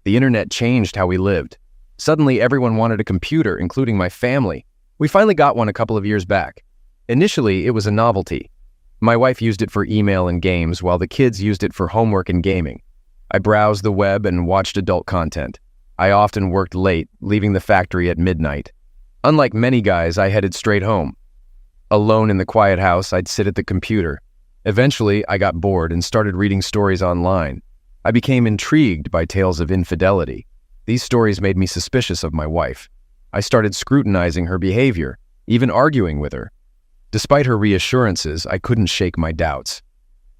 The internet changed how we lived. Suddenly, everyone wanted a computer, including my family. We finally got one a couple of years back. Initially, it was a novelty. My wife used it for email and games, while the kids used it for homework and gaming. I browsed the web and watched adult content. I often worked late, leaving the factory at midnight. Unlike many guys, I headed straight home. Alone in the quiet house, I'd sit at the computer. Eventually, I got bored and started reading stories online. I became intrigued by tales of infidelity. These stories made me suspicious of my wife. I started scrutinizing her behavior, even arguing with her. Despite her reassurances, I couldn't shake my doubts.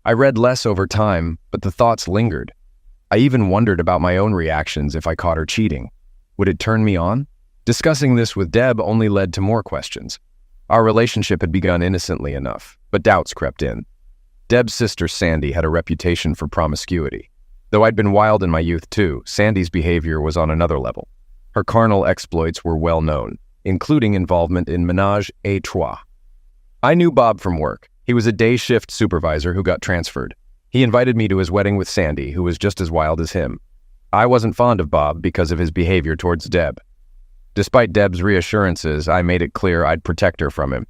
I read less over time, but the thoughts lingered. I even wondered about my own reactions if I caught her cheating. Would it turn me on? Discussing this with Deb only led to more questions. Our relationship had begun innocently enough, but doubts crept in. Deb's sister Sandy had a reputation for promiscuity. Though I'd been wild in my youth too, Sandy's behavior was on another level. Her carnal exploits were well known, including involvement in ménage à trois. I knew Bob from work. He was a day shift supervisor who got transferred. He invited me to his wedding with Sandy, who was just as wild as him. I wasn't fond of Bob because of his behavior towards Deb. Despite Deb's reassurances, I made it clear I'd protect her from him.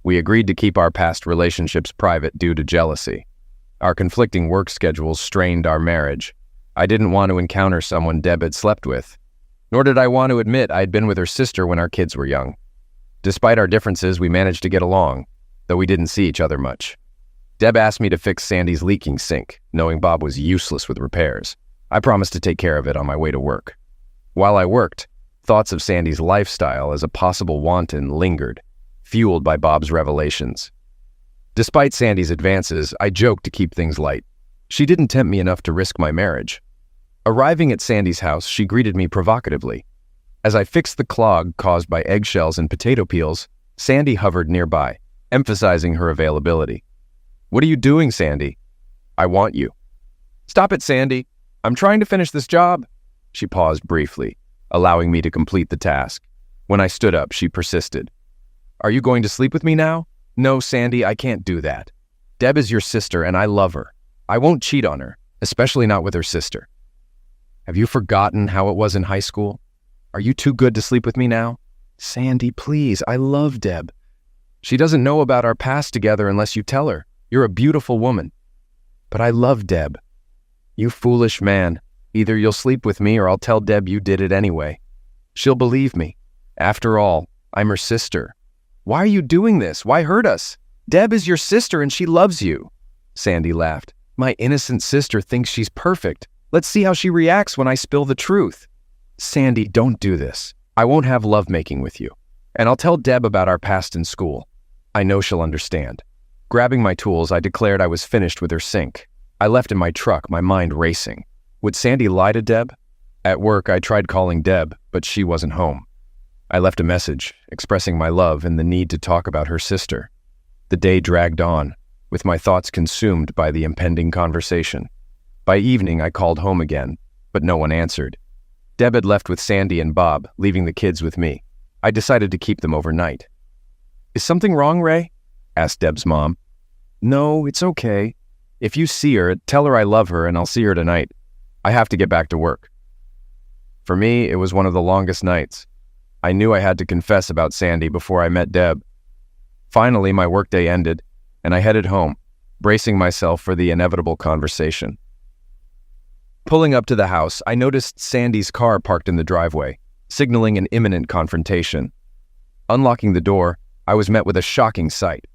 We agreed to keep our past relationships private due to jealousy. Our conflicting work schedules strained our marriage. I didn't want to encounter someone Deb had slept with. Nor did I want to admit I'd been with her sister when our kids were young. Despite our differences, we managed to get along, though we didn't see each other much. Deb asked me to fix Sandy's leaking sink, knowing Bob was useless with repairs. I promised to take care of it on my way to work. While I worked, thoughts of Sandy's lifestyle as a possible wanton lingered, fueled by Bob's revelations. Despite Sandy's advances, I joked to keep things light. She didn't tempt me enough to risk my marriage. Arriving at Sandy's house, she greeted me provocatively. As I fixed the clog caused by eggshells and potato peels, Sandy hovered nearby, emphasizing her availability. "What are you doing, Sandy?" "I want you." "Stop it, Sandy. I'm trying to finish this job." She paused briefly, allowing me to complete the task. When I stood up, she persisted. "Are you going to sleep with me now?" "No, Sandy, I can't do that. Deb is your sister and I love her. I won't cheat on her, especially not with her sister." "Have you forgotten how it was in high school? Are you too good to sleep with me now?" "Sandy, please, I love Deb." "She doesn't know about our past together unless you tell her. You're a beautiful woman." "But I love Deb." "You foolish man. Either you'll sleep with me or I'll tell Deb you did it anyway. She'll believe me. After all, I'm her sister." "Why are you doing this? Why hurt us? Deb is your sister and she loves you." Sandy laughed. "My innocent sister thinks she's perfect. Let's see how she reacts when I spill the truth." "Sandy, don't do this. I won't have lovemaking with you. And I'll tell Deb about our past in school. I know she'll understand." Grabbing my tools, I declared I was finished with her sink. I left in my truck, my mind racing. Would Sandy lie to Deb? At work, I tried calling Deb, but she wasn't home. I left a message, expressing my love and the need to talk about her sister. The day dragged on, with my thoughts consumed by the impending conversation. By evening, I called home again, but no one answered. Deb had left with Sandy and Bob, leaving the kids with me. I decided to keep them overnight. "Is something wrong, Ray?" asked Deb's mom. "No, it's okay. If you see her, tell her I love her and I'll see her tonight. I have to get back to work." For me, it was one of the longest nights. I knew I had to confess about Sandy before I met Deb. Finally, my workday ended, and I headed home, bracing myself for the inevitable conversation. Pulling up to the house, I noticed Sandy's car parked in the driveway, signaling an imminent confrontation. Unlocking the door, I was met with a shocking sight.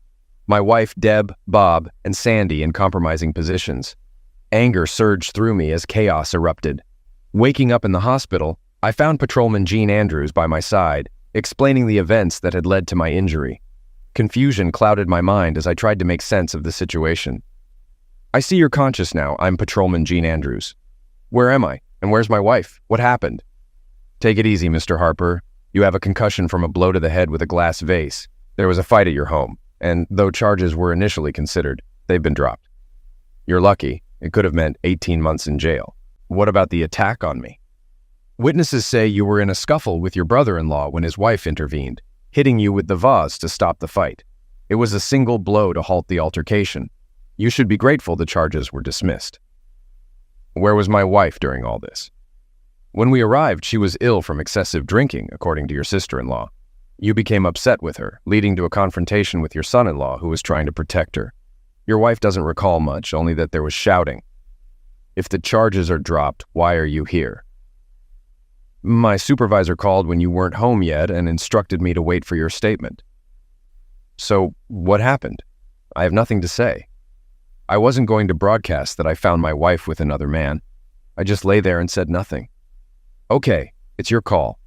My wife, Deb, Bob, and Sandy in compromising positions. Anger surged through me as chaos erupted. Waking up in the hospital, I found Patrolman Gene Andrews by my side, explaining the events that had led to my injury. Confusion clouded my mind as I tried to make sense of the situation. "I see you're conscious now. I'm Patrolman Gene Andrews." "Where am I? And where's my wife? What happened?" "Take it easy, Mr. Harper. You have a concussion from a blow to the head with a glass vase. There was a fight at your home, and though charges were initially considered, they've been dropped. You're lucky. It could have meant 18 months in jail. What about the attack on me?" "Witnesses say you were in a scuffle with your brother-in-law when his wife intervened, hitting you with the vase to stop the fight. It was a single blow to halt the altercation. You should be grateful the charges were dismissed." "Where was my wife during all this?" When we arrived, she was ill from excessive drinking, according to your sister-in-law. You became upset with her, leading to a confrontation with your son-in-law who was trying to protect her. Your wife doesn't recall much, only that there was shouting. If the charges are dropped, why are you here? My supervisor called when you weren't home yet and instructed me to wait for your statement. So, what happened? I have nothing to say. I wasn't going to broadcast that I found my wife with another man. I just lay there and said nothing. Okay, it's your call.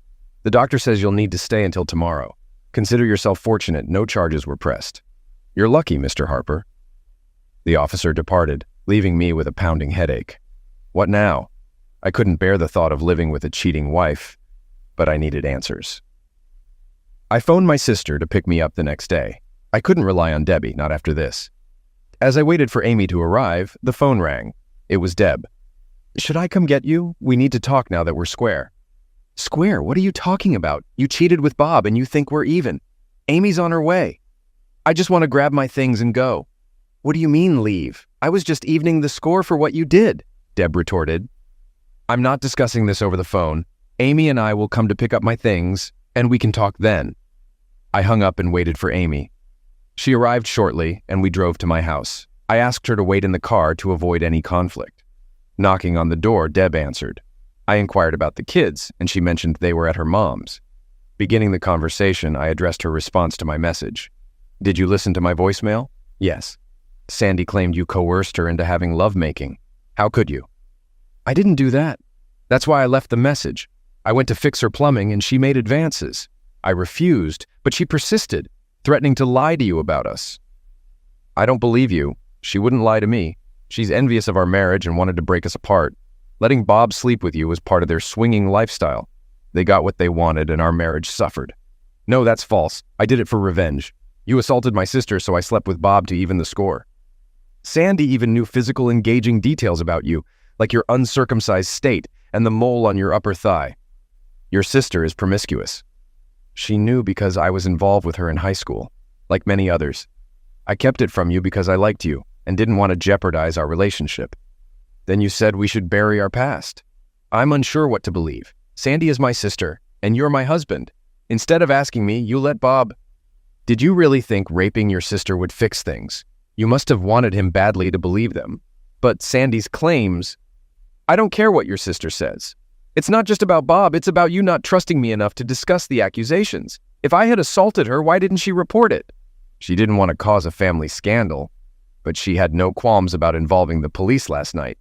The doctor says you'll need to stay until tomorrow. Consider yourself fortunate no charges were pressed. You're lucky, Mr. Harper. The officer departed, leaving me with a pounding headache. What now? I couldn't bear the thought of living with a cheating wife, but I needed answers. I phoned my sister to pick me up the next day. I couldn't rely on Debbie, not after this. As I waited for Amy to arrive, the phone rang. It was Deb. Should I come get you? We need to talk now that we're square. Square? What are you talking about? You cheated with Bob and you think we're even. Amy's on her way. I just want to grab my things and go. What do you mean leave? I was just evening the score for what you did, Deb retorted. I'm not discussing this over the phone. Amy and I will come to pick up my things, and we can talk then. I hung up and waited for Amy. She arrived shortly, and we drove to my house. I asked her to wait in the car to avoid any conflict. Knocking on the door, Deb answered. I inquired about the kids, and she mentioned they were at her mom's. Beginning the conversation, I addressed her response to my message. Did you listen to my voicemail? Yes. Sandy claimed you coerced her into having lovemaking. How could you? I didn't do that. That's why I left the message. I went to fix her plumbing and she made advances. I refused, but she persisted, threatening to lie to you about us. I don't believe you. She wouldn't lie to me. She's envious of our marriage and wanted to break us apart. Letting Bob sleep with you was part of their swinging lifestyle. They got what they wanted and our marriage suffered. No, that's false. I did it for revenge. You assaulted my sister, so I slept with Bob to even the score. Sandy even knew physical engaging details about you, like your uncircumcised state and the mole on your upper thigh. Your sister is promiscuous. She knew because I was involved with her in high school, like many others. I kept it from you because I liked you and didn't want to jeopardize our relationship. Then you said we should bury our past. I'm unsure what to believe. Sandy is my sister, and you're my husband. Instead of asking me, you let Bob... Did you really think raping your sister would fix things? You must have wanted him badly to believe them. But Sandy's claims... I don't care what your sister says. It's not just about Bob, it's about you not trusting me enough to discuss the accusations. If I had assaulted her, why didn't she report it? She didn't want to cause a family scandal, but she had no qualms about involving the police last night.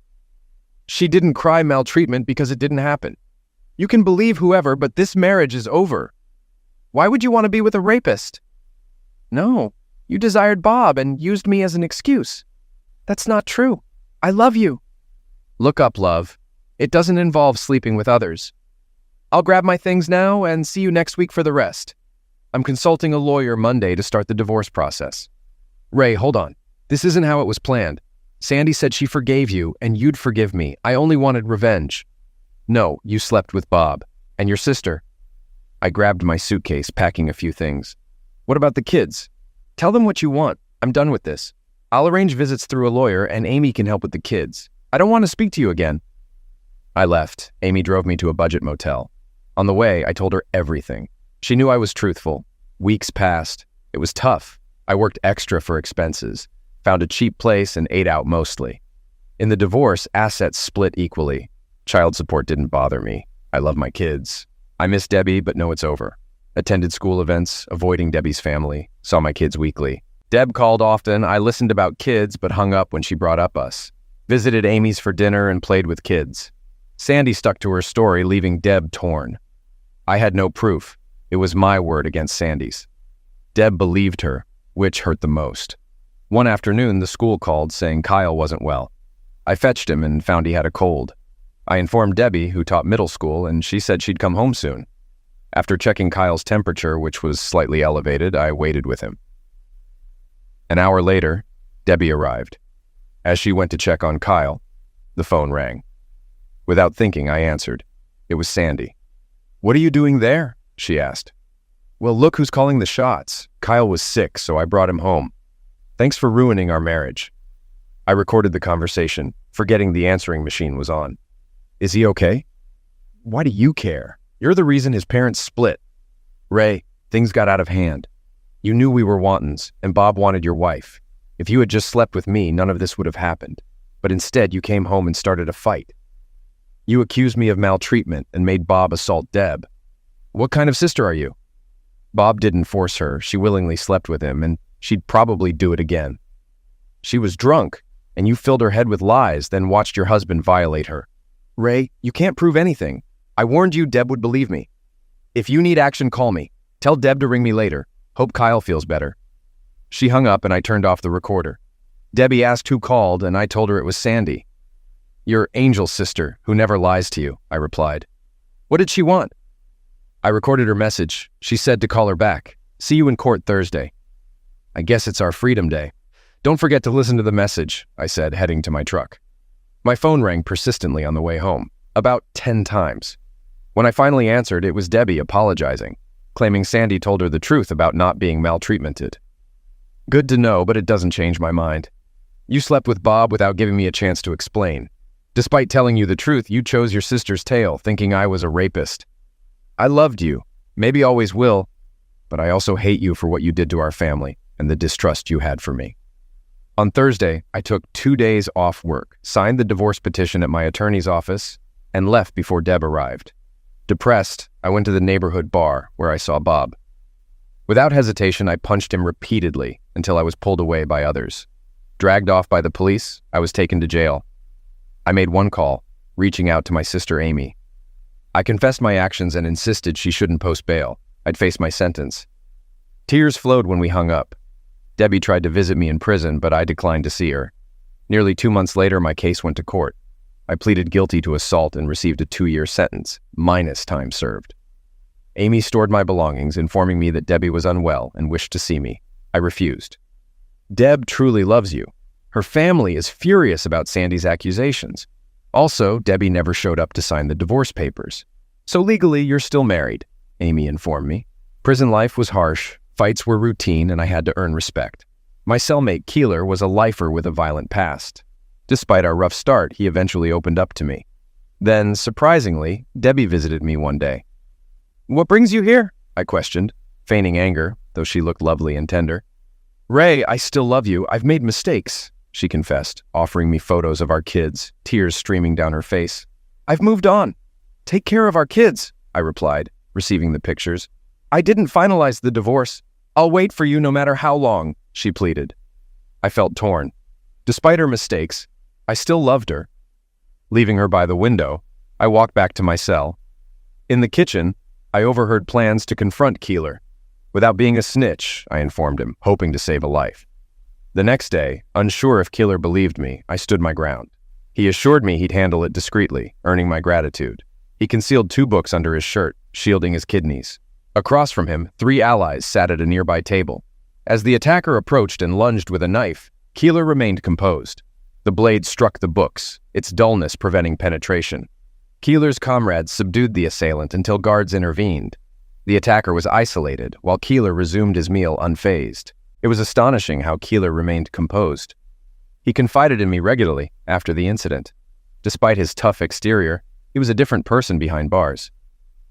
She didn't cry maltreatment because it didn't happen. You can believe whoever, but this marriage is over. Why would you want to be with a rapist? No, you desired Bob and used me as an excuse. That's not true. I love you. Look up, love. It doesn't involve sleeping with others. I'll grab my things now and see you next week for the rest. I'm consulting a lawyer Monday to start the divorce process. Ray, hold on. This isn't how it was planned. Sandy said she forgave you and you'd forgive me. I only wanted revenge. No, you slept with Bob. And your sister. I grabbed my suitcase, packing a few things. What about the kids? Tell them what you want. I'm done with this. I'll arrange visits through a lawyer and Amy can help with the kids. I don't want to speak to you again. I left. Amy drove me to a budget motel. On the way, I told her everything. She knew I was truthful. Weeks passed. It was tough. I worked extra for expenses, found a cheap place and ate out mostly. In the divorce, assets split equally. Child support didn't bother me. I love my kids. I miss Debbie, but know it's over. Attended school events, avoiding Debbie's family, saw my kids weekly. Deb called often. I listened about kids, but hung up when she brought up us. Visited Amy's for dinner and played with kids. Sandy stuck to her story, leaving Deb torn. I had no proof. It was my word against Sandy's. Deb believed her, which hurt the most. One afternoon, the school called saying Kyle wasn't well. I fetched him and found he had a cold. I informed Debbie, who taught middle school, and she said she'd come home soon. After checking Kyle's temperature, which was slightly elevated, I waited with him. An hour later, Debbie arrived. As she went to check on Kyle, the phone rang. Without thinking, I answered. It was Sandy. "What are you doing there?" she asked. "Well, look who's calling the shots. Kyle was sick, so I brought him home. Thanks for ruining our marriage." I recorded the conversation, forgetting the answering machine was on. "Is he okay?" Why do you care? You're the reason his parents split. Ray, things got out of hand. You knew we were wantons, and Bob wanted your wife. If you had just slept with me, none of this would have happened. But instead, you came home and started a fight. You accused me of maltreatment and made Bob assault Deb. What kind of sister are you? Bob didn't force her. She willingly slept with him, and she'd probably do it again. She was drunk, and you filled her head with lies, then watched your husband violate her. Ray, you can't prove anything. I warned you Deb would believe me. If you need action, call me. Tell Deb to ring me later. Hope Kyle feels better. She hung up and I turned off the recorder. Debbie asked who called, and I told her it was Sandy. Your angel sister, who never lies to you, I replied. What did she want? I recorded her message. She said to call her back. See you in court Thursday. I guess it's our Freedom Day. Don't forget to listen to the message, I said, heading to my truck. My phone rang persistently on the way home, about 10 times. When I finally answered, it was Debbie apologizing, claiming Sandy told her the truth about not being maltreatmented. Good to know, but it doesn't change my mind. You slept with Bob without giving me a chance to explain. Despite telling you the truth, you chose your sister's tale, thinking I was a rapist. I loved you, maybe always will, but I also hate you for what you did to our family and the distrust you had for me. On Thursday, I took 2 days off work, signed the divorce petition at my attorney's office, and left before Deb arrived. Depressed, I went to the neighborhood bar where I saw Bob. Without hesitation, I punched him repeatedly until I was pulled away by others. Dragged off by the police, I was taken to jail. I made one call, reaching out to my sister Amy. I confessed my actions and insisted she shouldn't post bail. I'd face my sentence. Tears flowed when we hung up. Debbie tried to visit me in prison, but I declined to see her. Nearly 2 months later, my case went to court. I pleaded guilty to assault and received a 2-year sentence, minus time served. Amy stored my belongings, informing me that Debbie was unwell and wished to see me. I refused. Deb truly loves you. Her family is furious about Sandy's accusations. Also, Debbie never showed up to sign the divorce papers. So legally, you're still married, Amy informed me. Prison life was harsh, fights were routine, and I had to earn respect. My cellmate, Keeler, was a lifer with a violent past. Despite our rough start, he eventually opened up to me. Then, surprisingly, Debbie visited me one day. What brings you here? I questioned, feigning anger, though she looked lovely and tender. Ray, I still love you. I've made mistakes, she confessed, offering me photos of our kids, tears streaming down her face. I've moved on. Take care of our kids, I replied, receiving the pictures. I didn't finalize the divorce. I'll wait for you no matter how long, she pleaded. I felt torn. Despite her mistakes, I still loved her. Leaving her by the window, I walked back to my cell. In the kitchen, I overheard plans to confront Keeler. Without being a snitch, I informed him, hoping to save a life. The next day, unsure if Keeler believed me, I stood my ground. He assured me he'd handle it discreetly, earning my gratitude. He concealed 2 books under his shirt, shielding his kidneys. Across from him, 3 allies sat at a nearby table. As the attacker approached and lunged with a knife, Keeler remained composed. The blade struck the books, its dullness preventing penetration. Keeler's comrades subdued the assailant until guards intervened. The attacker was isolated, while Keeler resumed his meal unfazed. It was astonishing how Keeler remained composed. He confided in me regularly after the incident. Despite his tough exterior, he was a different person behind bars.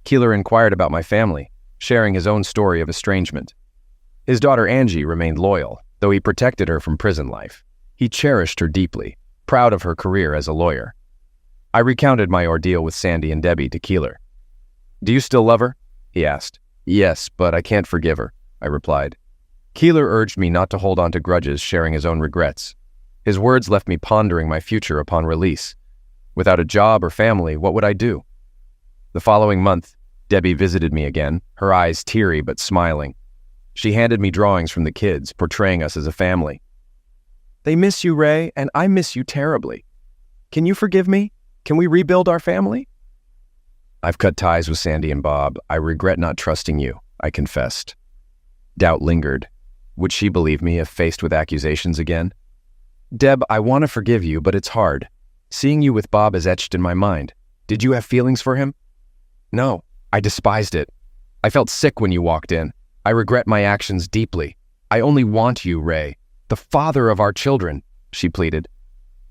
Keeler inquired about my family, sharing his own story of estrangement. His daughter Angie remained loyal, though he protected her from prison life. He cherished her deeply, proud of her career as a lawyer. I recounted my ordeal with Sandy and Debbie to Keeler. Do you still love her? He asked. Yes, but I can't forgive her, I replied. Keeler urged me not to hold on to grudges, sharing his own regrets. His words left me pondering my future upon release. Without a job or family, what would I do? The following month, Debbie visited me again, her eyes teary but smiling. She handed me drawings from the kids, portraying us as a family. They miss you, Ray, and I miss you terribly. Can you forgive me? Can we rebuild our family? I've cut ties with Sandy and Bob. I regret not trusting you, I confessed. Doubt lingered. Would she believe me if faced with accusations again? Deb, I want to forgive you, but it's hard. Seeing you with Bob is etched in my mind. Did you have feelings for him? No, I despised it. I felt sick when you walked in. I regret my actions deeply. I only want you, Ray, the father of our children, she pleaded.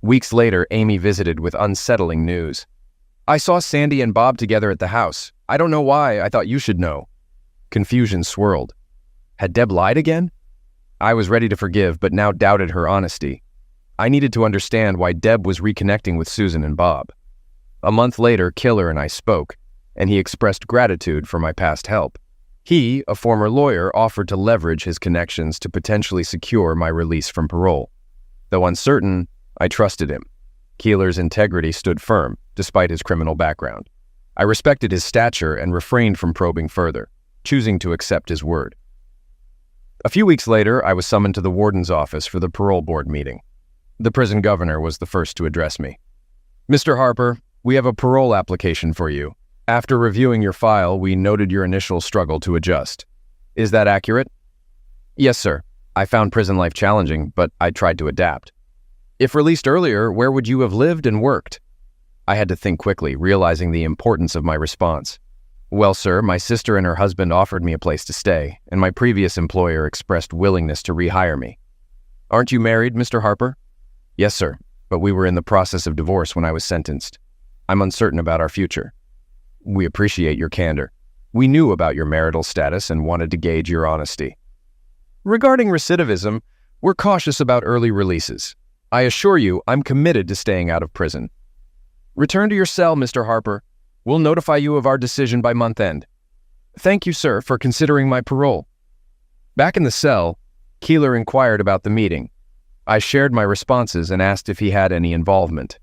Weeks later, Amy visited with unsettling news. I saw Sandy and Bob together at the house. I don't know why. I thought you should know. Confusion swirled. Had Deb lied again? I was ready to forgive, but now doubted her honesty. I needed to understand why Deb was reconnecting with Susan and Bob. A month later, Killer and I spoke, and he expressed gratitude for my past help. He, a former lawyer, offered to leverage his connections to potentially secure my release from parole. Though uncertain, I trusted him. Keeler's integrity stood firm, despite his criminal background. I respected his stature and refrained from probing further, choosing to accept his word. A few weeks later, I was summoned to the warden's office for the parole board meeting. The prison governor was the first to address me. "Mr. Harper, we have a parole application for you. After reviewing your file, we noted your initial struggle to adjust. Is that accurate?" "Yes, sir. I found prison life challenging, but I tried to adapt." "If released earlier, where would you have lived and worked?" I had to think quickly, realizing the importance of my response. "Well, sir, my sister and her husband offered me a place to stay, and my previous employer expressed willingness to rehire me." "Aren't you married, Mr. Harper?" "Yes, sir, but we were in the process of divorce when I was sentenced. I'm uncertain about our future." "We appreciate your candor. We knew about your marital status and wanted to gauge your honesty." "Regarding recidivism, we're cautious about early releases. I assure you, I'm committed to staying out of prison." "Return to your cell, Mr. Harper. We'll notify you of our decision by month end." "Thank you, sir, for considering my parole." Back in the cell, Keeler inquired about the meeting. I shared my responses and asked if he had any involvement.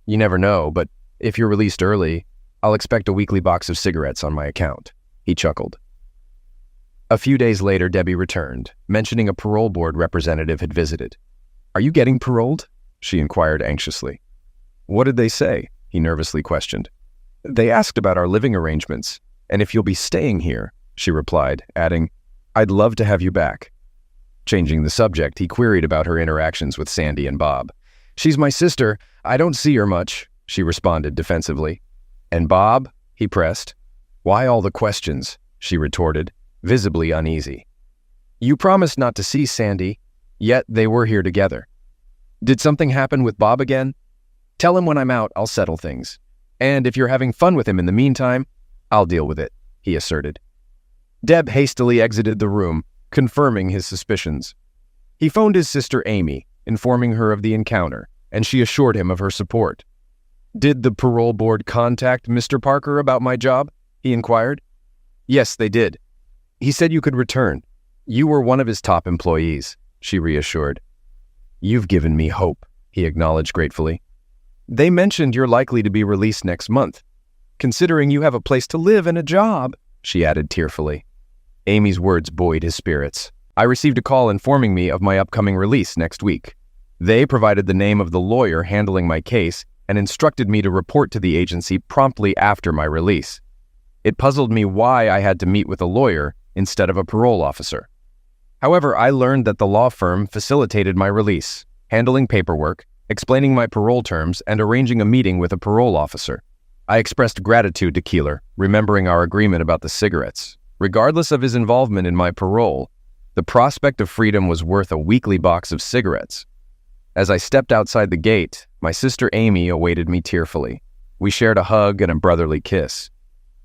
"You never know, but if you're released early, I'll expect a weekly box of cigarettes on my account," he chuckled. A few days later, Debbie returned, mentioning a parole board representative had visited. "Are you getting paroled?" she inquired anxiously. "What did they say?" he nervously questioned. "They asked about our living arrangements, and if you'll be staying here," she replied, adding, "I'd love to have you back." Changing the subject, he queried about her interactions with Sandy and Bob. "She's my sister. I don't see her much," she responded defensively. "And Bob?" he pressed. "Why all the questions?" she retorted, visibly uneasy. "You promised not to see Sandy, yet they were here together. Did something happen with Bob again? Tell him when I'm out, I'll settle things. And if you're having fun with him in the meantime, I'll deal with it," he asserted. Deb hastily exited the room, confirming his suspicions. He phoned his sister Amy, informing her of the encounter, and she assured him of her support. "Did the parole board contact Mr. Parker about my job?" he inquired. "Yes, they did. He said you could return. You were one of his top employees," she reassured. "You've given me hope," he acknowledged gratefully. "They mentioned you're likely to be released next month. Considering you have a place to live and a job," she added tearfully. Amy's words buoyed his spirits. I received a call informing me of my upcoming release next week. They provided the name of the lawyer handling my case and instructed me to report to the agency promptly after my release. It puzzled me why I had to meet with a lawyer instead of a parole officer. However, I learned that the law firm facilitated my release, handling paperwork, explaining my parole terms, and arranging a meeting with a parole officer. I expressed gratitude to Keeler, remembering our agreement about the cigarettes. Regardless of his involvement in my parole, the prospect of freedom was worth a weekly box of cigarettes. As I stepped outside the gate, my sister Amy awaited me tearfully. We shared a hug and a brotherly kiss.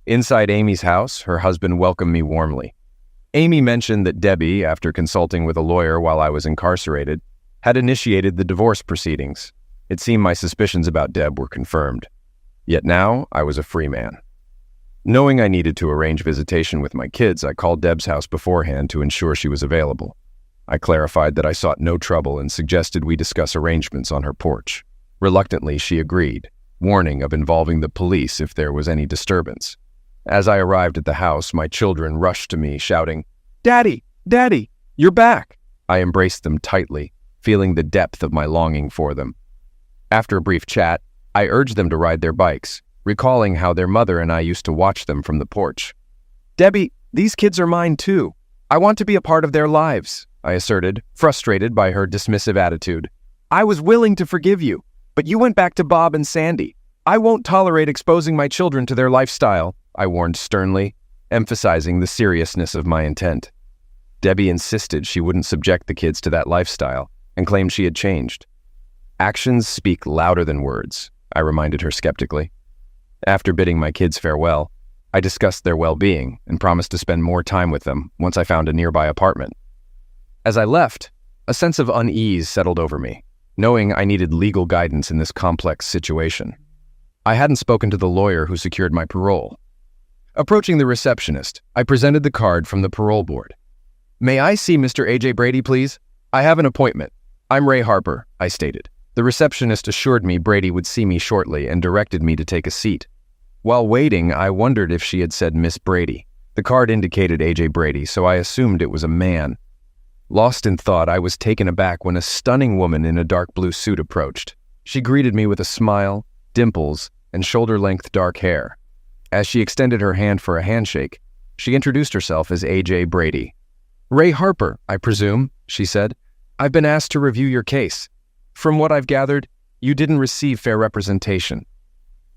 Inside Amy's house, her husband welcomed me warmly. Amy mentioned that Debbie, after consulting with a lawyer while I was incarcerated, had initiated the divorce proceedings. It seemed my suspicions about Deb were confirmed. Yet now, I was a free man. Knowing I needed to arrange visitation with my kids, I called Deb's house beforehand to ensure she was available. I clarified that I sought no trouble and suggested we discuss arrangements on her porch. Reluctantly, she agreed, warning of involving the police if there was any disturbance. As I arrived at the house, my children rushed to me, shouting, "Daddy! Daddy! You're back!" I embraced them tightly, feeling the depth of my longing for them. After a brief chat, I urged them to ride their bikes, recalling how their mother and I used to watch them from the porch. "Debbie, these kids are mine too. I want to be a part of their lives," I asserted, frustrated by her dismissive attitude. "I was willing to forgive you, but you went back to Bob and Sandy. I won't tolerate exposing my children to their lifestyle," I warned sternly, emphasizing the seriousness of my intent. Debbie insisted she wouldn't subject the kids to that lifestyle and claimed she had changed. "Actions speak louder than words," I reminded her skeptically. After bidding my kids farewell, I discussed their well-being and promised to spend more time with them once I found a nearby apartment. As I left, a sense of unease settled over me, knowing I needed legal guidance in this complex situation. I hadn't spoken to the lawyer who secured my parole. Approaching the receptionist, I presented the card from the parole board. "May I see Mr. A.J. Brady, please? I have an appointment. I'm Ray Harper," I stated. The receptionist assured me Brady would see me shortly and directed me to take a seat. While waiting, I wondered if she had said Miss Brady. The card indicated A.J. Brady, so I assumed it was a man. Lost in thought, I was taken aback when a stunning woman in a dark blue suit approached. She greeted me with a smile, dimples, and shoulder-length dark hair. As she extended her hand for a handshake, she introduced herself as A.J. Brady. "Ray Harper, I presume," she said. "I've been asked to review your case. From what I've gathered, you didn't receive fair representation.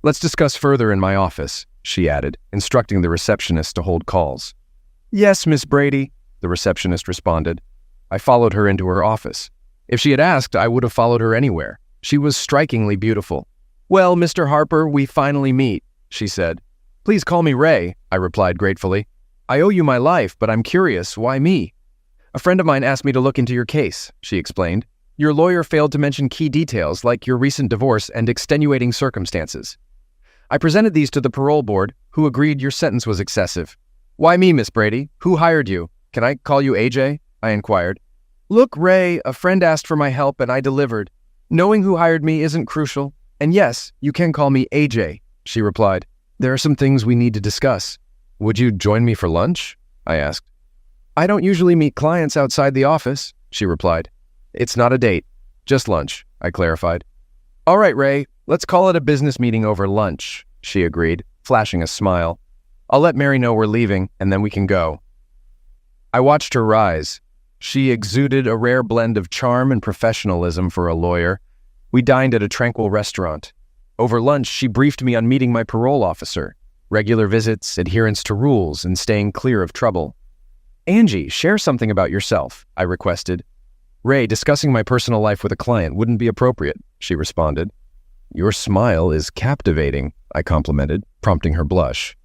Let's discuss further in my office," she added, instructing the receptionist to hold calls. "Yes, Miss Brady," the receptionist responded. I followed her into her office. If she had asked, I would have followed her anywhere. She was strikingly beautiful. "Well, Mr. Harper, we finally meet," she said. "Please call me Ray," I replied gratefully. "I owe you my life, but I'm curious, why me?" "A friend of mine asked me to look into your case," she explained. "Your lawyer failed to mention key details like your recent divorce and extenuating circumstances. I presented these to the parole board, who agreed your sentence was excessive." "Why me, Miss Brady? Who hired you? Can I call you AJ?" I inquired. "Look, Ray, a friend asked for my help and I delivered. Knowing who hired me isn't crucial. And yes, you can call me AJ," she replied. "There are some things we need to discuss." "Would you join me for lunch?" I asked. "I don't usually meet clients outside the office," she replied. "It's not a date, just lunch," I clarified. "All right, Ray, let's call it a business meeting over lunch," she agreed, flashing a smile. "I'll let Mary know we're leaving, and then we can go." I watched her rise. She exuded a rare blend of charm and professionalism for a lawyer. We dined at a tranquil restaurant. Over lunch, she briefed me on meeting my parole officer, regular visits, adherence to rules, and staying clear of trouble. "Angie, share something about yourself," I requested. "Ray, discussing my personal life with a client wouldn't be appropriate," she responded. "Your smile is captivating," I complimented, prompting her blush.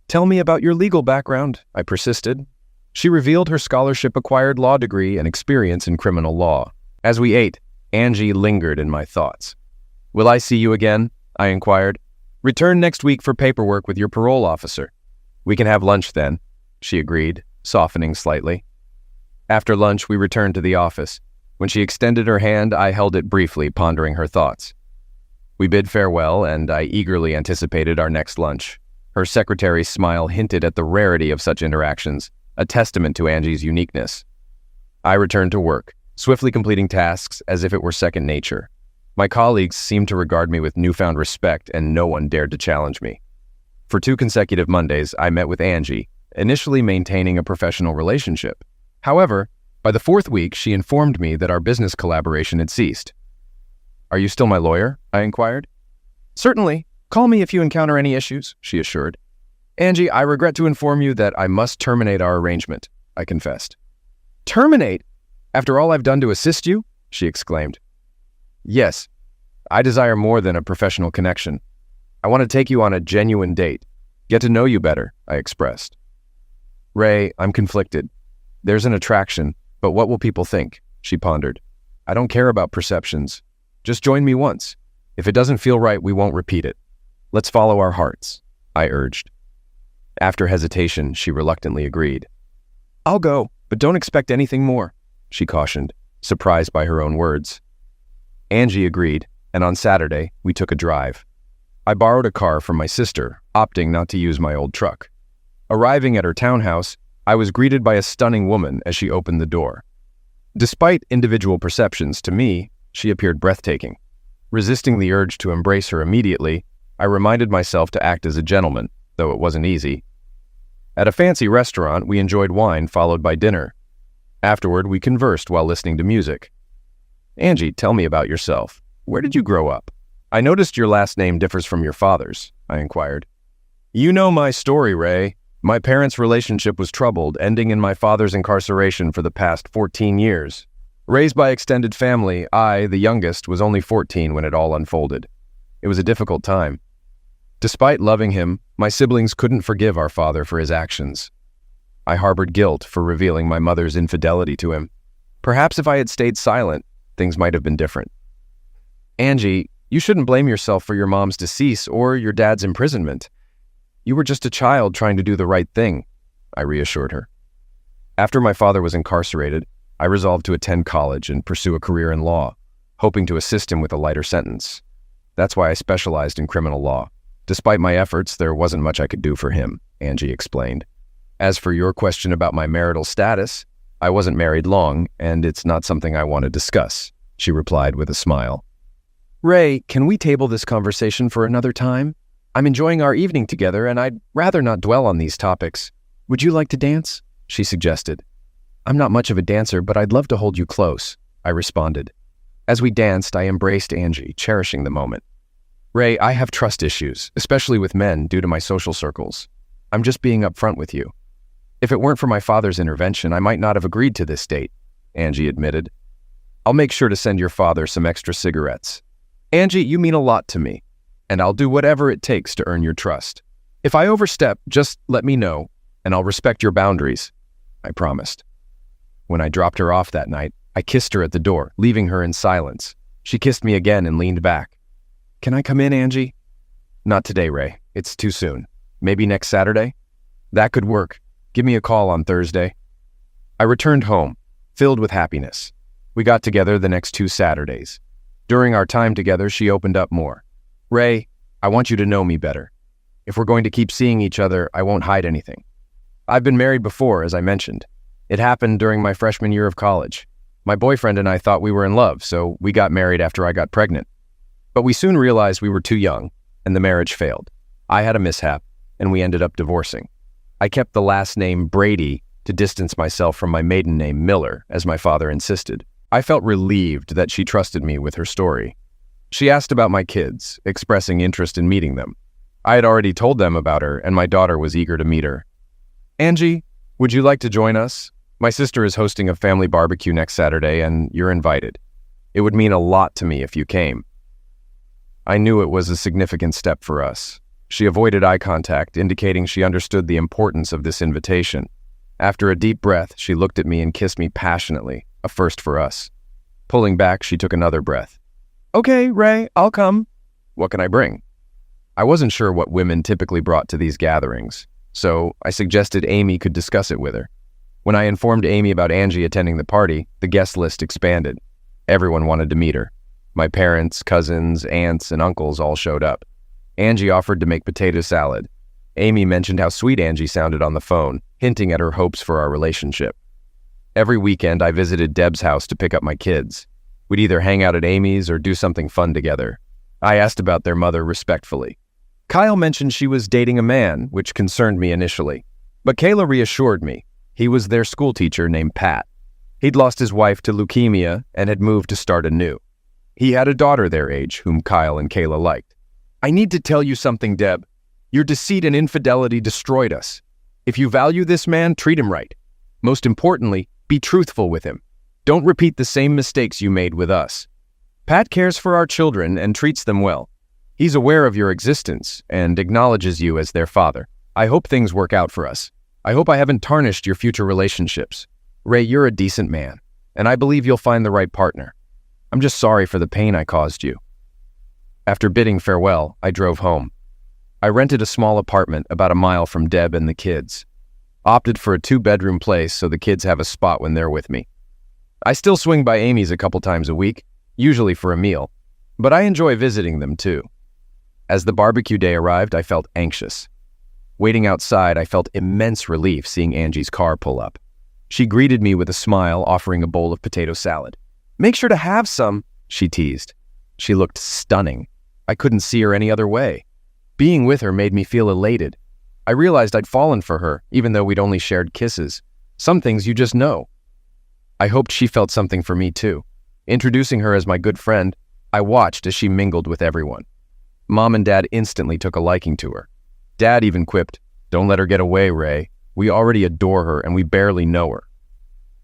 "Tell me about your legal background," I persisted. She revealed her scholarship-acquired law degree and experience in criminal law. As we ate, Angie lingered in my thoughts. "Will I see you again?" I inquired. "Return next week for paperwork with your parole officer." "We can have lunch then," she agreed, softening slightly. After lunch, we returned to the office. When she extended her hand, I held it briefly, pondering her thoughts. We bid farewell, and I eagerly anticipated our next lunch. Her secretary's smile hinted at the rarity of such interactions, a testament to Angie's uniqueness. I returned to work, swiftly completing tasks as if it were second nature. My colleagues seemed to regard me with newfound respect, and no one dared to challenge me. For 2 consecutive Mondays, I met with Angie, initially maintaining a professional relationship. However, by the 4th week, she informed me that our business collaboration had ceased. "Are you still my lawyer?" I inquired. "Certainly. Call me if you encounter any issues," she assured. "Angie, I regret to inform you that I must terminate our arrangement," I confessed. "Terminate? After all I've done to assist you?" she exclaimed. "Yes. I desire more than a professional connection. I want to take you on a genuine date. Get to know you better," I expressed. "Ray, I'm conflicted. There's an attraction, but what will people think?" she pondered. "I don't care about perceptions. Just join me once. If it doesn't feel right, we won't repeat it. Let's follow our hearts," I urged. After hesitation, she reluctantly agreed. "I'll go, but don't expect anything more," she cautioned, surprised by her own words. Angie agreed, and on Saturday, we took a drive. I borrowed a car from my sister, opting not to use my old truck. Arriving at her townhouse, I was greeted by a stunning woman as she opened the door. Despite individual perceptions, to me, she appeared breathtaking. Resisting the urge to embrace her immediately, I reminded myself to act as a gentleman, though it wasn't easy. At a fancy restaurant, we enjoyed wine followed by dinner. Afterward, we conversed while listening to music. "Angie, tell me about yourself. Where did you grow up? I noticed your last name differs from your father's," I inquired. "You know my story, Ray. My parents' relationship was troubled, ending in my father's incarceration for the past 14 years. Raised by extended family, I, the youngest, was only 14 when it all unfolded. It was a difficult time. Despite loving him, my siblings couldn't forgive our father for his actions. I harbored guilt for revealing my mother's infidelity to him. Perhaps if I had stayed silent, things might have been different. Angie, you shouldn't blame yourself for your mom's decease or your dad's imprisonment. You were just a child trying to do the right thing, I reassured her. After my father was incarcerated, I resolved to attend college and pursue a career in law, hoping to assist him with a lighter sentence. That's why I specialized in criminal law. Despite my efforts, there wasn't much I could do for him, Angie explained. As for your question about my marital status, I wasn't married long, and it's not something I want to discuss, she replied with a smile. Ray, can we table this conversation for another time? I'm enjoying our evening together, and I'd rather not dwell on these topics. Would you like to dance? She suggested. I'm not much of a dancer, but I'd love to hold you close, I responded. As we danced, I embraced Angie, cherishing the moment. Ray, I have trust issues, especially with men due to my social circles. I'm just being upfront with you. If it weren't for my father's intervention, I might not have agreed to this date, Angie admitted. I'll make sure to send your father some extra cigarettes. Angie, you mean a lot to me, and I'll do whatever it takes to earn your trust. If I overstep, just let me know, and I'll respect your boundaries, I promised. When I dropped her off that night, I kissed her at the door, leaving her in silence. She kissed me again and leaned back. Can I come in, Angie? Not today, Ray. It's too soon. Maybe next Saturday? That could work. Give me a call on Thursday. I returned home, filled with happiness. We got together the next 2 Saturdays. During our time together, she opened up more. Ray, I want you to know me better. If we're going to keep seeing each other, I won't hide anything. I've been married before, as I mentioned. It happened during my freshman year of college. My boyfriend and I thought we were in love, so we got married after I got pregnant. But we soon realized we were too young, and the marriage failed. I had a mishap, and we ended up divorcing. I kept the last name Brady to distance myself from my maiden name Miller, as my father insisted. I felt relieved that she trusted me with her story. She asked about my kids, expressing interest in meeting them. I had already told them about her, and my daughter was eager to meet her. Angie, would you like to join us? My sister is hosting a family barbecue next Saturday, and you're invited. It would mean a lot to me if you came. I knew it was a significant step for us. She avoided eye contact, indicating she understood the importance of this invitation. After a deep breath, she looked at me and kissed me passionately, a first for us. Pulling back, she took another breath. Okay, Ray, I'll come. What can I bring? I wasn't sure what women typically brought to these gatherings, so I suggested Amy could discuss it with her. When I informed Amy about Angie attending the party, the guest list expanded. Everyone wanted to meet her. My parents, cousins, aunts, and uncles all showed up. Angie offered to make potato salad. Amy mentioned how sweet Angie sounded on the phone, hinting at her hopes for our relationship. Every weekend, I visited Deb's house to pick up my kids. We'd either hang out at Amy's or do something fun together. I asked about their mother respectfully. Kyle mentioned she was dating a man, which concerned me initially. But Kayla reassured me. He was their school teacher named Pat. He'd lost his wife to leukemia and had moved to start anew. He had a daughter their age, whom Kyle and Kayla liked. I need to tell you something, Deb. Your deceit and infidelity destroyed us. If you value this man, treat him right. Most importantly, be truthful with him. Don't repeat the same mistakes you made with us. Pat cares for our children and treats them well. He's aware of your existence and acknowledges you as their father. I hope things work out for us. I hope I haven't tarnished your future relationships. Ray, you're a decent man, and I believe you'll find the right partner. I'm just sorry for the pain I caused you. After bidding farewell, I drove home. I rented a small apartment about a mile from Deb and the kids. Opted for a 2-bedroom place so the kids have a spot when they're with me. I still swing by Amy's a couple times a week, usually for a meal, but I enjoy visiting them too. As the barbecue day arrived, I felt anxious. Waiting outside, I felt immense relief seeing Angie's car pull up. She greeted me with a smile, offering a bowl of potato salad. Make sure to have some, she teased. She looked stunning. I couldn't see her any other way. Being with her made me feel elated. I realized I'd fallen for her, even though we'd only shared kisses. Some things you just know. I hoped she felt something for me too. Introducing her as my good friend, I watched as she mingled with everyone. Mom and Dad instantly took a liking to her. Dad even quipped, "Don't let her get away, Ray. We already adore her and we barely know her."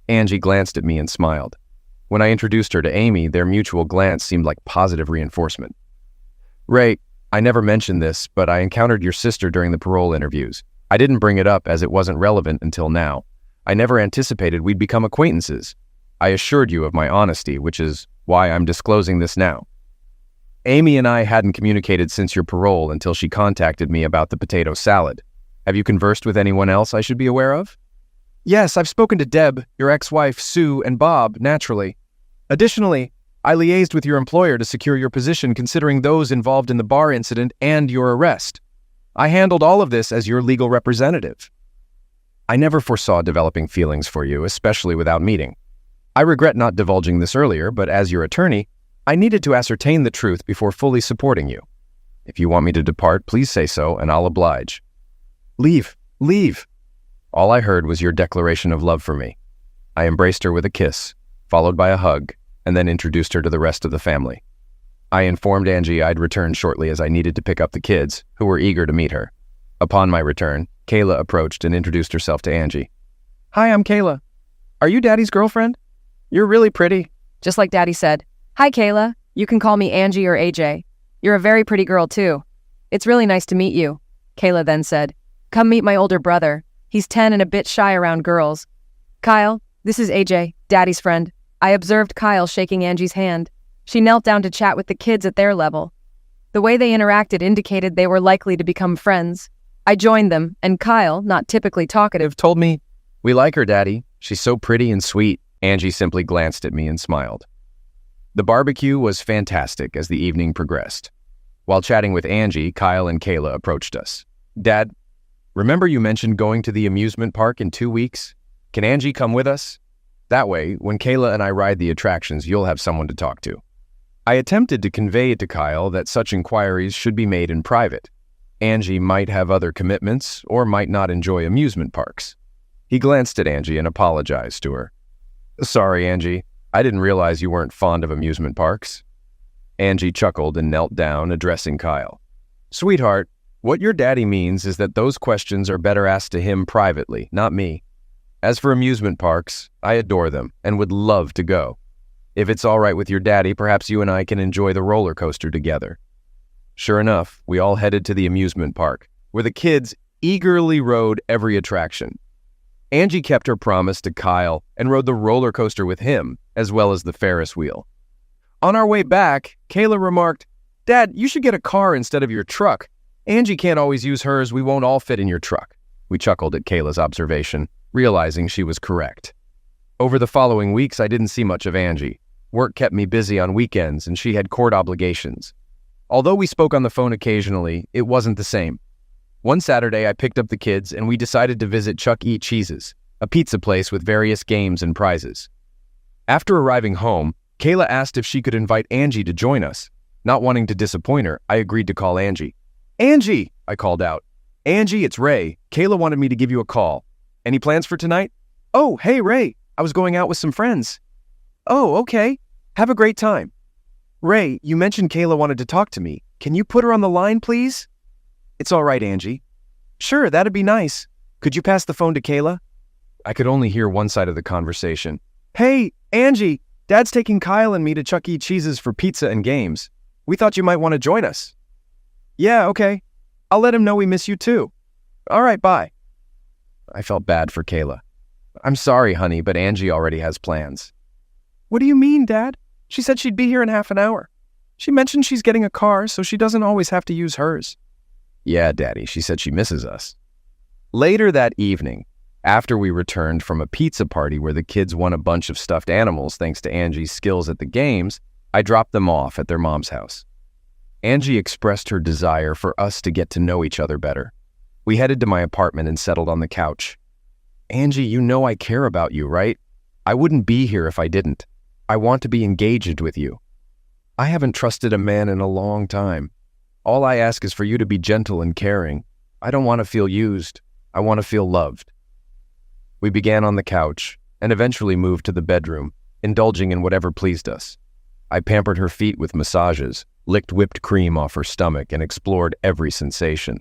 Angie glanced at me and smiled. When I introduced her to Amy, their mutual glance seemed like positive reinforcement. Ray, I never mentioned this, but I encountered your sister during the parole interviews. I didn't bring it up as it wasn't relevant until now. I never anticipated we'd become acquaintances. I assured you of my honesty, which is why I'm disclosing this now. Amy and I hadn't communicated since your parole until she contacted me about the potato salad. Have you conversed with anyone else I should be aware of? Yes, I've spoken to Deb, your ex-wife, Sue, and Bob, naturally. Additionally, I liaised with your employer to secure your position considering those involved in the bar incident and your arrest. I handled all of this as your legal representative. I never foresaw developing feelings for you, especially without meeting. I regret not divulging this earlier, but as your attorney, I needed to ascertain the truth before fully supporting you. If you want me to depart, please say so, and I'll oblige. Leave, leave. All I heard was your declaration of love for me. I embraced her with a kiss, followed by a hug, and then introduced her to the rest of the family. I informed Angie I'd return shortly as I needed to pick up the kids, who were eager to meet her. Upon my return, Kayla approached and introduced herself to Angie. Hi, I'm Kayla. Are you Daddy's girlfriend? You're really pretty. Just like Daddy said. Hi, Kayla. You can call me Angie or AJ. You're a very pretty girl, too. It's really nice to meet you, Kayla then said. Come meet my older brother. He's 10 and a bit shy around girls. Kyle, this is AJ, Daddy's friend. I observed Kyle shaking Angie's hand. She knelt down to chat with the kids at their level. The way they interacted indicated they were likely to become friends. I joined them, and Kyle, not typically talkative, told me, "We like her, Daddy. She's so pretty and sweet." Angie simply glanced at me and smiled. The barbecue was fantastic as the evening progressed. While chatting with Angie, Kyle and Kayla approached us. Dad, remember you mentioned going to the amusement park in 2 weeks? Can Angie come with us? That way, when Kayla and I ride the attractions, you'll have someone to talk to. I attempted to convey to Kyle that such inquiries should be made in private. Angie might have other commitments or might not enjoy amusement parks. He glanced at Angie and apologized to her. Sorry, Angie. I didn't realize you weren't fond of amusement parks. Angie chuckled and knelt down, addressing Kyle. Sweetheart, what your daddy means is that those questions are better asked to him privately, not me. As for amusement parks, I adore them and would love to go. If it's all right with your daddy, perhaps you and I can enjoy the roller coaster together. Sure enough, we all headed to the amusement park, where the kids eagerly rode every attraction. Angie kept her promise to Kyle and rode the roller coaster with him, as well as the Ferris wheel. On our way back, Kayla remarked, Dad, you should get a car instead of your truck. Angie can't always use hers. We won't all fit in your truck. We chuckled at Kayla's observation, realizing she was correct. Over the following weeks, I didn't see much of Angie. Work kept me busy on weekends, and she had court obligations. Although we spoke on the phone occasionally, it wasn't the same. One Saturday, I picked up the kids, and we decided to visit Chuck E. Cheese's, a pizza place with various games and prizes. After arriving home, Kayla asked if she could invite Angie to join us. Not wanting to disappoint her, I agreed to call Angie. Angie, I called out. Angie, it's Ray. Kayla wanted me to give you a call. Any plans for tonight? Oh, hey, Ray. I was going out with some friends. Oh, okay. Have a great time. Ray, you mentioned Kayla wanted to talk to me. Can you put her on the line, please? It's all right, Angie. Sure, that'd be nice. Could you pass the phone to Kayla? I could only hear one side of the conversation. Hey, Angie, Dad's taking Kyle and me to Chuck E. Cheese's for pizza and games. We thought you might want to join us. Yeah, okay. I'll let him know we miss you too. All right, bye. I felt bad for Kayla. I'm sorry, honey, but Angie already has plans. What do you mean, Dad? She said she'd be here in half an hour. She mentioned she's getting a car, so she doesn't always have to use hers. Yeah, Daddy, she said she misses us. Later that evening, after we returned from a pizza party where the kids won a bunch of stuffed animals thanks to Angie's skills at the games, I dropped them off at their mom's house. Angie expressed her desire for us to get to know each other better. We headed to my apartment and settled on the couch. Angie, you know I care about you, right? I wouldn't be here if I didn't. I want to be engaged with you. I haven't trusted a man in a long time. All I ask is for you to be gentle and caring. I don't want to feel used. I want to feel loved. We began on the couch and eventually moved to the bedroom, indulging in whatever pleased us. I pampered her feet with massages, licked whipped cream off her stomach, and explored every sensation.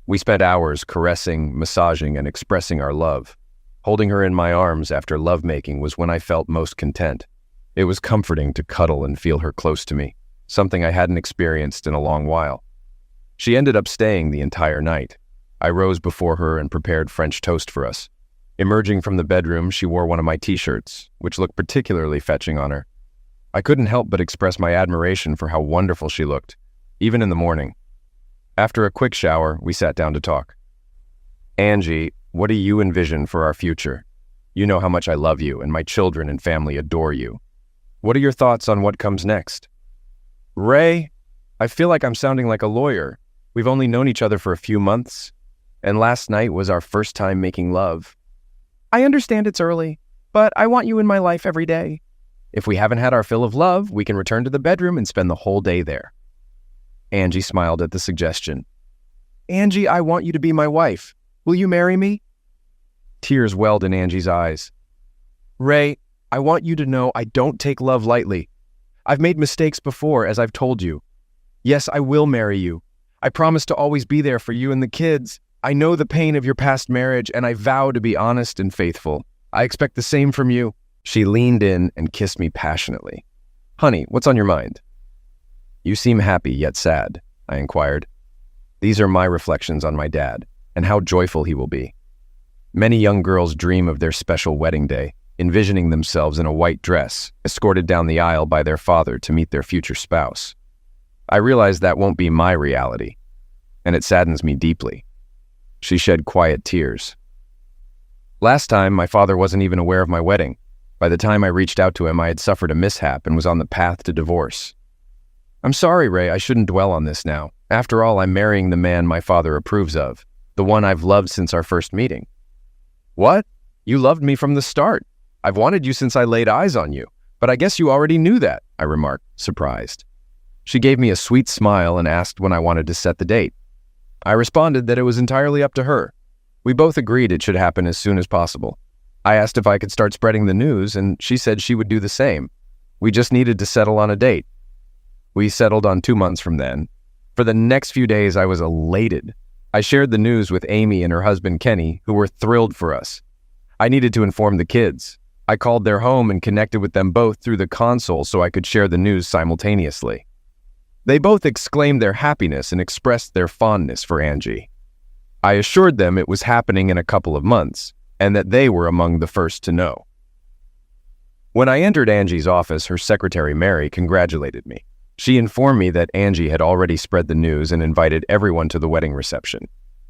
We spent hours caressing, massaging, and expressing our love. Holding her in my arms after lovemaking was when I felt most content. It was comforting to cuddle and feel her close to me, something I hadn't experienced in a long while. She ended up staying the entire night. I rose before her and prepared French toast for us. Emerging from the bedroom, she wore one of my t-shirts, which looked particularly fetching on her. I couldn't help but express my admiration for how wonderful she looked, even in the morning. After a quick shower, we sat down to talk. Angie, what do you envision for our future? You know how much I love you, and my children and family adore you. What are your thoughts on what comes next? Ray, I feel like I'm sounding like a lawyer. We've only known each other for a few months, and last night was our first time making love. I understand it's early, but I want you in my life every day. If we haven't had our fill of love, we can return to the bedroom and spend the whole day there. Angie smiled at the suggestion. Angie, I want you to be my wife. Will you marry me? Tears welled in Angie's eyes. Ray, I want you to know I don't take love lightly. I've made mistakes before, as I've told you. Yes, I will marry you. I promise to always be there for you and the kids. I know the pain of your past marriage, and I vow to be honest and faithful. I expect the same from you. She leaned in and kissed me passionately. Honey, what's on your mind? You seem happy yet sad, I inquired. These are my reflections on my dad, and how joyful he will be. Many young girls dream of their special wedding day, envisioning themselves in a white dress, escorted down the aisle by their father to meet their future spouse. I realize that won't be my reality, and it saddens me deeply. She shed quiet tears. Last time, my father wasn't even aware of my wedding. By the time I reached out to him, I had suffered a mishap and was on the path to divorce. I'm sorry, Ray, I shouldn't dwell on this now. After all, I'm marrying the man my father approves of, the one I've loved since our first meeting. What? You loved me from the start. I've wanted you since I laid eyes on you, but I guess you already knew that, I remarked, surprised. She gave me a sweet smile and asked when I wanted to set the date. I responded that it was entirely up to her. We both agreed it should happen as soon as possible. I asked if I could start spreading the news, and she said she would do the same. We just needed to settle on a date. We settled on 2 months from then. For the next few days, I was elated. I shared the news with Amy and her husband Kenny, who were thrilled for us. I needed to inform the kids. I called their home and connected with them both through the console so I could share the news simultaneously. They both exclaimed their happiness and expressed their fondness for Angie. I assured them it was happening in a couple of months, and that they were among the first to know. When I entered Angie's office, her secretary Mary congratulated me. She informed me that Angie had already spread the news and invited everyone to the wedding reception.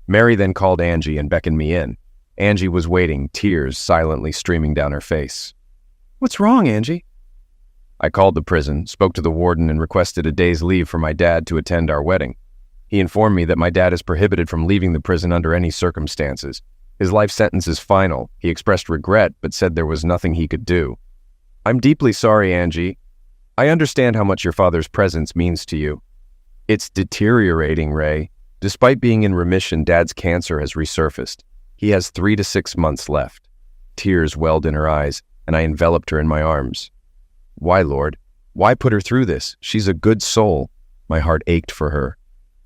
Mary then called Angie and beckoned me in. Angie was waiting, tears silently streaming down her face. What's wrong, Angie? I called the prison, spoke to the warden, and requested a day's leave for my dad to attend our wedding. He informed me that my dad is prohibited from leaving the prison under any circumstances. His life sentence is final. He expressed regret, but said there was nothing he could do. I'm deeply sorry, Angie. I understand how much your father's presence means to you. It's deteriorating, Ray. Despite being in remission, Dad's cancer has resurfaced. He has 3 to 6 months left. Tears welled in her eyes, and I enveloped her in my arms. Why, Lord? Why put her through this? She's a good soul. My heart ached for her.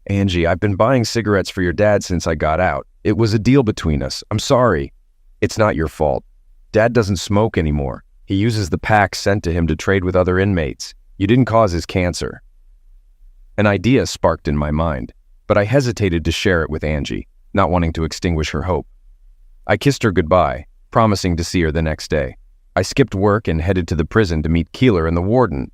Angie, I've been buying cigarettes for your dad since I got out. It was a deal between us. I'm sorry. It's not your fault. Dad doesn't smoke anymore. He uses the packs sent to him to trade with other inmates. You didn't cause his cancer. An idea sparked in my mind, but I hesitated to share it with Angie, not wanting to extinguish her hope. I kissed her goodbye, promising to see her the next day. I skipped work and headed to the prison to meet Keeler and the warden.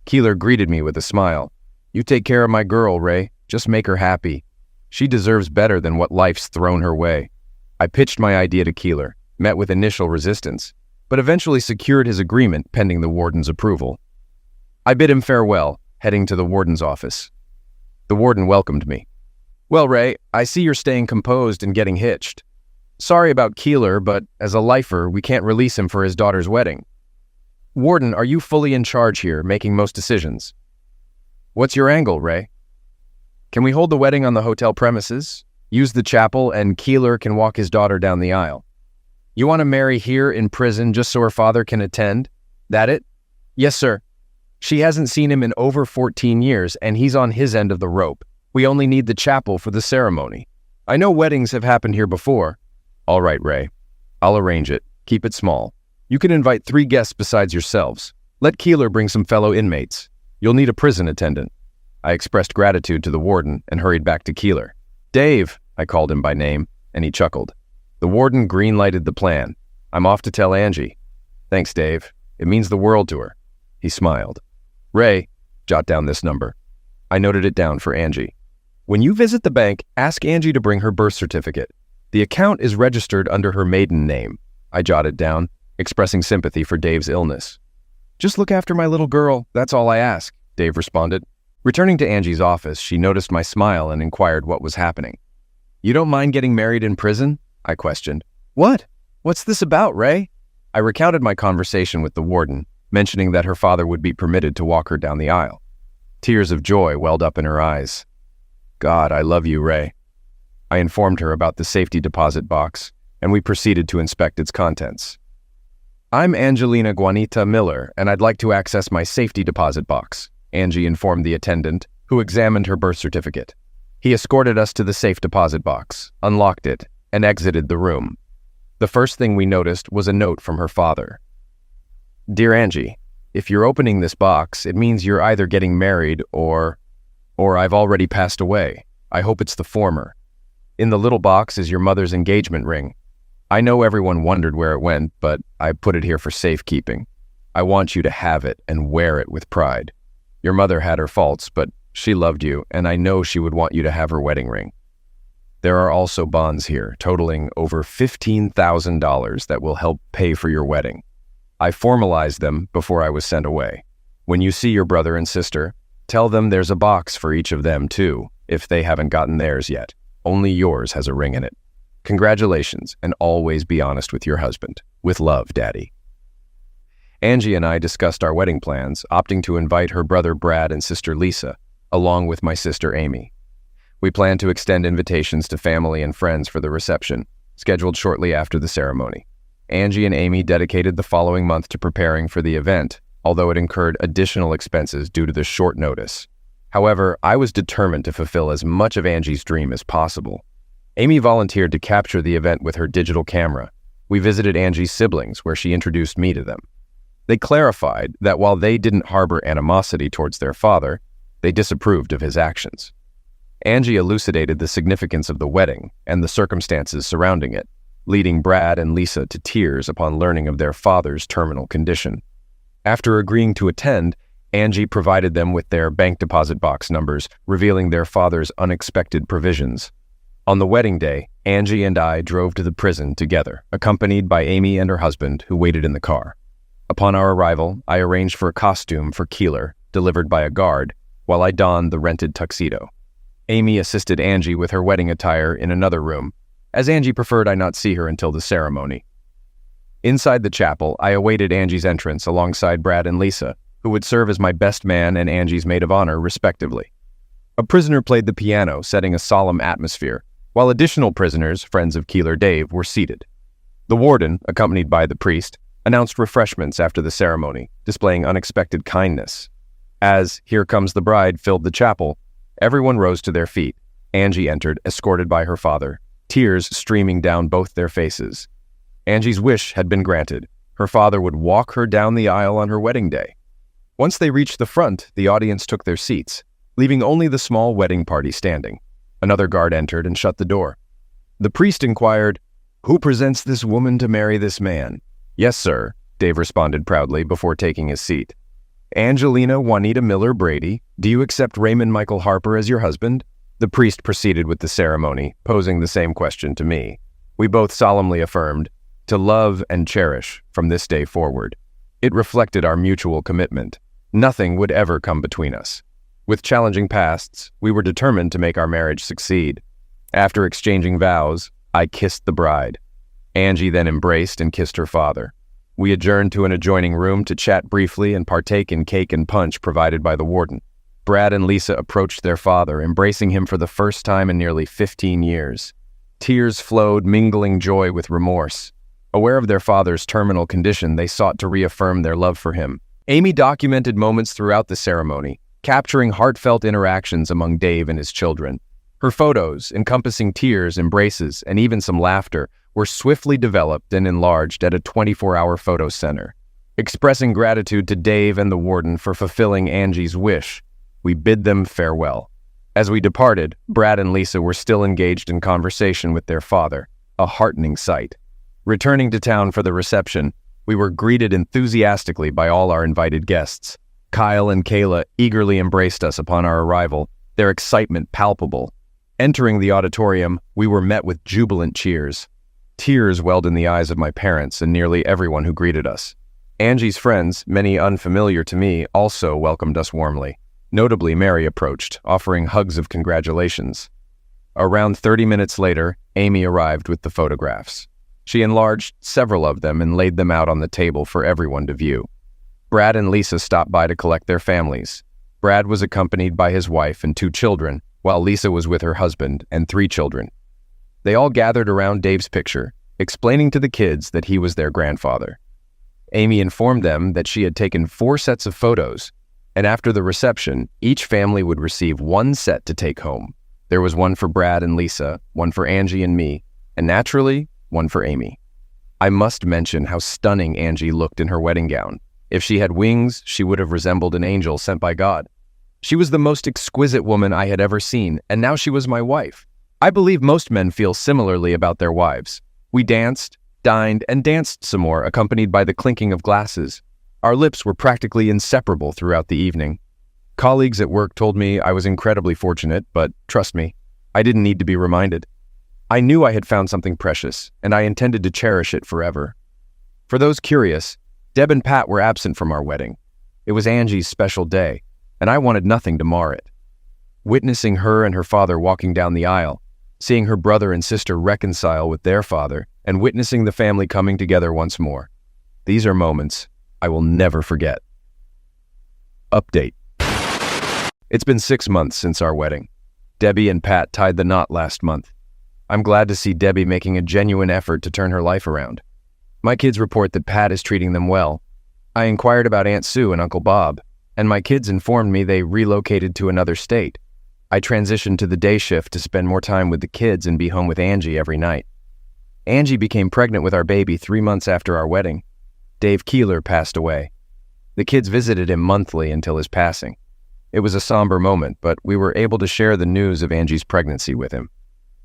Keeler greeted me with a smile. You take care of my girl, Ray. Just make her happy. She deserves better than what life's thrown her way. I pitched my idea to Keeler, met with initial resistance, but eventually secured his agreement pending the warden's approval. I bid him farewell, heading to the warden's office. The warden welcomed me. Well, Ray, I see you're staying composed and getting hitched. Sorry about Keeler, but as a lifer, we can't release him for his daughter's wedding. Warden, are you fully in charge here, making most decisions? What's your angle, Ray? Can we hold the wedding on the hotel premises, use the chapel, and Keeler can walk his daughter down the aisle? You want to marry here in prison just so her father can attend? That it? Yes, sir. She hasn't seen him in over 14 years, and he's on his end of the rope. We only need the chapel for the ceremony. I know weddings have happened here before. All right, Ray. I'll arrange it. Keep it small. You can invite 3 guests besides yourselves. Let Keeler bring some fellow inmates. You'll need a prison attendant. I expressed gratitude to the warden and hurried back to Keeler. "Dave," I called him by name, and he chuckled. The warden green-lighted the plan. "I'm off to tell Angie." "Thanks, Dave. It means the world to her." He smiled. "Ray, jot down this number." I noted it down for Angie. "When you visit the bank, ask Angie to bring her birth certificate. The account is registered under her maiden name." I jotted down, expressing sympathy for Dave's illness. "Just look after my little girl, that's all I ask," Dave responded. Returning to Angie's office, she noticed my smile and inquired what was happening. "You don't mind getting married in prison?" I questioned. "What? What's this about, Ray?" I recounted my conversation with the warden, mentioning that her father would be permitted to walk her down the aisle. Tears of joy welled up in her eyes. "God, I love you, Ray." I informed her about the safety deposit box, and we proceeded to inspect its contents. "I'm Angelina Juanita Miller, and I'd like to access my safety deposit box," Angie informed the attendant, who examined her birth certificate. He escorted us to the safe deposit box, unlocked it, and exited the room. The first thing we noticed was a note from her father. "Dear Angie, if you're opening this box, it means you're either getting married or I've already passed away. I hope it's the former. In the little box is your mother's engagement ring. I know everyone wondered where it went, but I put it here for safekeeping. I want you to have it and wear it with pride. Your mother had her faults, but she loved you, and I know she would want you to have her wedding ring. There are also bonds here, totaling over $15,000 that will help pay for your wedding. I formalized them before I was sent away. When you see your brother and sister, tell them there's a box for each of them too, if they haven't gotten theirs yet. Only yours has a ring in it. Congratulations, and always be honest with your husband. With love, Daddy." Angie and I discussed our wedding plans, opting to invite her brother Brad and sister Lisa, along with my sister Amy. We plan to extend invitations to family and friends for the reception, scheduled shortly after the ceremony. Angie and Amy dedicated the following month to preparing for the event, although it incurred additional expenses due to the short notice. However, I was determined to fulfill as much of Angie's dream as possible. Amy volunteered to capture the event with her digital camera. We visited Angie's siblings, where she introduced me to them. They clarified that while they didn't harbor animosity towards their father, they disapproved of his actions. Angie elucidated the significance of the wedding and the circumstances surrounding it, leading Brad and Lisa to tears upon learning of their father's terminal condition. After agreeing to attend, Angie provided them with their bank deposit box numbers, revealing their father's unexpected provisions. On the wedding day, Angie and I drove to the prison together, accompanied by Amy and her husband, who waited in the car. Upon our arrival, I arranged for a costume for Keeler, delivered by a guard, while I donned the rented tuxedo. Amy assisted Angie with her wedding attire in another room, as Angie preferred I not see her until the ceremony. Inside the chapel, I awaited Angie's entrance alongside Brad and Lisa, who would serve as my best man and Angie's maid of honor, respectively. A prisoner played the piano, setting a solemn atmosphere, while additional prisoners, friends of Keeler Dave, were seated. The warden, accompanied by the priest, announced refreshments after the ceremony, displaying unexpected kindness. As "Here Comes the Bride" filled the chapel, everyone rose to their feet. Angie entered, escorted by her father, tears streaming down both their faces. Angie's wish had been granted. Her father would walk her down the aisle on her wedding day. Once they reached the front, the audience took their seats, leaving only the small wedding party standing. Another guard entered and shut the door. The priest inquired, "Who presents this woman to marry this man?" "Yes, sir," Dave responded proudly before taking his seat. "Angelina Juanita Miller Brady, do you accept Raymond Michael Harper as your husband?" The priest proceeded with the ceremony, posing the same question to me. We both solemnly affirmed, "To love and cherish from this day forward." It reflected our mutual commitment. Nothing would ever come between us. With challenging pasts, we were determined to make our marriage succeed. After exchanging vows, I kissed the bride. Angie then embraced and kissed her father. We adjourned to an adjoining room to chat briefly and partake in cake and punch provided by the warden. Brad and Lisa approached their father, embracing him for the first time in nearly 15 years. Tears flowed, mingling joy with remorse. Aware of their father's terminal condition, they sought to reaffirm their love for him. Amy documented moments throughout the ceremony, capturing heartfelt interactions among Dave and his children. Her photos, encompassing tears, embraces, and even some laughter, were swiftly developed and enlarged at a 24-hour photo center. Expressing gratitude to Dave and the warden for fulfilling Angie's wish, We bid them farewell. As we departed, Brad and Lisa were still engaged in conversation with their father, a heartening sight. Returning to town for the reception, we were greeted enthusiastically by all our invited guests. Kyle and Kayla eagerly embraced us upon our arrival, their excitement palpable. Entering the auditorium, we were met with jubilant cheers. Tears welled in the eyes of my parents and nearly everyone who greeted us. Angie's friends, many unfamiliar to me, also welcomed us warmly. Notably, Mary approached, offering hugs of congratulations. Around 30 minutes later, Amy arrived with the photographs. She enlarged several of them and laid them out on the table for everyone to view. Brad and Lisa stopped by to collect their families. Brad was accompanied by his wife and 2 children, while Lisa was with her husband and 3 children. They all gathered around Dave's picture, explaining to the kids that he was their grandfather. Amy informed them that she had taken 4 sets of photos, and after the reception, each family would receive 1 set to take home. There was one for Brad and Lisa, one for Angie and me, and naturally, one for Amy. I must mention how stunning Angie looked in her wedding gown. If she had wings, she would have resembled an angel sent by God. She was the most exquisite woman I had ever seen, and now she was my wife. I believe most men feel similarly about their wives. We danced, dined, and danced some more, accompanied by the clinking of glasses. Our lips were practically inseparable throughout the evening. Colleagues at work told me I was incredibly fortunate, but trust me, I didn't need to be reminded. I knew I had found something precious, and I intended to cherish it forever. For those curious, Deb and Pat were absent from our wedding. It was Angie's special day, and I wanted nothing to mar it. Witnessing her and her father walking down the aisle, seeing her brother and sister reconcile with their father, and witnessing the family coming together once more. These are moments I will never forget. Update. It's been 6 months since our wedding. Debbie and Pat tied the knot last month. I'm glad to see Debbie making a genuine effort to turn her life around. My kids report that Pat is treating them well. I inquired about Aunt Sue and Uncle Bob, and my kids informed me they relocated to another state. I transitioned to the day shift to spend more time with the kids and be home with Angie every night. Angie became pregnant with our baby 3 months after our wedding. Dave Keeler passed away. The kids visited him monthly until his passing. It was a somber moment, but we were able to share the news of Angie's pregnancy with him.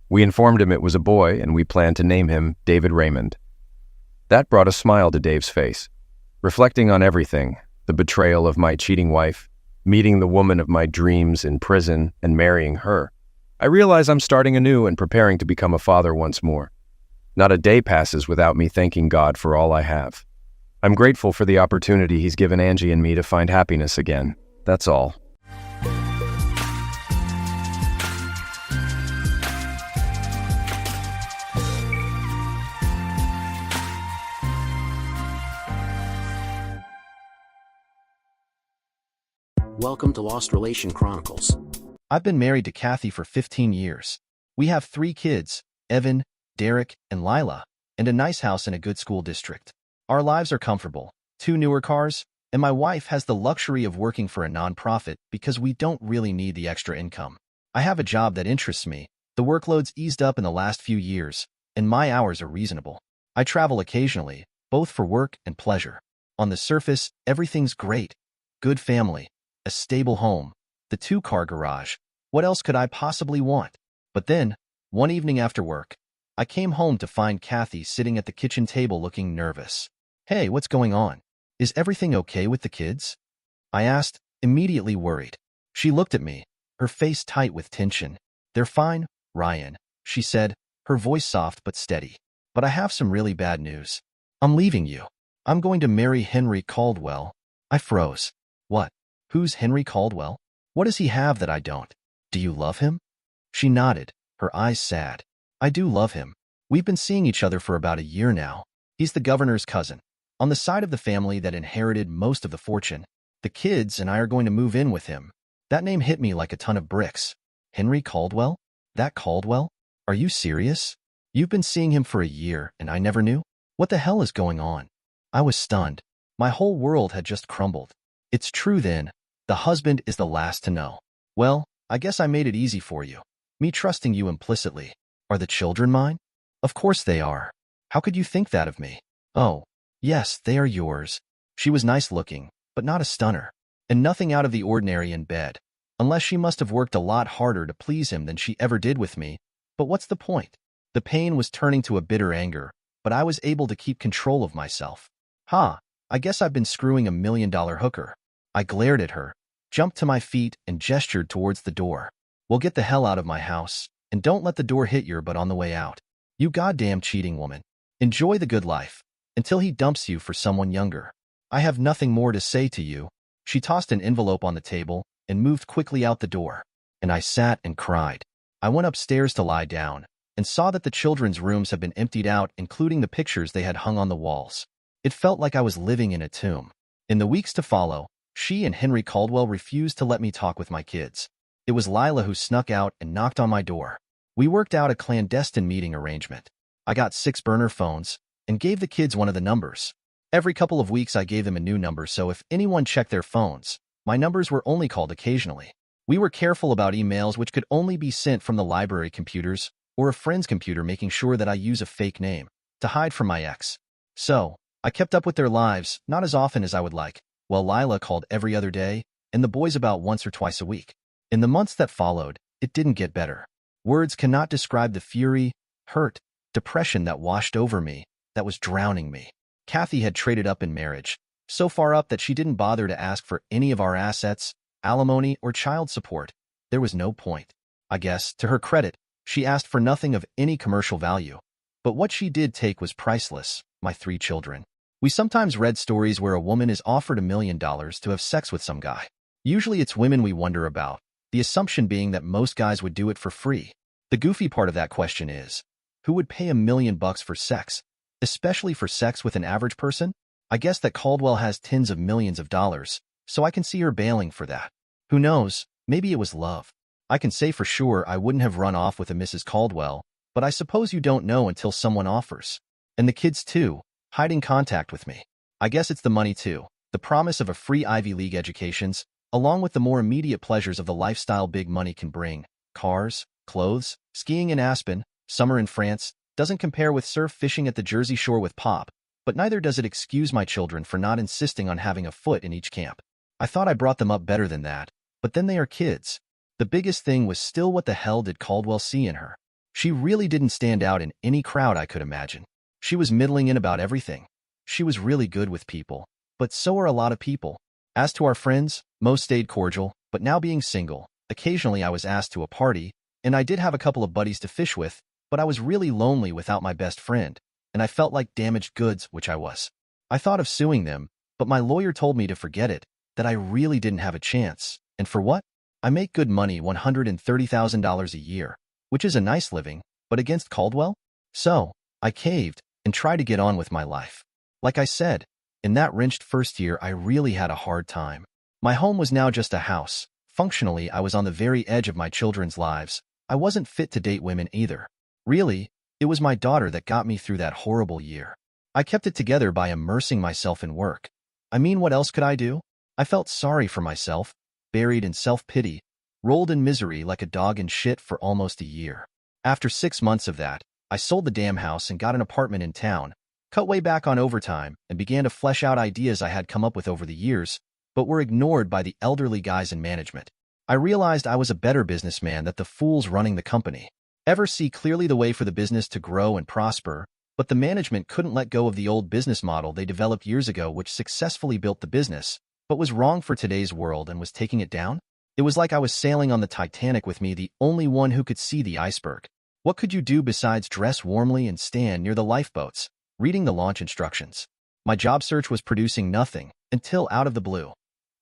We informed him it was a boy, and we planned to name him David Raymond. That brought a smile to Dave's face. Reflecting on everything, the betrayal of my cheating wife, meeting the woman of my dreams in prison, and marrying her, I realize I'm starting anew and preparing to become a father once more. Not a day passes without me thanking God for all I have. I'm grateful for the opportunity He's given Angie and me to find happiness again. That's all. Welcome to Lost Relation Chronicles. I've been married to Kathy for 15 years. We have 3 kids, Evan, Derek, and Lila, and a nice house in a good school district. Our lives are comfortable, 2 newer cars, and my wife has the luxury of working for a nonprofit because we don't really need the extra income. I have a job that interests me. The workload's eased up in the last few years, and my hours are reasonable. I travel occasionally, both for work and pleasure. On the surface, everything's great. Good family, a stable home, the 2-car garage. What else could I possibly want? But then, one evening after work, I came home to find Kathy sitting at the kitchen table looking nervous. "Hey, what's going on? Is everything okay with the kids?" I asked, immediately worried. She looked at me, her face tight with tension. "They're fine, Ryan," she said, her voice soft but steady. "But I have some really bad news. I'm leaving you. I'm going to marry Henry Caldwell." I froze. "What? Who's Henry Caldwell? What does he have that I don't? Do you love him?" She nodded, her eyes sad. "I do love him. We've been seeing each other for about a year now. He's the governor's cousin, on the side of the family that inherited most of the fortune. The kids and I are going to move in with him." That name hit me like a ton of bricks. Henry Caldwell? That Caldwell? Are you serious? You've been seeing him for a year and I never knew? What the hell is going on? I was stunned. My whole world had just crumbled. It's true then. The husband is the last to know. Well, I guess I made it easy for you. Me trusting you implicitly. Are the children mine? Of course they are. How could you think that of me? Oh, yes, they are yours. She was nice looking, but not a stunner. And nothing out of the ordinary in bed. Unless she must have worked a lot harder to please him than she ever did with me. But what's the point? The pain was turning to a bitter anger, but I was able to keep control of myself. I guess I've been screwing a $1,000,000 hooker. I glared at her, jumped to my feet, and gestured towards the door. Well, get the hell out of my house, and don't let the door hit your butt on the way out. You goddamn cheating woman. Enjoy the good life, until he dumps you for someone younger. I have nothing more to say to you. She tossed an envelope on the table and moved quickly out the door, and I sat and cried. I went upstairs to lie down and saw that the children's rooms had been emptied out, including the pictures they had hung on the walls. It felt like I was living in a tomb. In the weeks to follow, she and Henry Caldwell refused to let me talk with my kids. It was Lila who snuck out and knocked on my door. We worked out a clandestine meeting arrangement. I got 6 burner phones and gave the kids one of the numbers. Every couple of weeks I gave them a new number, so if anyone checked their phones, my numbers were only called occasionally. We were careful about emails which could only be sent from the library computers or a friend's computer, making sure that I use a fake name to hide from my ex. So, I kept up with their lives, not as often as I would like, while Lila called every other day, and the boys about once or twice a week. In the months that followed, it didn't get better. Words cannot describe the fury, hurt, depression that washed over me, that was drowning me. Kathy had traded up in marriage, so far up that she didn't bother to ask for any of our assets, alimony, or child support. There was no point. I guess, to her credit, she asked for nothing of any commercial value. But what she did take was priceless, my 3 children. We sometimes read stories where a woman is offered $1,000,000 to have sex with some guy. Usually it's women we wonder about, the assumption being that most guys would do it for free. The goofy part of that question is, who would pay $1,000,000 for sex, especially for sex with an average person? I guess that Caldwell has tens of millions of dollars, so I can see her bailing for that. Who knows, maybe it was love. I can say for sure I wouldn't have run off with a Mrs. Caldwell, but I suppose you don't know until someone offers. And the kids too, hiding contact with me. I guess it's the money too, the promise of a free Ivy League educations, along with the more immediate pleasures of the lifestyle big money can bring. Cars, clothes, skiing in Aspen, summer in France, doesn't compare with surf fishing at the Jersey Shore with Pop, but neither does it excuse my children for not insisting on having a foot in each camp. I thought I brought them up better than that, but then they are kids. The biggest thing was still, what the hell did Caldwell see in her? She really didn't stand out in any crowd I could imagine. She was middling in about everything. She was really good with people, but so are a lot of people. As to our friends, most stayed cordial, but now being single, occasionally I was asked to a party, and I did have a couple of buddies to fish with, but I was really lonely without my best friend, and I felt like damaged goods, which I was. I thought of suing them, but my lawyer told me to forget it, that I really didn't have a chance. And for what? I make good money, $130,000 a year, which is a nice living, but against Caldwell? So, I caved and tried to get on with my life. Like I said, in that wrenched first year I really had a hard time. My home was now just a house. Functionally, I was on the very edge of my children's lives. I wasn't fit to date women either. Really, it was my daughter that got me through that horrible year. I kept it together by immersing myself in work. I mean, what else could I do? I felt sorry for myself, buried in self-pity, rolled in misery like a dog in shit for almost a year. After 6 months of that, I sold the damn house and got an apartment in town, cut way back on overtime, and began to flesh out ideas I had come up with over the years, but were ignored by the elderly guys in management. I realized I was a better businessman than the fools running the company. Ever see clearly the way for the business to grow and prosper, but the management couldn't let go of the old business model they developed years ago, which successfully built the business, but was wrong for today's world and was taking it down? It was like I was sailing on the Titanic with me, the only one who could see the iceberg. What could you do besides dress warmly and stand near the lifeboats, reading the launch instructions? My job search was producing nothing, until out of the blue,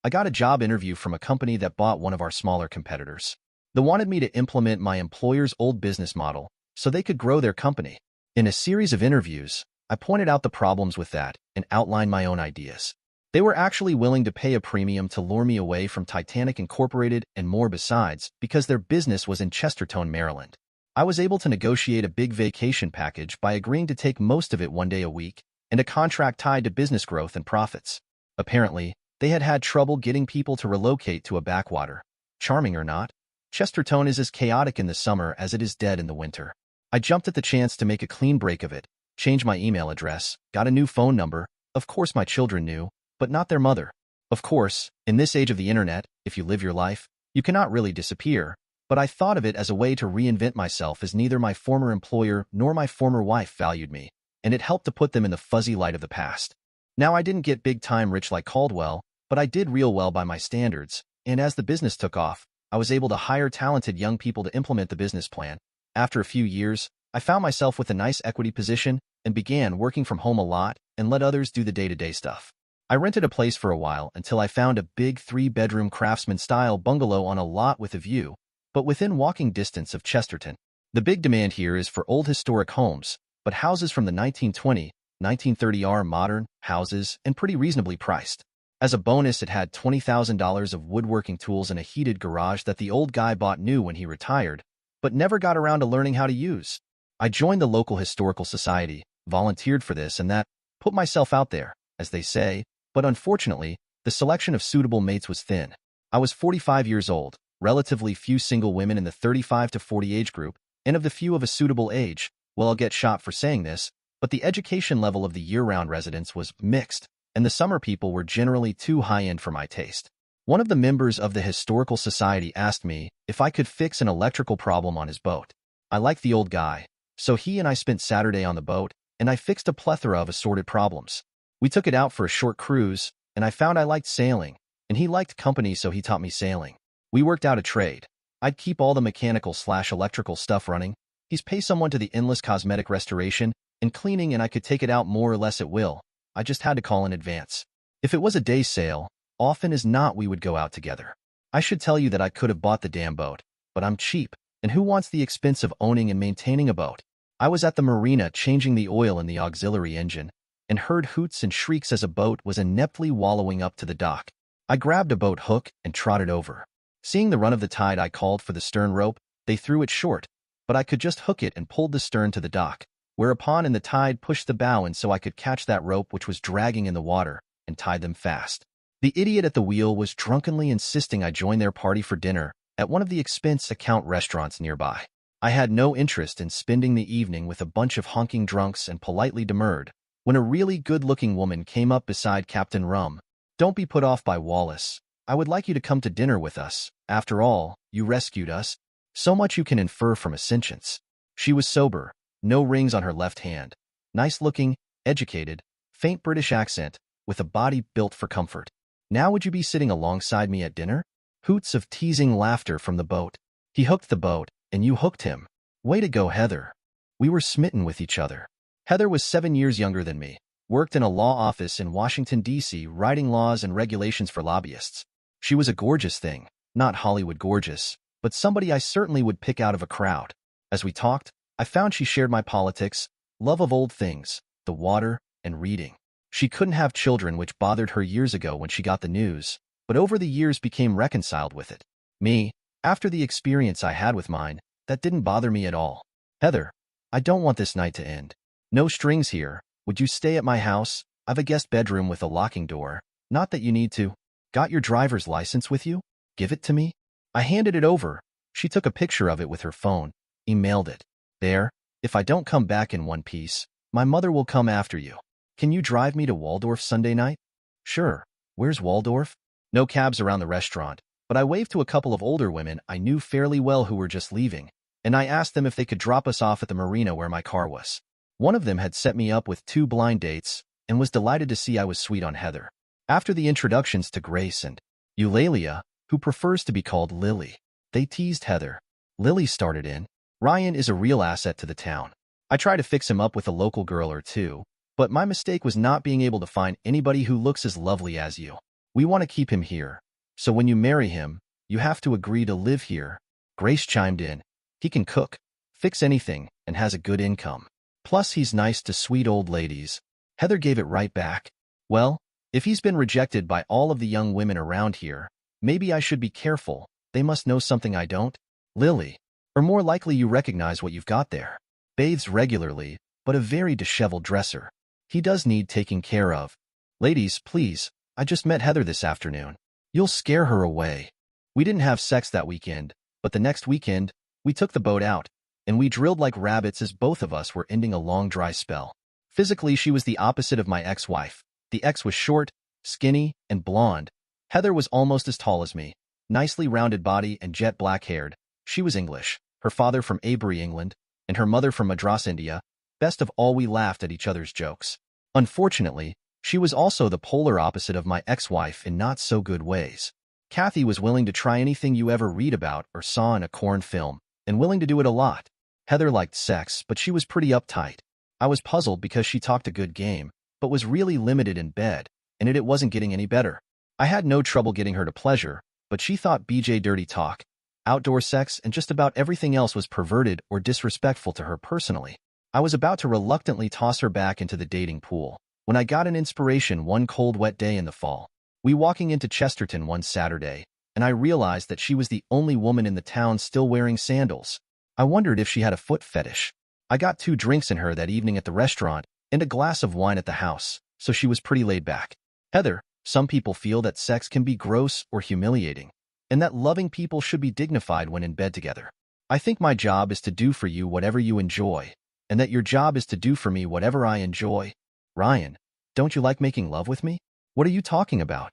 I got a job interview from a company that bought one of our smaller competitors. They wanted me to implement my employer's old business model so they could grow their company. In a series of interviews, I pointed out the problems with that and outlined my own ideas. They were actually willing to pay a premium to lure me away from Titanic Incorporated and more besides, because their business was in Chestertown, Maryland. I was able to negotiate a big vacation package by agreeing to take most of it 1 day a week and a contract tied to business growth and profits. Apparently, they had had trouble getting people to relocate to a backwater. Charming or not, Chestertown is as chaotic in the summer as it is dead in the winter. I jumped at the chance to make a clean break of it, changed my email address, got a new phone number. Of course my children knew, but not their mother. Of course, in this age of the internet, if you live your life, You cannot really disappear, but I thought of it as a way to reinvent myself as neither my former employer nor my former wife valued me, and it helped to put them in the fuzzy light of the past. Now, I didn't get big-time rich like Caldwell, but I did real well by my standards, and as the business took off, I was able to hire talented young people to implement the business plan. After a few years, I found myself with a nice equity position and began working from home a lot and let others do the day-to-day stuff. I rented a place for a while until I found a big 3-bedroom craftsman-style bungalow on a lot with a view, but within walking distance of Chesterton. The big demand here is for old historic homes, but houses from the 1920, 1930 are modern houses and pretty reasonably priced. As a bonus, it had $20,000 of woodworking tools and a heated garage that the old guy bought new when he retired, but never got around to learning how to use. I joined the local historical society, volunteered for this and that, put myself out there, as they say, but unfortunately, the selection of suitable mates was thin. I was 45 years old, relatively few single women in the 35 to 40 age group, and of the few of a suitable age. Well, I'll get shot for saying this, but the education level of the year-round residents was mixed, and the summer people were generally too high-end for my taste. One of the members of the Historical Society asked me if I could fix an electrical problem on his boat. I liked the old guy, so he and I spent Saturday on the boat, and I fixed a plethora of assorted problems. We took it out for a short cruise, and I found I liked sailing, and he liked company, so he taught me sailing. We worked out a trade. I'd keep all the mechanical/electrical stuff running. He's pay someone to the endless cosmetic restoration and cleaning, and I could take it out more or less at will. I just had to call in advance. If it was a day sail, often as not we would go out together. I should tell you that I could have bought the damn boat, but I'm cheap, and who wants the expense of owning and maintaining a boat? I was at the marina changing the oil in the auxiliary engine, and heard hoots and shrieks as a boat was ineptly wallowing up to the dock. I grabbed a boat hook and trotted over. Seeing the run of the tide, I called for the stern rope. They threw it short, but I could just hook it and pulled the stern to the dock, whereupon the tide pushed the bow in so I could catch that rope which was dragging in the water and tie them fast. The idiot at the wheel was drunkenly insisting I join their party for dinner at one of the expense account restaurants nearby. I had no interest in spending the evening with a bunch of honking drunks and politely demurred when a really good-looking woman came up beside Captain Rum. "Don't be put off by Wallace. I would like you to come to dinner with us. After all, you rescued us. So much you can infer from a sentence." She was sober, no rings on her left hand, nice-looking, educated, faint British accent, with a body built for comfort. "Now would you be sitting alongside me at dinner?" Hoots of teasing laughter from the boat. "He hooked the boat, and you hooked him. Way to go, Heather." We were smitten with each other. Heather was 7 years younger than me, worked in a law office in Washington, D.C., writing laws and regulations for lobbyists. She was a gorgeous thing, not Hollywood gorgeous, but somebody I certainly would pick out of a crowd. As we talked, I found she shared my politics, love of old things, the water, and reading. She couldn't have children, which bothered her years ago when she got the news, but over the years became reconciled with it. Me, after the experience I had with mine, that didn't bother me at all. "Heather, I don't want this night to end. No strings here. Would you stay at my house? I've a guest bedroom with a locking door. Not that you need to. Got your driver's license with you? Give it to me." I handed it over. She took a picture of it with her phone, emailed it. "There, if I don't come back in one piece, my mother will come after you. Can you drive me to Waldorf Sunday night?" "Sure. Where's Waldorf?" No cabs around the restaurant, but I waved to a couple of older women I knew fairly well who were just leaving, and I asked them if they could drop us off at the marina where my car was. One of them had set me up with 2 blind dates and was delighted to see I was sweet on Heather. After the introductions to Grace and Eulalia, who prefers to be called Lily, they teased Heather. Lily started in. "Ryan is a real asset to the town. I try to fix him up with a local girl or two, but my mistake was not being able to find anybody who looks as lovely as you. We want to keep him here, so when you marry him, you have to agree to live here." Grace chimed in. "He can cook, fix anything, and has a good income. Plus, he's nice to sweet old ladies." Heather gave it right back. "Well, if he's been rejected by all of the young women around here, maybe I should be careful. They must know something I don't." "Lily, or more likely you recognize what you've got there. Bathes regularly, but a very disheveled dresser. He does need taking care of. Ladies, please, I just met Heather this afternoon. You'll scare her away." We didn't have sex that weekend, but the next weekend, we took the boat out, and we drilled like rabbits as both of us were ending a long dry spell. Physically, she was the opposite of my ex-wife. The ex was short, skinny, and blonde. Heather was almost as tall as me, nicely rounded body and jet black-haired. She was English, her father from Avery, England, and her mother from Madras, India. Best of all, we laughed at each other's jokes. Unfortunately, she was also the polar opposite of my ex-wife in not-so-good ways. Kathy was willing to try anything you ever read about or saw in a corn film, and willing to do it a lot. Heather liked sex, but she was pretty uptight. I was puzzled because she talked a good game, but was really limited in bed, and it wasn't getting any better. I had no trouble getting her to pleasure, but she thought BJ dirty talk, outdoor sex, and just about everything else was perverted or disrespectful to her personally. I was about to reluctantly toss her back into the dating pool when I got an inspiration one cold, wet day in the fall. We walking into Chesterton one Saturday, and I realized that she was the only woman in the town still wearing sandals. I wondered if she had a foot fetish. I got 2 drinks in her that evening at the restaurant and a glass of wine at the house, so she was pretty laid back. Heather, some people feel that sex can be gross or humiliating, and that loving people should be dignified when in bed together. I think my job is to do for you whatever you enjoy, and that your job is to do for me whatever I enjoy. Ryan, don't you like making love with me? What are you talking about?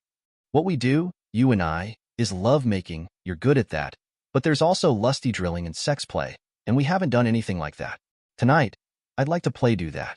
What we do, you and I, is love-making. You're good at that. But there's also lusty drilling and sex play, and we haven't done anything like that. Tonight, I'd like to do that.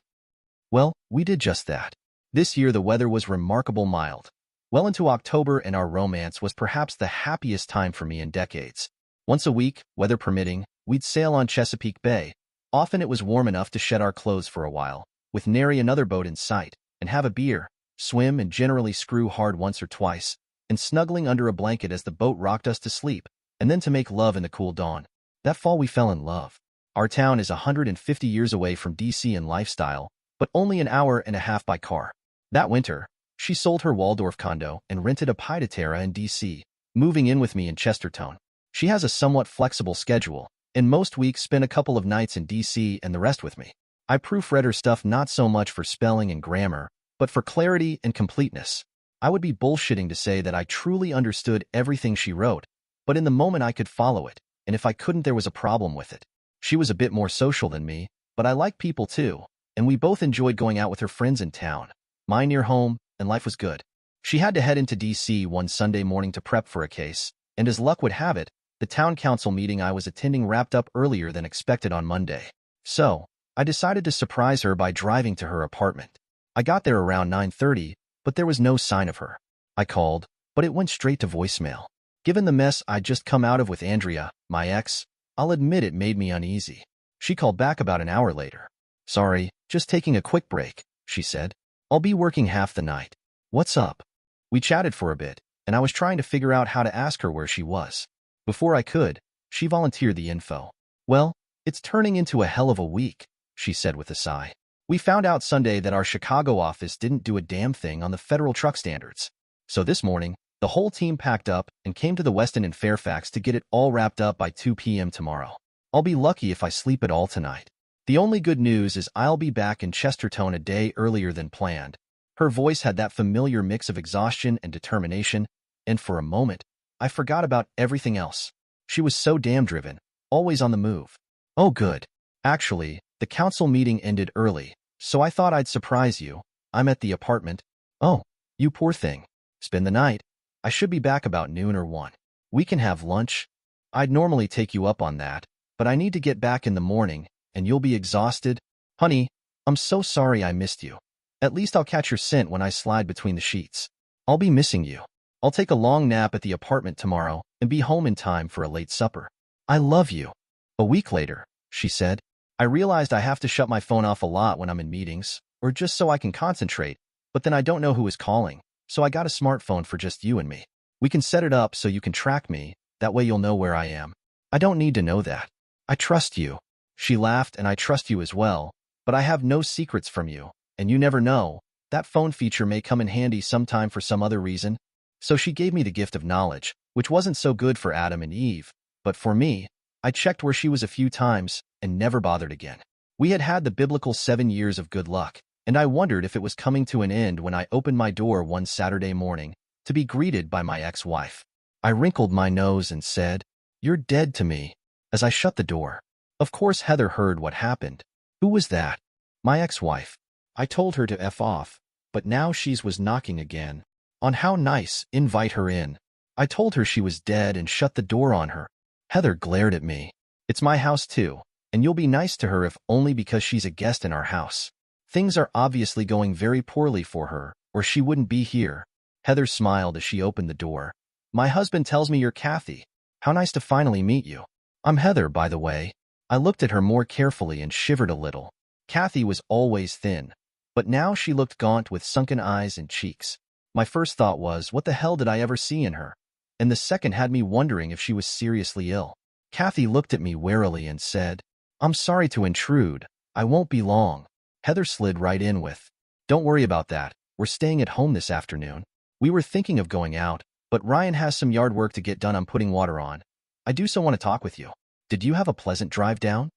Well, we did just that. This year the weather was remarkable mild. Well into October, and our romance was perhaps the happiest time for me in decades. Once a week, weather permitting, we'd sail on Chesapeake Bay. Often it was warm enough to shed our clothes for a while, with nary another boat in sight, and have a beer, swim, and generally screw hard once or twice, and snuggling under a blanket as the boat rocked us to sleep, and then to make love in the cool dawn. That fall we fell in love. Our town is 150 years away from D.C. in lifestyle, but only an hour and a half by car. That winter, she sold her Waldorf condo and rented a pied-a-terre in D.C., moving in with me in Chesterton. She has a somewhat flexible schedule, and most weeks spend a couple of nights in D.C. and the rest with me. I proofread her stuff not so much for spelling and grammar, but for clarity and completeness. I would be bullshitting to say that I truly understood everything she wrote, but in the moment I could follow it, and if I couldn't, there was a problem with it. She was a bit more social than me, but I like people too, and we both enjoyed going out with her friends in town. Mine near home, and life was good. She had to head into D.C. one Sunday morning to prep for a case, and as luck would have it, the town council meeting I was attending wrapped up earlier than expected on Monday. So, I decided to surprise her by driving to her apartment. I got there around 9:30, but there was no sign of her. I called, but it went straight to voicemail. Given the mess I'd just come out of with Andrea, my ex, I'll admit it made me uneasy. She called back about an hour later. "Sorry, just taking a quick break," she said. "I'll be working half the night." "What's up?" We chatted for a bit, and I was trying to figure out how to ask her where she was. Before I could, she volunteered the info. "Well, it's turning into a hell of a week," she said with a sigh. "We found out Sunday that our Chicago office didn't do a damn thing on the federal truck standards. So this morning, the whole team packed up and came to the Westin in Fairfax to get it all wrapped up by 2 p.m. tomorrow. I'll be lucky if I sleep at all tonight. The only good news is I'll be back in Chesterton a day earlier than planned." Her voice had that familiar mix of exhaustion and determination, and for a moment, I forgot about everything else. She was so damn driven, always on the move. "Oh good. Actually, the council meeting ended early, so I thought I'd surprise you. I'm at the apartment." "Oh, you poor thing. Spend the night. I should be back about noon or 1. We can have lunch. I'd normally take you up on that, but I need to get back in the morning, and you'll be exhausted. Honey, I'm so sorry I missed you. At least I'll catch your scent when I slide between the sheets. I'll be missing you. I'll take a long nap at the apartment tomorrow and be home in time for a late supper. I love you." A week later, she said, "I realized I have to shut my phone off a lot when I'm in meetings, or just so I can concentrate, but then I don't know who is calling, so I got a smartphone for just you and me. We can set it up so you can track me, that way you'll know where I am. I don't need to know that. I trust you." She laughed, "And I trust you as well, but I have no secrets from you, and you never know, that phone feature may come in handy sometime for some other reason." So she gave me the gift of knowledge, which wasn't so good for Adam and Eve, but for me, I checked where she was a few times and never bothered again. We had had the biblical 7 years of good luck, and I wondered if it was coming to an end when I opened my door one Saturday morning to be greeted by my ex-wife. I wrinkled my nose and said, "You're dead to me," as I shut the door. Of course Heather heard what happened. "Who was that?" "My ex-wife. I told her to F off, but now she's was knocking again. On how nice, invite her in." I told her she was dead and shut the door on her. Heather glared at me. It's my house too, and you'll be nice to her if only because she's a guest in our house. Things are obviously going very poorly for her, or she wouldn't be here. Heather smiled as she opened the door. My husband tells me you're Kathy. How nice to finally meet you. I'm Heather, by the way. I looked at her more carefully and shivered a little. Kathy was always thin, but now she looked gaunt with sunken eyes and cheeks. My first thought was, what the hell did I ever see in her? And the second had me wondering if she was seriously ill. Kathy looked at me warily and said, I'm sorry to intrude. I won't be long. Heather slid right in with, don't worry about that. We're staying at home this afternoon. We were thinking of going out, but Ryan has some yard work to get done. I'm putting water on. I do so want to talk with you. Did you have a pleasant drive down?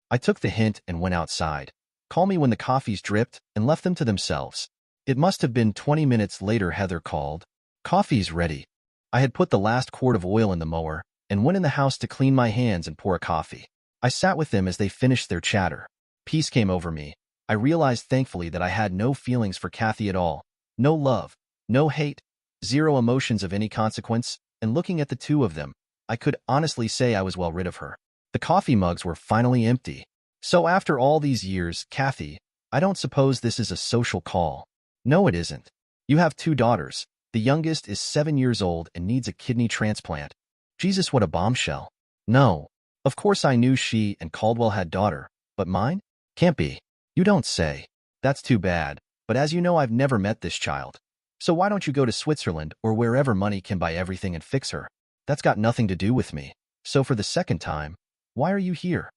I took the hint and went outside. Call me when the coffees dripped and left them to themselves. It must have been 20 minutes later Heather called. Coffee's ready. I had put the last quart of oil in the mower and went in the house to clean my hands and pour a coffee. I sat with them as they finished their chatter. Peace came over me. I realized thankfully that I had no feelings for Kathy at all. No love, no hate, zero emotions of any consequence, and looking at the two of them, I could honestly say I was well rid of her. The coffee mugs were finally empty. So after all these years, Kathy, I don't suppose this is a social call. No, it isn't. You have 2 daughters. The youngest is 7 years old and needs a kidney transplant. Jesus, what a bombshell. No. Of course I knew she and Caldwell had daughter, but mine? Can't be. You don't say. That's too bad, but as you know I've never met this child. So why don't you go to Switzerland or wherever money can buy everything and fix her? That's got nothing to do with me. So for the second time, why are you here?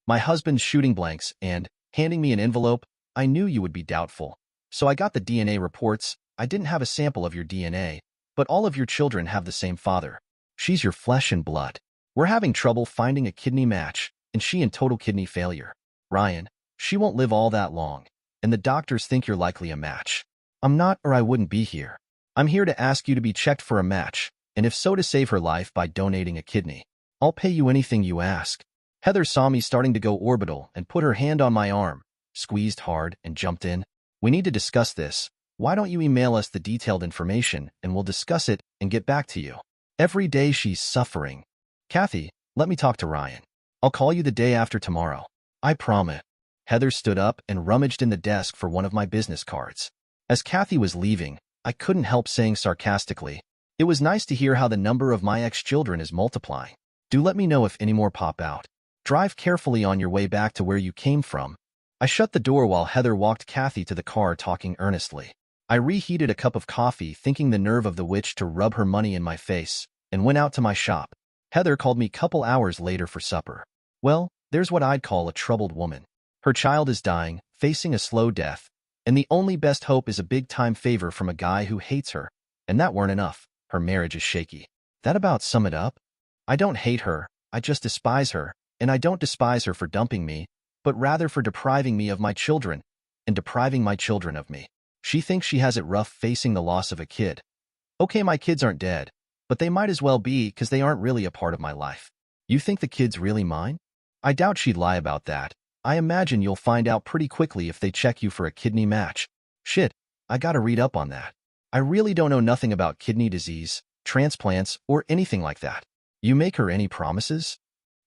My husband's shooting blanks and, handing me an envelope, I knew you would be doubtful. So I got the DNA reports. I didn't have a sample of your DNA, but all of your children have the same father. She's your flesh and blood. We're having trouble finding a kidney match, and she in total kidney failure. Ryan, she won't live all that long, and the doctors think you're likely a match. I'm not, or I wouldn't be here. I'm here to ask you to be checked for a match, and if so to save her life by donating a kidney. I'll pay you anything you ask. Heather saw me starting to go orbital and put her hand on my arm, squeezed hard, and jumped in. We need to discuss this. Why don't you email us the detailed information and we'll discuss it and get back to you. Every day she's suffering. Kathy, let me talk to Ryan. I'll call you the day after tomorrow. I promise. Heather stood up and rummaged in the desk for one of my business cards. As Kathy was leaving, I couldn't help saying sarcastically, it was nice to hear how the number of my ex-children is multiplying. Do let me know if any more pop out. Drive carefully on your way back to where you came from. I shut the door while Heather walked Kathy to the car talking earnestly. I reheated a cup of coffee thinking the nerve of the witch to rub her money in my face, and went out to my shop. Heather called me couple hours later for supper. Well, there's what I'd call a troubled woman. Her child is dying, facing a slow death, and the only best hope is a big-time favor from a guy who hates her. And that weren't enough. Her marriage is shaky. That about sum it up? I don't hate her, I just despise her, and I don't despise her for dumping me, but rather for depriving me of my children, and depriving my children of me. She thinks she has it rough facing the loss of a kid. Okay, my kids aren't dead, but they might as well be because they aren't really a part of my life. You think the kid's really mine? I doubt she'd lie about that. I imagine you'll find out pretty quickly if they check you for a kidney match. Shit, I gotta read up on that. I really don't know nothing about kidney disease, transplants, or anything like that. You make her any promises?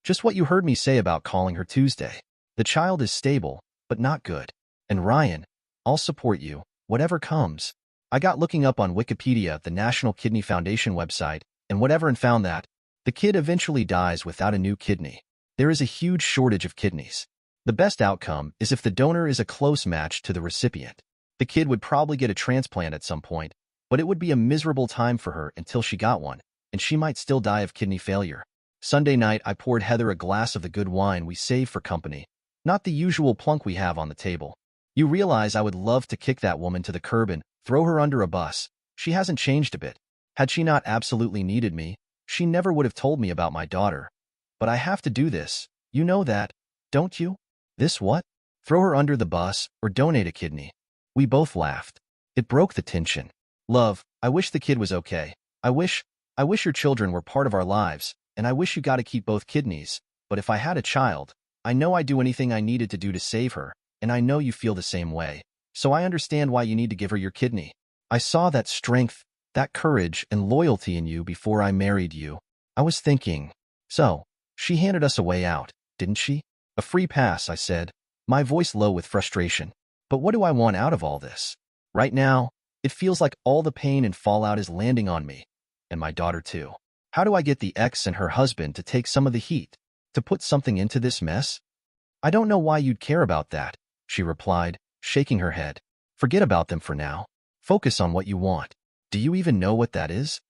Just what you heard me say about calling her Tuesday. The child is stable, but not good. And Ryan, I'll support you, whatever comes. I got looking up on Wikipedia, the National Kidney Foundation website, and whatever and found that the kid eventually dies without a new kidney. There is a huge shortage of kidneys. The best outcome is if the donor is a close match to the recipient. The kid would probably get a transplant at some point, but it would be a miserable time for her until she got one, and she might still die of kidney failure. Sunday night, I poured Heather a glass of the good wine we save for company, not the usual plunk we have on the table. You realize I would love to kick that woman to the curb and throw her under a bus. She hasn't changed a bit. Had she not absolutely needed me, she never would have told me about my daughter. But I have to do this. You know that, don't you? This what? Throw her under the bus or donate a kidney. We both laughed. It broke the tension. Love, I wish the kid was okay. I wish your children were part of our lives, and I wish you got to keep both kidneys. But if I had a child, I know I'd do anything I needed to do to save her, and I know you feel the same way. So I understand why you need to give her your kidney. I saw that strength, that courage and loyalty in you before I married you. I was thinking, so, she handed us a way out, didn't she? A free pass, I said, my voice low with frustration. But what do I want out of all this? Right now, it feels like all the pain and fallout is landing on me, and my daughter too. How do I get the ex and her husband to take some of the heat, to put something into this mess? I don't know why you'd care about that, she replied, shaking her head. Forget about them for now. Focus on what you want. Do you even know what that is?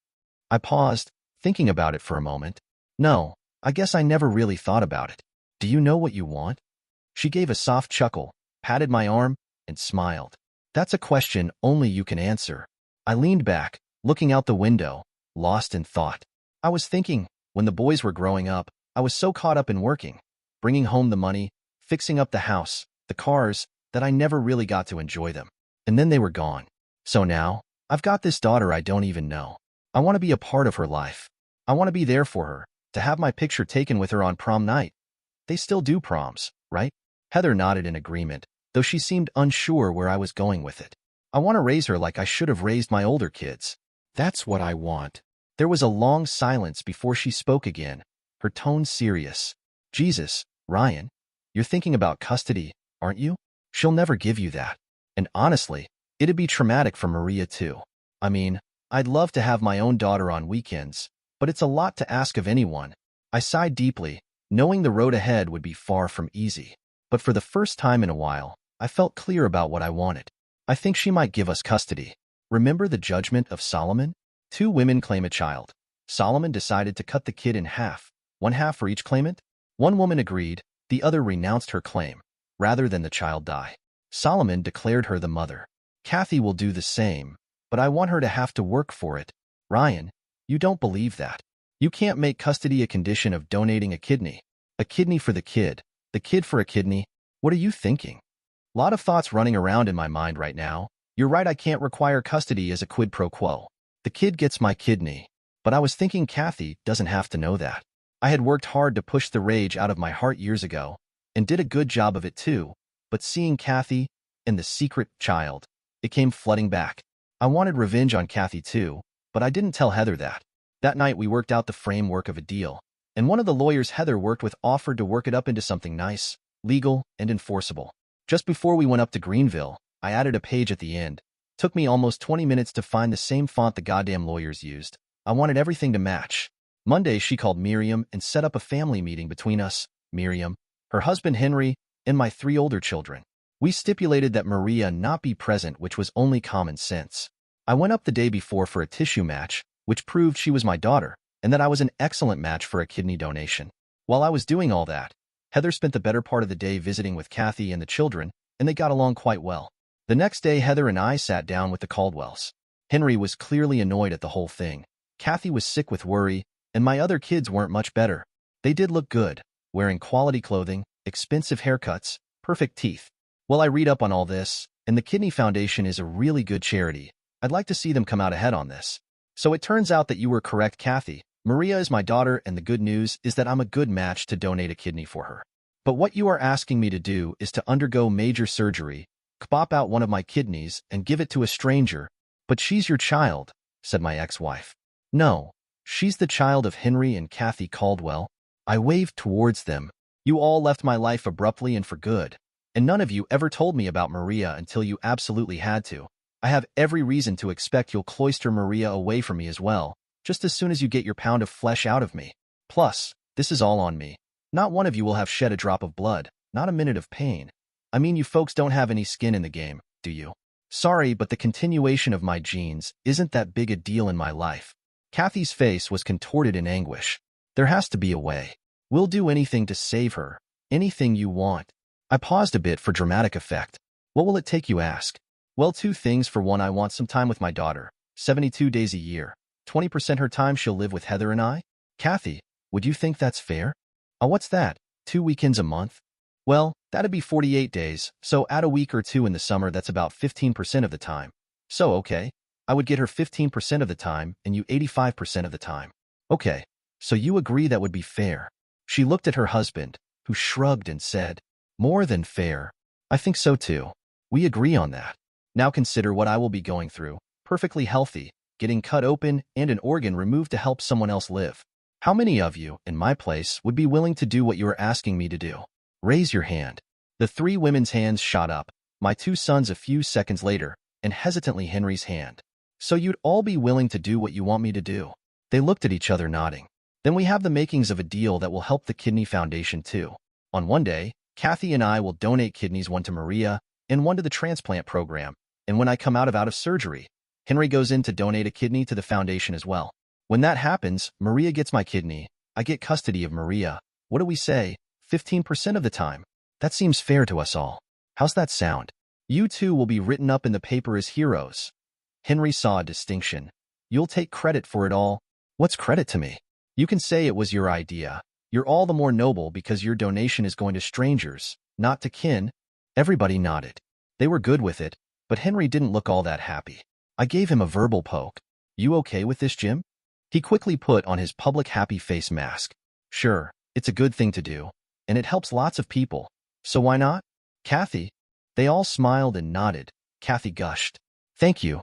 I paused, thinking about it for a moment. No, I guess I never really thought about it. Do you know what you want? She gave a soft chuckle, patted my arm, and smiled. That's a question only you can answer. I leaned back, looking out the window, lost in thought. I was thinking, when the boys were growing up, I was so caught up in working, bringing home the money, fixing up the house, the cars, that I never really got to enjoy them. And then they were gone. So now, I've got this daughter I don't even know. I want to be a part of her life. I want to be there for her, to have my picture taken with her on prom night. They still do proms, right? Heather nodded in agreement, though she seemed unsure where I was going with it. I want to raise her like I should have raised my older kids. That's what I want. There was a long silence before she spoke again, her tone serious. Jesus, Ryan, you're thinking about custody, aren't you? She'll never give you that. And honestly, it'd be traumatic for Maria too. I mean, I'd love to have my own daughter on weekends, but it's a lot to ask of anyone. I sighed deeply, knowing the road ahead would be far from easy. But for the first time in a while, I felt clear about what I wanted. I think she might give us custody. Remember the judgment of Solomon? 2 women claim a child. Solomon decided to cut the kid in half, one half for each claimant. One woman agreed, the other renounced her claim, rather than the child die. Solomon declared her the mother. Kathy will do the same, but I want her to have to work for it. Ryan, you don't believe that. You can't make custody a condition of donating a kidney. A kidney for the kid for a kidney. What are you thinking? Lot of thoughts running around in my mind right now. You're right, I can't require custody as a quid pro quo. The kid gets my kidney, but I was thinking Kathy doesn't have to know that. I had worked hard to push the rage out of my heart years ago, and did a good job of it too, but seeing Kathy and the secret child, it came flooding back. I wanted revenge on Kathy too, but I didn't tell Heather that. That night we worked out the framework of a deal, and one of the lawyers Heather worked with offered to work it up into something nice, legal, and enforceable. Just before we went up to Greenville, I added a page at the end. Took me almost 20 minutes to find the same font the goddamn lawyers used. I wanted everything to match. Monday, she called Miriam and set up a family meeting between us, Miriam, her husband Henry, and my 3 older children. We stipulated that Maria not be present, which was only common sense. I went up the day before for a tissue match, which proved she was my daughter, and that I was an excellent match for a kidney donation. While I was doing all that, Heather spent the better part of the day visiting with Kathy and the children, and they got along quite well. The next day, Heather and I sat down with the Caldwells. Henry was clearly annoyed at the whole thing. Kathy was sick with worry, and my other kids weren't much better. They did look good, wearing quality clothing, expensive haircuts, perfect teeth. Well, I read up on all this, and the Kidney Foundation is a really good charity. I'd like to see them come out ahead on this. So it turns out that you were correct, Kathy. Maria is my daughter, and the good news is that I'm a good match to donate a kidney for her. But what you are asking me to do is to undergo major surgery, pop out one of my kidneys, and give it to a stranger. But she's your child, said my ex-wife. No, she's the child of Henry and Kathy Caldwell. I waved towards them. You all left my life abruptly and for good, and none of you ever told me about Maria until you absolutely had to. I have every reason to expect you'll cloister Maria away from me as well, just as soon as you get your pound of flesh out of me. Plus, this is all on me. Not one of you will have shed a drop of blood, not a minute of pain. I mean, you folks don't have any skin in the game, do you? Sorry, but the continuation of my genes isn't that big a deal in my life. Kathy's face was contorted in anguish. There has to be a way. We'll do anything to save her. Anything you want. I paused a bit for dramatic effect. What will it take, you ask? Well, 2 things. For one, I want some time with my daughter. 72 days a year. 20% her time she'll live with Heather and I. Kathy, would you think that's fair? What's that? 2 weekends a month? Well, that'd be 48 days, so add a week or 2 in the summer, that's about 15% of the time. So, okay, I would get her 15% of the time and you 85% of the time. Okay, so you agree that would be fair. She looked at her husband, who shrugged and said, more than fair. I think so too. We agree on that. Now consider what I will be going through. Perfectly healthy, getting cut open, and an organ removed to help someone else live. How many of you, in my place, would be willing to do what you are asking me to do? Raise your hand. The three women's hands shot up, my two sons a few seconds later, and hesitantly Henry's hand. So you'd all be willing to do what you want me to do? They looked at each other nodding. Then we have the makings of a deal that will help the Kidney Foundation too. On one day, Kathy and I will donate kidneys, one to Maria and one to the transplant program. And when I come out of surgery, Henry goes in to donate a kidney to the foundation as well. When that happens, Maria gets my kidney. I get custody of Maria. What do we say? 15% of the time. That seems fair to us all. How's that sound? You two will be written up in the paper as heroes. Henry saw a distinction. You'll take credit for it all. What's credit to me? You can say it was your idea. You're all the more noble because your donation is going to strangers, not to kin. Everybody nodded. They were good with it, but Henry didn't look all that happy. I gave him a verbal poke. You okay with this, Jim? He quickly put on his public happy face mask. Sure, it's a good thing to do, and it helps lots of people. So why not? Kathy? They all smiled and nodded. Kathy gushed. Thank you,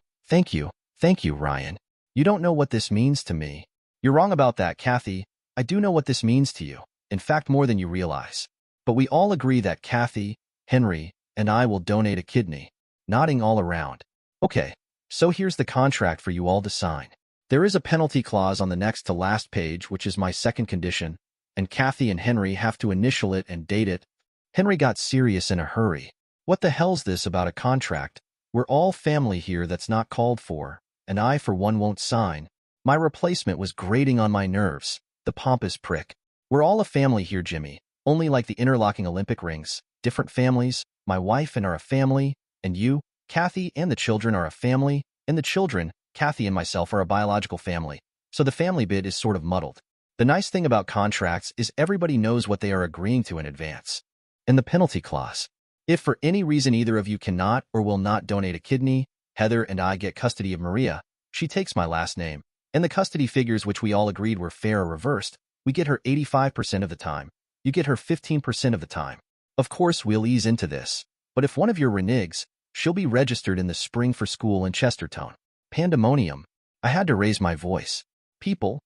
Ryan. You don't know what this means to me. You're wrong about that, Kathy. I do know what this means to you. In fact, more than you realize. But we all agree that Kathy, Henry, and I will donate a kidney. Nodding all around. Okay, so here's the contract for you all to sign. There is a penalty clause on the next to last page, which is my second condition, and Kathy and Henry have to initial it and date it. Henry got serious in a hurry. What the hell's this about a contract? We're all family here, that's not called for, and I for one won't sign. My replacement was grating on my nerves, the pompous prick. We're all a family here, Jimmy, only like the interlocking Olympic rings. Different families, my wife and are a family, and you, Kathy, and the children are a family, and the children, Kathy and myself, are a biological family. So the family bit is sort of muddled. The nice thing about contracts is everybody knows what they are agreeing to in advance. And the penalty clause. If for any reason either of you cannot or will not donate a kidney, Heather and I get custody of Maria. She takes my last name. And the custody figures, which we all agreed were fair, are reversed. We get her 85% of the time. You get her 15% of the time. Of course, we'll ease into this. But if one of your reneges, she'll be registered in the spring for school in Chestertown. Pandemonium. I had to raise my voice. People.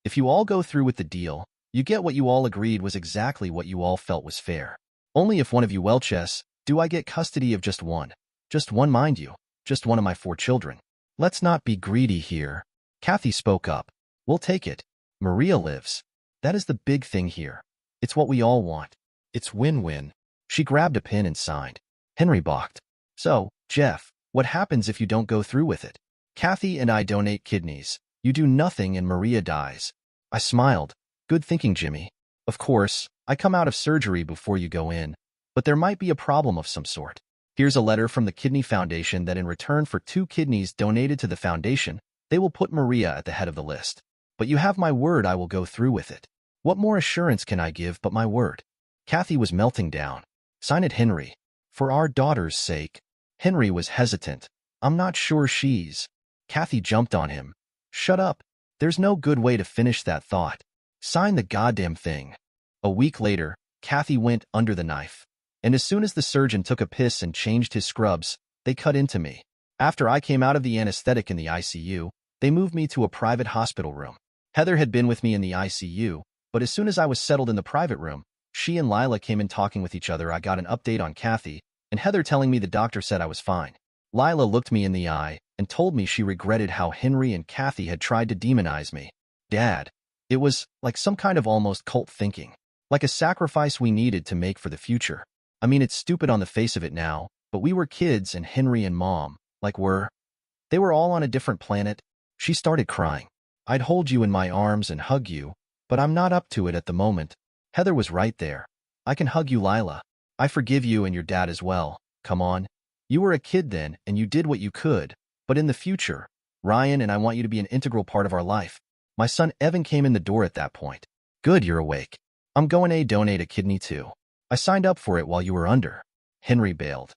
If you all go through with the deal, you get what you all agreed was exactly what you all felt was fair. Only if one of you Welches, do I get custody of just one. Just one, mind you. Just one of my 4 children. Let's not be greedy here. Kathy spoke up. We'll take it. Maria lives. That is the big thing here. It's what we all want. It's win-win. She grabbed a pen and signed. Henry balked. So, Jeff, what happens if you don't go through with it? Kathy and I donate kidneys. You do nothing and Maria dies. I smiled. Good thinking, Jimmy. Of course, I come out of surgery before you go in, but there might be a problem of some sort. Here's a letter from the Kidney Foundation that in return for 2 kidneys donated to the foundation, they will put Maria at the head of the list. But you have my word I will go through with it. What more assurance can I give but my word? Kathy was melting down. Sign it, Henry. For our daughter's sake. Henry was hesitant. I'm not sure she's... Kathy jumped on him. Shut up. There's no good way to finish that thought. Sign the goddamn thing. A week later, Kathy went under the knife. And as soon as the surgeon took a piss and changed his scrubs, they cut into me. After I came out of the anesthetic in the ICU, they moved me to a private hospital room. Heather had been with me in the ICU, but as soon as I was settled in the private room, she and Lila came in talking with each other. I got an update on Kathy, and Heather telling me the doctor said I was fine. Lila looked me in the eye and told me she regretted how Henry and Kathy had tried to demonize me. Dad. It was like some kind of almost cult thinking. Like a sacrifice we needed to make for the future. I mean, it's stupid on the face of it now, but we were kids and Henry and Mom, they were all on a different planet. She started crying. I'd hold you in my arms and hug you, but I'm not up to it at the moment. Heather was right there. I can hug you, Lila. I forgive you and your dad as well. Come on. You were a kid then, and you did what you could. But in the future, Ryan and I want you to be an integral part of our life. My son Evan came in the door at that point. Good, you're awake. I'm going to donate a kidney too. I signed up for it while you were under. Henry bailed.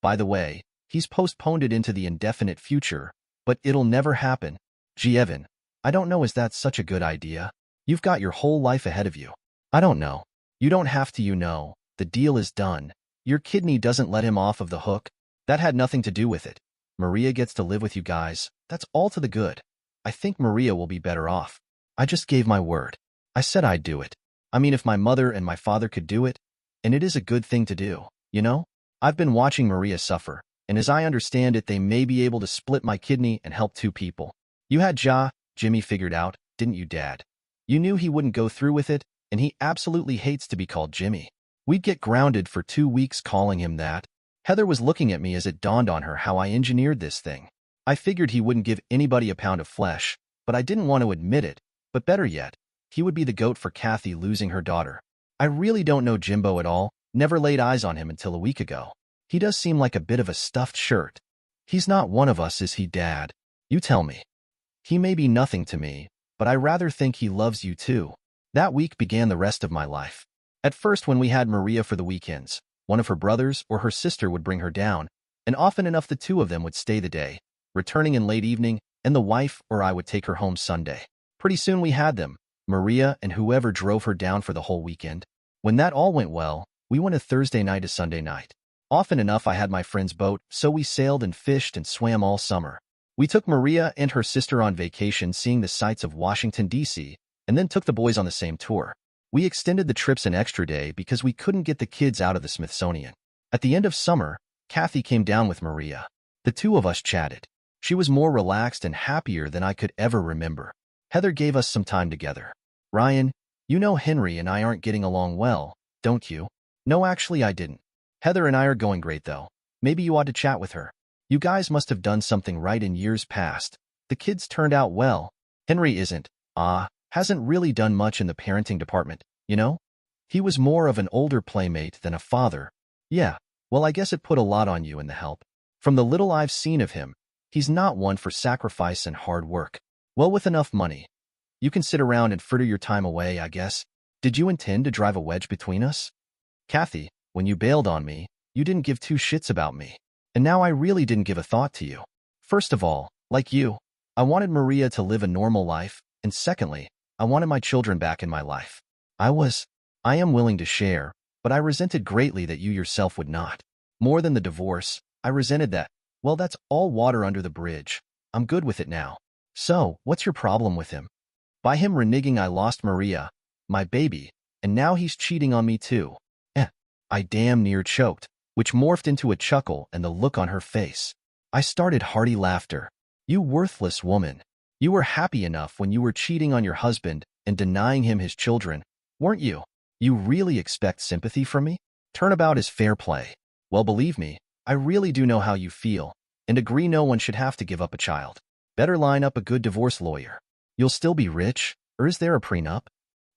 By the way, he's postponed it into the indefinite future, but it'll never happen. Gee, Evan, I don't know, is that such a good idea? You've got your whole life ahead of you. I don't know. You don't have to, you know. The deal is done. Your kidney doesn't let him off of the hook. That had nothing to do with it. Maria gets to live with you guys. That's all to the good. I think Maria will be better off. I just gave my word. I said I'd do it. I mean, if my mother and my father could do it, and it is a good thing to do, you know? I've been watching Maria suffer, and as I understand it, they may be able to split my kidney and help 2 people. You had Jimmy figured out, didn't you, Dad? You knew he wouldn't go through with it, and he absolutely hates to be called Jimmy. We'd get grounded for 2 weeks calling him that. Heather was looking at me as it dawned on her how I engineered this thing. I figured he wouldn't give anybody a pound of flesh, but I didn't want to admit it. But better yet, he would be the goat for Kathy losing her daughter. I really don't know Jimbo at all, never laid eyes on him until a week ago. He does seem like a bit of a stuffed shirt. He's not one of us, is he, Dad? You tell me. He may be nothing to me, but I rather think he loves you too. That week began the rest of my life. At first, when we had Maria for the weekends, one of her brothers or her sister would bring her down, and often enough the 2 of them would stay the day, returning in late evening, and the wife or I would take her home Sunday. Pretty soon we had them, Maria and whoever drove her down for the whole weekend. When that all went well, we went a Thursday night to Sunday night. Often enough I had my friend's boat, so we sailed and fished and swam all summer. We took Maria and her sister on vacation seeing the sights of Washington, D.C., and then took the boys on the same tour. We extended the trips an extra day because we couldn't get the kids out of the Smithsonian. At the end of summer, Kathy came down with Maria. The 2 of us chatted. She was more relaxed and happier than I could ever remember. Heather gave us some time together. Ryan, you know Henry and I aren't getting along well, don't you? No, actually I didn't. Heather and I are going great though. Maybe you ought to chat with her. You guys must have done something right in years past. The kids turned out well. Henry hasn't really done much in the parenting department, you know? He was more of an older playmate than a father. Yeah, well, I guess it put a lot on you and the help. From the little I've seen of him, he's not one for sacrifice and hard work. Well, with enough money, you can sit around and fritter your time away, I guess. Did you intend to drive a wedge between us? Kathy, when you bailed on me, you didn't give 2 shits about me. And now I really didn't give a thought to you. First of all, like you, I wanted Maria to live a normal life, and secondly, I wanted my children back in my life. I am willing to share, but I resented greatly that you yourself would not. More than the divorce, I resented that. Well, that's all water under the bridge. I'm good with it now. So, what's your problem with him? By him reneging, I lost Maria, my baby, and now he's cheating on me too. I damn near choked, which morphed into a chuckle and the look on her face. I started hearty laughter. You worthless woman. You were happy enough when you were cheating on your husband and denying him his children, weren't you? You really expect sympathy from me? Turnabout is fair play. Well, believe me, I really do know how you feel, and agree no one should have to give up a child. Better line up a good divorce lawyer. You'll still be rich, or is there a prenup?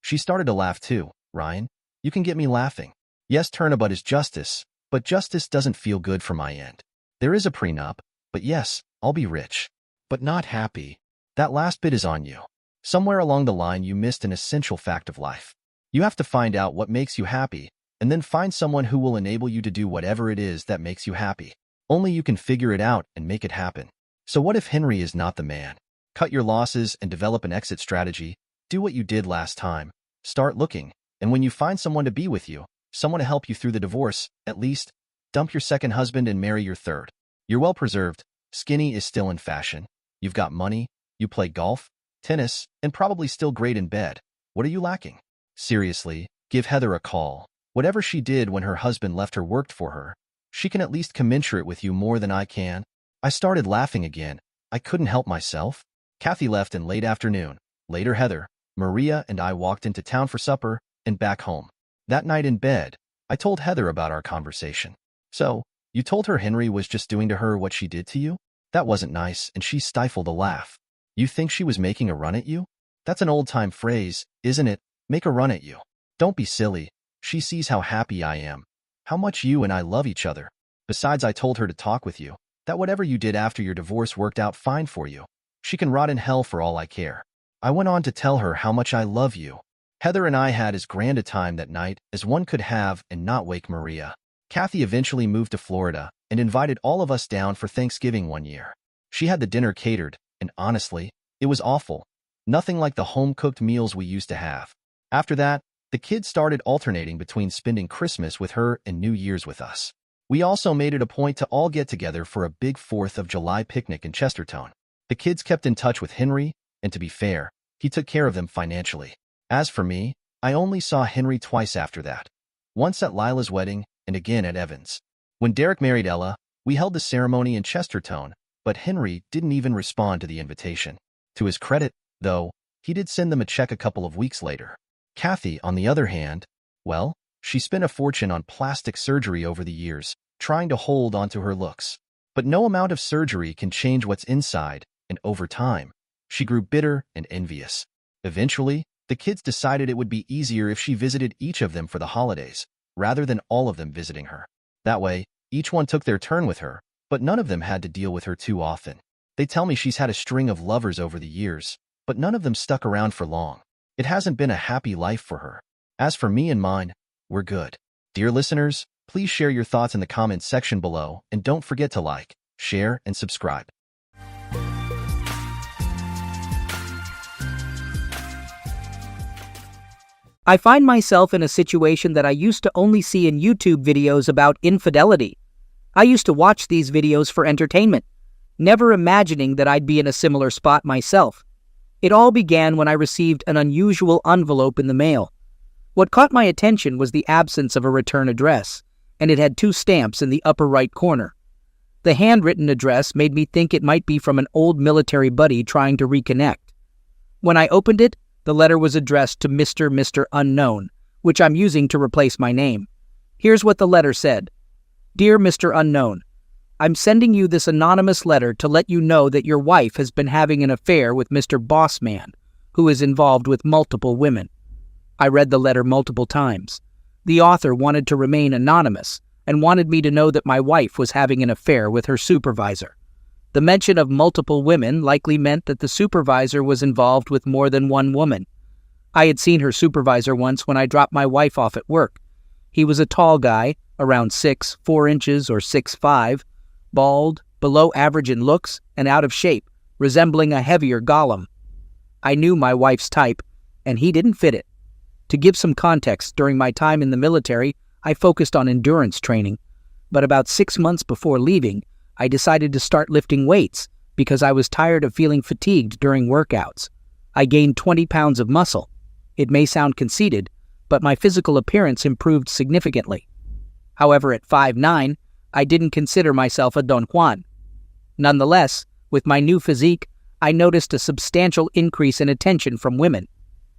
She started to laugh too. Ryan, you can get me laughing. Yes, turnabout is justice, but justice doesn't feel good from my end. There is a prenup, but yes, I'll be rich. But not happy. That last bit is on you. Somewhere along the line you missed an essential fact of life. You have to find out what makes you happy, and then find someone who will enable you to do whatever it is that makes you happy. Only you can figure it out and make it happen. So what if Henry is not the man? Cut your losses and develop an exit strategy. Do what you did last time. Start looking, and when you find someone to be with you, someone to help you through the divorce, at least, dump your second husband and marry your third. You're well preserved. Skinny is still in fashion. You've got money. You play golf, tennis, and probably still great in bed. What are you lacking? Seriously, give Heather a call. Whatever she did when her husband left her worked for her. She can at least commensurate with you more than I can. I started laughing again. I couldn't help myself. Kathy left in late afternoon. Later, Heather, Maria, and I walked into town for supper and back home. That night in bed, I told Heather about our conversation. So, you told her Henry was just doing to her what she did to you? That wasn't nice, and she stifled a laugh. You think she was making a run at you? That's an old-time phrase, isn't it? Make a run at you. Don't be silly. She sees how happy I am, how much you and I love each other. Besides, I told her to talk with you, that whatever you did after your divorce worked out fine for you. She can rot in hell for all I care. I went on to tell her how much I love you. Heather and I had as grand a time that night as one could have and not wake Maria. Kathy eventually moved to Florida and invited all of us down for Thanksgiving one year. She had the dinner catered, and honestly, it was awful. Nothing like the home-cooked meals we used to have. After that, the kids started alternating between spending Christmas with her and New Year's with us. We also made it a point to all get together for a big 4th of July picnic in Chesterton. The kids kept in touch with Henry, and to be fair, he took care of them financially. As for me, I only saw Henry twice after that. Once at Lila's wedding, and again at Evan's. When Derek married Ella, we held the ceremony in Chesterton, but Henry didn't even respond to the invitation. To his credit, though, he did send them a check a couple of weeks later. Kathy, on the other hand, well, she spent a fortune on plastic surgery over the years, trying to hold onto her looks. But no amount of surgery can change what's inside, and over time, she grew bitter and envious. Eventually, the kids decided it would be easier if she visited each of them for the holidays, rather than all of them visiting her. That way, each one took their turn with her, but none of them had to deal with her too often. They tell me she's had a string of lovers over the years, but none of them stuck around for long. It hasn't been a happy life for her. As for me and mine, we're good. Dear listeners, please share your thoughts in the comments section below, and don't forget to like, share, and subscribe. I find myself in a situation that I used to only see in YouTube videos about infidelity. I used to watch these videos for entertainment, never imagining that I'd be in a similar spot myself. It all began when I received an unusual envelope in the mail. What caught my attention was the absence of a return address, and it had 2 stamps in the upper right corner. The handwritten address made me think it might be from an old military buddy trying to reconnect. When I opened it, the letter was addressed to Mr. Unknown, which I'm using to replace my name. Here's what the letter said. Dear Mr. Unknown, I'm sending you this anonymous letter to let you know that your wife has been having an affair with Mr. Bossman, who is involved with multiple women. I read the letter multiple times. The author wanted to remain anonymous and wanted me to know that my wife was having an affair with her supervisor. The mention of multiple women likely meant that the supervisor was involved with more than one woman. I had seen her supervisor once when I dropped my wife off at work. He was a tall guy, around 6'4" or 6'5", bald, below average in looks, and out of shape, resembling a heavier golem. I knew my wife's type, and he didn't fit it. To give some context, during my time in the military, I focused on endurance training, but about 6 months before leaving, I decided to start lifting weights because I was tired of feeling fatigued during workouts. I gained 20 pounds of muscle. It may sound conceited, but my physical appearance improved significantly. However, at 5'9", I didn't consider myself a Don Juan. Nonetheless, with my new physique, I noticed a substantial increase in attention from women.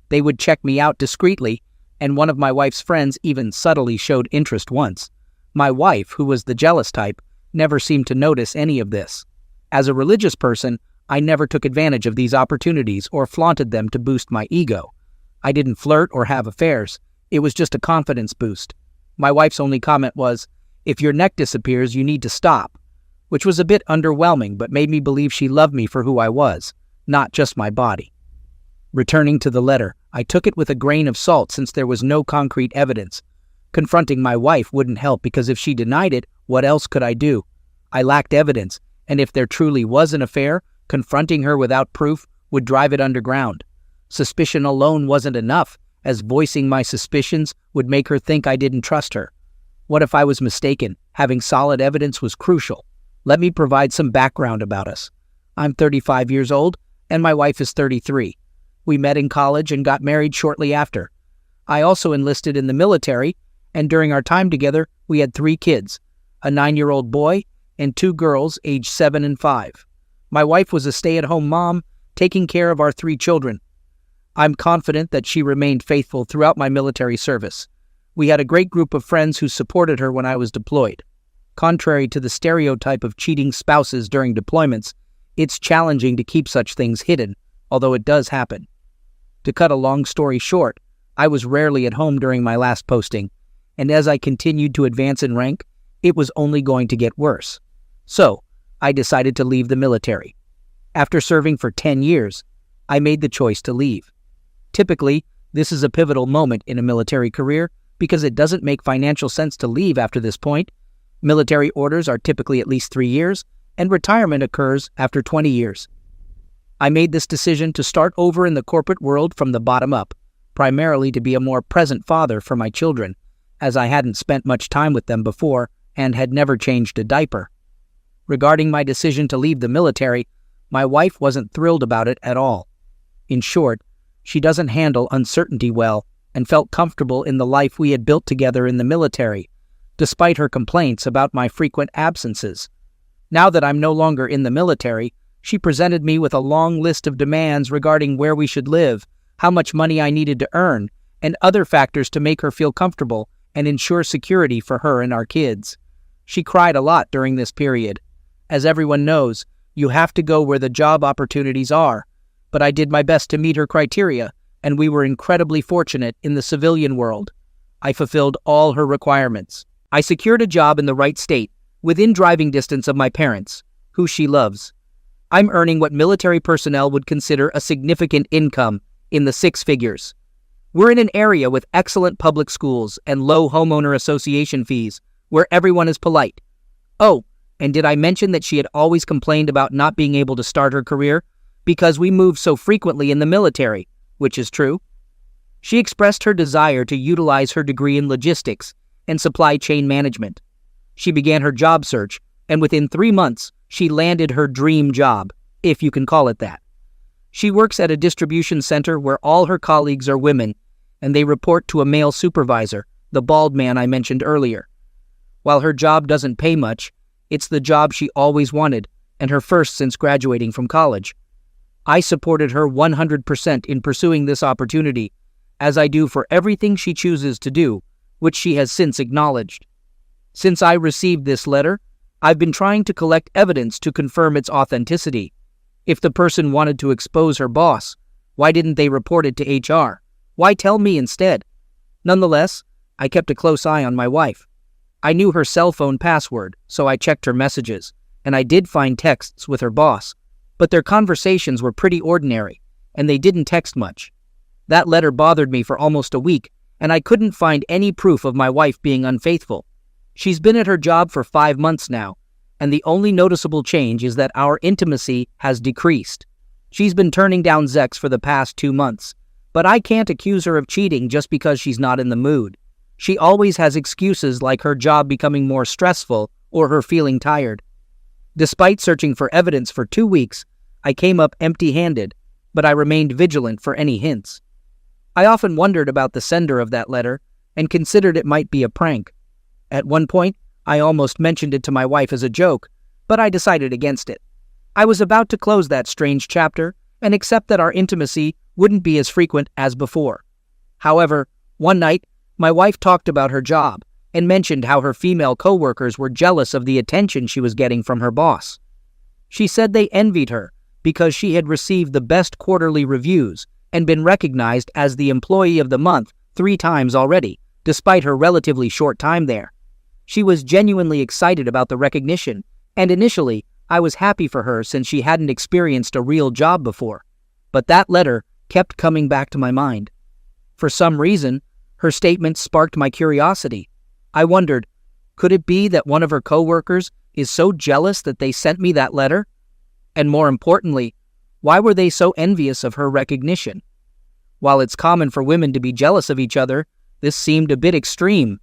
They would check me out discreetly, and one of my wife's friends even subtly showed interest once. My wife, who was the jealous type, never seemed to notice any of this. As a religious person, I never took advantage of these opportunities or flaunted them to boost my ego. I didn't flirt or have affairs. It was just a confidence boost. My wife's only comment was, "If your neck disappears, you need to stop," which was a bit underwhelming but made me believe she loved me for who I was, not just my body. Returning to the letter, I took it with a grain of salt since there was no concrete evidence. Confronting my wife wouldn't help because if she denied it, what else could I do? I lacked evidence, and if there truly was an affair, confronting her without proof would drive it underground. Suspicion alone wasn't enough, as voicing my suspicions would make her think I didn't trust her. What if I was mistaken? Having solid evidence was crucial. Let me provide some background about us. I'm 35 years old, and my wife is 33. We met in college and got married shortly after. I also enlisted in the military, and during our time together, we had 3 kids, a 9-year-old boy and 2 girls aged 7 and 5. My wife was a stay-at-home mom, taking care of our 3 children. I'm confident that she remained faithful throughout my military service. We had a great group of friends who supported her when I was deployed. Contrary to the stereotype of cheating spouses during deployments, it's challenging to keep such things hidden, although it does happen. To cut a long story short, I was rarely at home during my last posting, and as I continued to advance in rank, it was only going to get worse. So, I decided to leave the military. After serving for 10 years, I made the choice to leave. Typically, this is a pivotal moment in a military career because it doesn't make financial sense to leave after this point. Military orders are typically at least 3 years, and retirement occurs after 20 years. I made this decision to start over in the corporate world from the bottom up, primarily to be a more present father for my children, as I hadn't spent much time with them before and had never changed a diaper. Regarding my decision to leave the military, my wife wasn't thrilled about it at all. In short, she doesn't handle uncertainty well and felt comfortable in the life we had built together in the military, despite her complaints about my frequent absences. Now that I'm no longer in the military, she presented me with a long list of demands regarding where we should live, how much money I needed to earn, and other factors to make her feel comfortable and ensure security for her and our kids. She cried a lot during this period. As everyone knows, you have to go where the job opportunities are, but I did my best to meet her criteria, and we were incredibly fortunate in the civilian world. I fulfilled all her requirements. I secured a job in the right state, within driving distance of my parents, who she loves. I'm earning what military personnel would consider a significant income, in the six figures. We're in an area with excellent public schools and low homeowner association fees, where everyone is polite. Oh, and did I mention that she had always complained about not being able to start her career because we moved so frequently in the military, which is true. She expressed her desire to utilize her degree in logistics and supply chain management. She began her job search, and within 3 months, she landed her dream job, if you can call it that. She works at a distribution center where all her colleagues are women, and they report to a male supervisor, the bald man I mentioned earlier. While her job doesn't pay much, it's the job she always wanted, and her first since graduating from college. I supported her 100% in pursuing this opportunity, as I do for everything she chooses to do, which she has since acknowledged. Since I received this letter, I've been trying to collect evidence to confirm its authenticity. If the person wanted to expose her boss, why didn't they report it to HR? Why tell me instead? Nonetheless, I kept a close eye on my wife. I knew her cell phone password, so I checked her messages, and I did find texts with her boss, but their conversations were pretty ordinary, and they didn't text much. That letter bothered me for almost a week, and I couldn't find any proof of my wife being unfaithful. She's been at her job for 5 months now, and the only noticeable change is that our intimacy has decreased. She's been turning down Zex for the past 2 months, but I can't accuse her of cheating just because she's not in the mood. She always has excuses like her job becoming more stressful or her feeling tired. Despite searching for evidence for 2 weeks, I came up empty-handed, but I remained vigilant for any hints. I often wondered about the sender of that letter and considered it might be a prank. At one point, I almost mentioned it to my wife as a joke, but I decided against it. I was about to close that strange chapter and accept that our intimacy wouldn't be as frequent as before. However, one night, my wife talked about her job and mentioned how her female coworkers were jealous of the attention she was getting from her boss. She said they envied her because she had received the best quarterly reviews and been recognized as the Employee of the Month 3 times already, despite her relatively short time there. She was genuinely excited about the recognition, and initially, I was happy for her since she hadn't experienced a real job before. But that letter kept coming back to my mind. For some reason, her statement sparked my curiosity. I wondered, could it be that one of her coworkers is so jealous that they sent me that letter? And more importantly, why were they so envious of her recognition? While it's common for women to be jealous of each other, this seemed a bit extreme.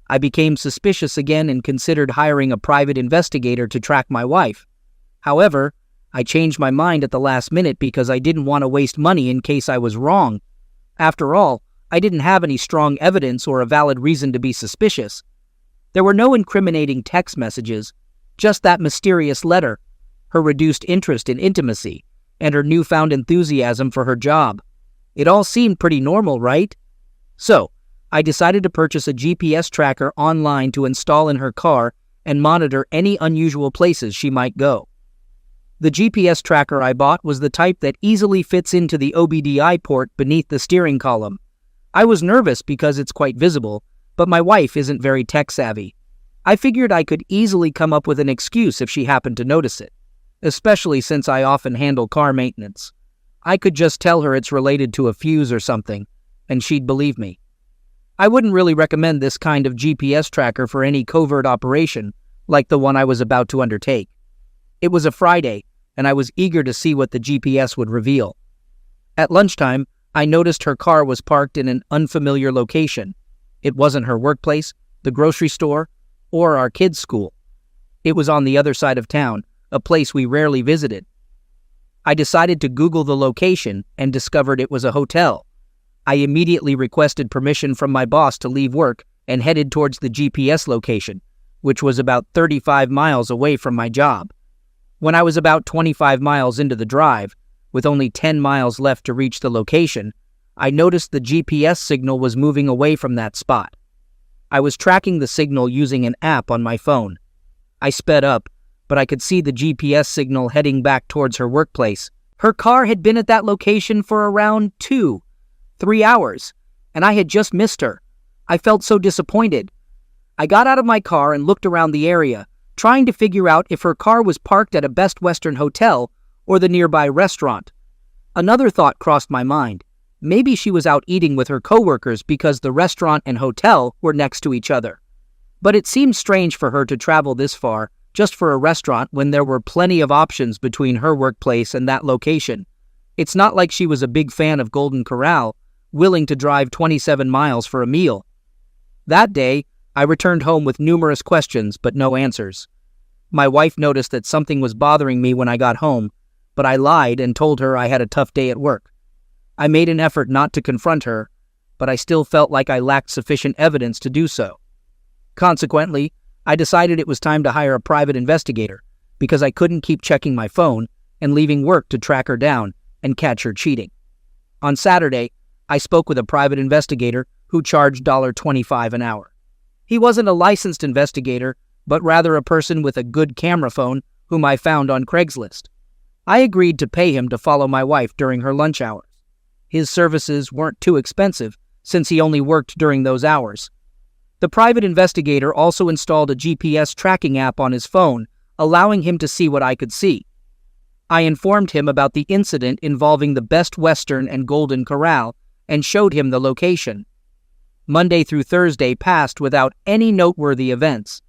I became suspicious again and considered hiring a private investigator to track my wife. However, I changed my mind at the last minute because I didn't want to waste money in case I was wrong. After all, I didn't have any strong evidence or a valid reason to be suspicious. There were no incriminating text messages, just that mysterious letter, her reduced interest in intimacy, and her newfound enthusiasm for her job. It all seemed pretty normal, right? So, I decided to purchase a GPS tracker online to install in her car and monitor any unusual places she might go. The GPS tracker I bought was the type that easily fits into the OBDI port beneath the steering column. I was nervous because it's quite visible, but my wife isn't very tech-savvy. I figured I could easily come up with an excuse if she happened to notice it, especially since I often handle car maintenance. I could just tell her it's related to a fuse or something, and she'd believe me. I wouldn't really recommend this kind of GPS tracker for any covert operation, like the one I was about to undertake. It was a Friday, and I was eager to see what the GPS would reveal. At lunchtime, I noticed her car was parked in an unfamiliar location. It wasn't her workplace, the grocery store, or our kids' school. It was on the other side of town, a place we rarely visited. I decided to Google the location and discovered it was a hotel. I immediately requested permission from my boss to leave work and headed towards the GPS location, which was about 35 miles away from my job. When I was about 25 miles into the drive, with only 10 miles left to reach the location, I noticed the GPS signal was moving away from that spot. I was tracking the signal using an app on my phone. I sped up, but I could see the GPS signal heading back towards her workplace. Her car had been at that location for around 3 hours, and I had just missed her. I felt so disappointed. I got out of my car and looked around the area, trying to figure out if her car was parked at a Best Western hotel or the nearby restaurant. Another thought crossed my mind. Maybe she was out eating with her coworkers because the restaurant and hotel were next to each other. But it seemed strange for her to travel this far just for a restaurant when there were plenty of options between her workplace and that location. It's not like she was a big fan of Golden Corral, willing to drive 27 miles for a meal. That day, I returned home with numerous questions but no answers. My wife noticed that something was bothering me when I got home, but I lied and told her I had a tough day at work. I made an effort not to confront her, but I still felt like I lacked sufficient evidence to do so. Consequently, I decided it was time to hire a private investigator because I couldn't keep checking my phone and leaving work to track her down and catch her cheating. On Saturday, I spoke with a private investigator who charged $25 an hour. He wasn't a licensed investigator, but rather a person with a good camera phone whom I found on Craigslist. I agreed to pay him to follow my wife during her lunch hours. His services weren't too expensive since he only worked during those hours. The private investigator also installed a GPS tracking app on his phone, allowing him to see what I could see. I informed him about the incident involving the Best Western and Golden Corral and showed him the location. Monday through Thursday passed without any noteworthy events.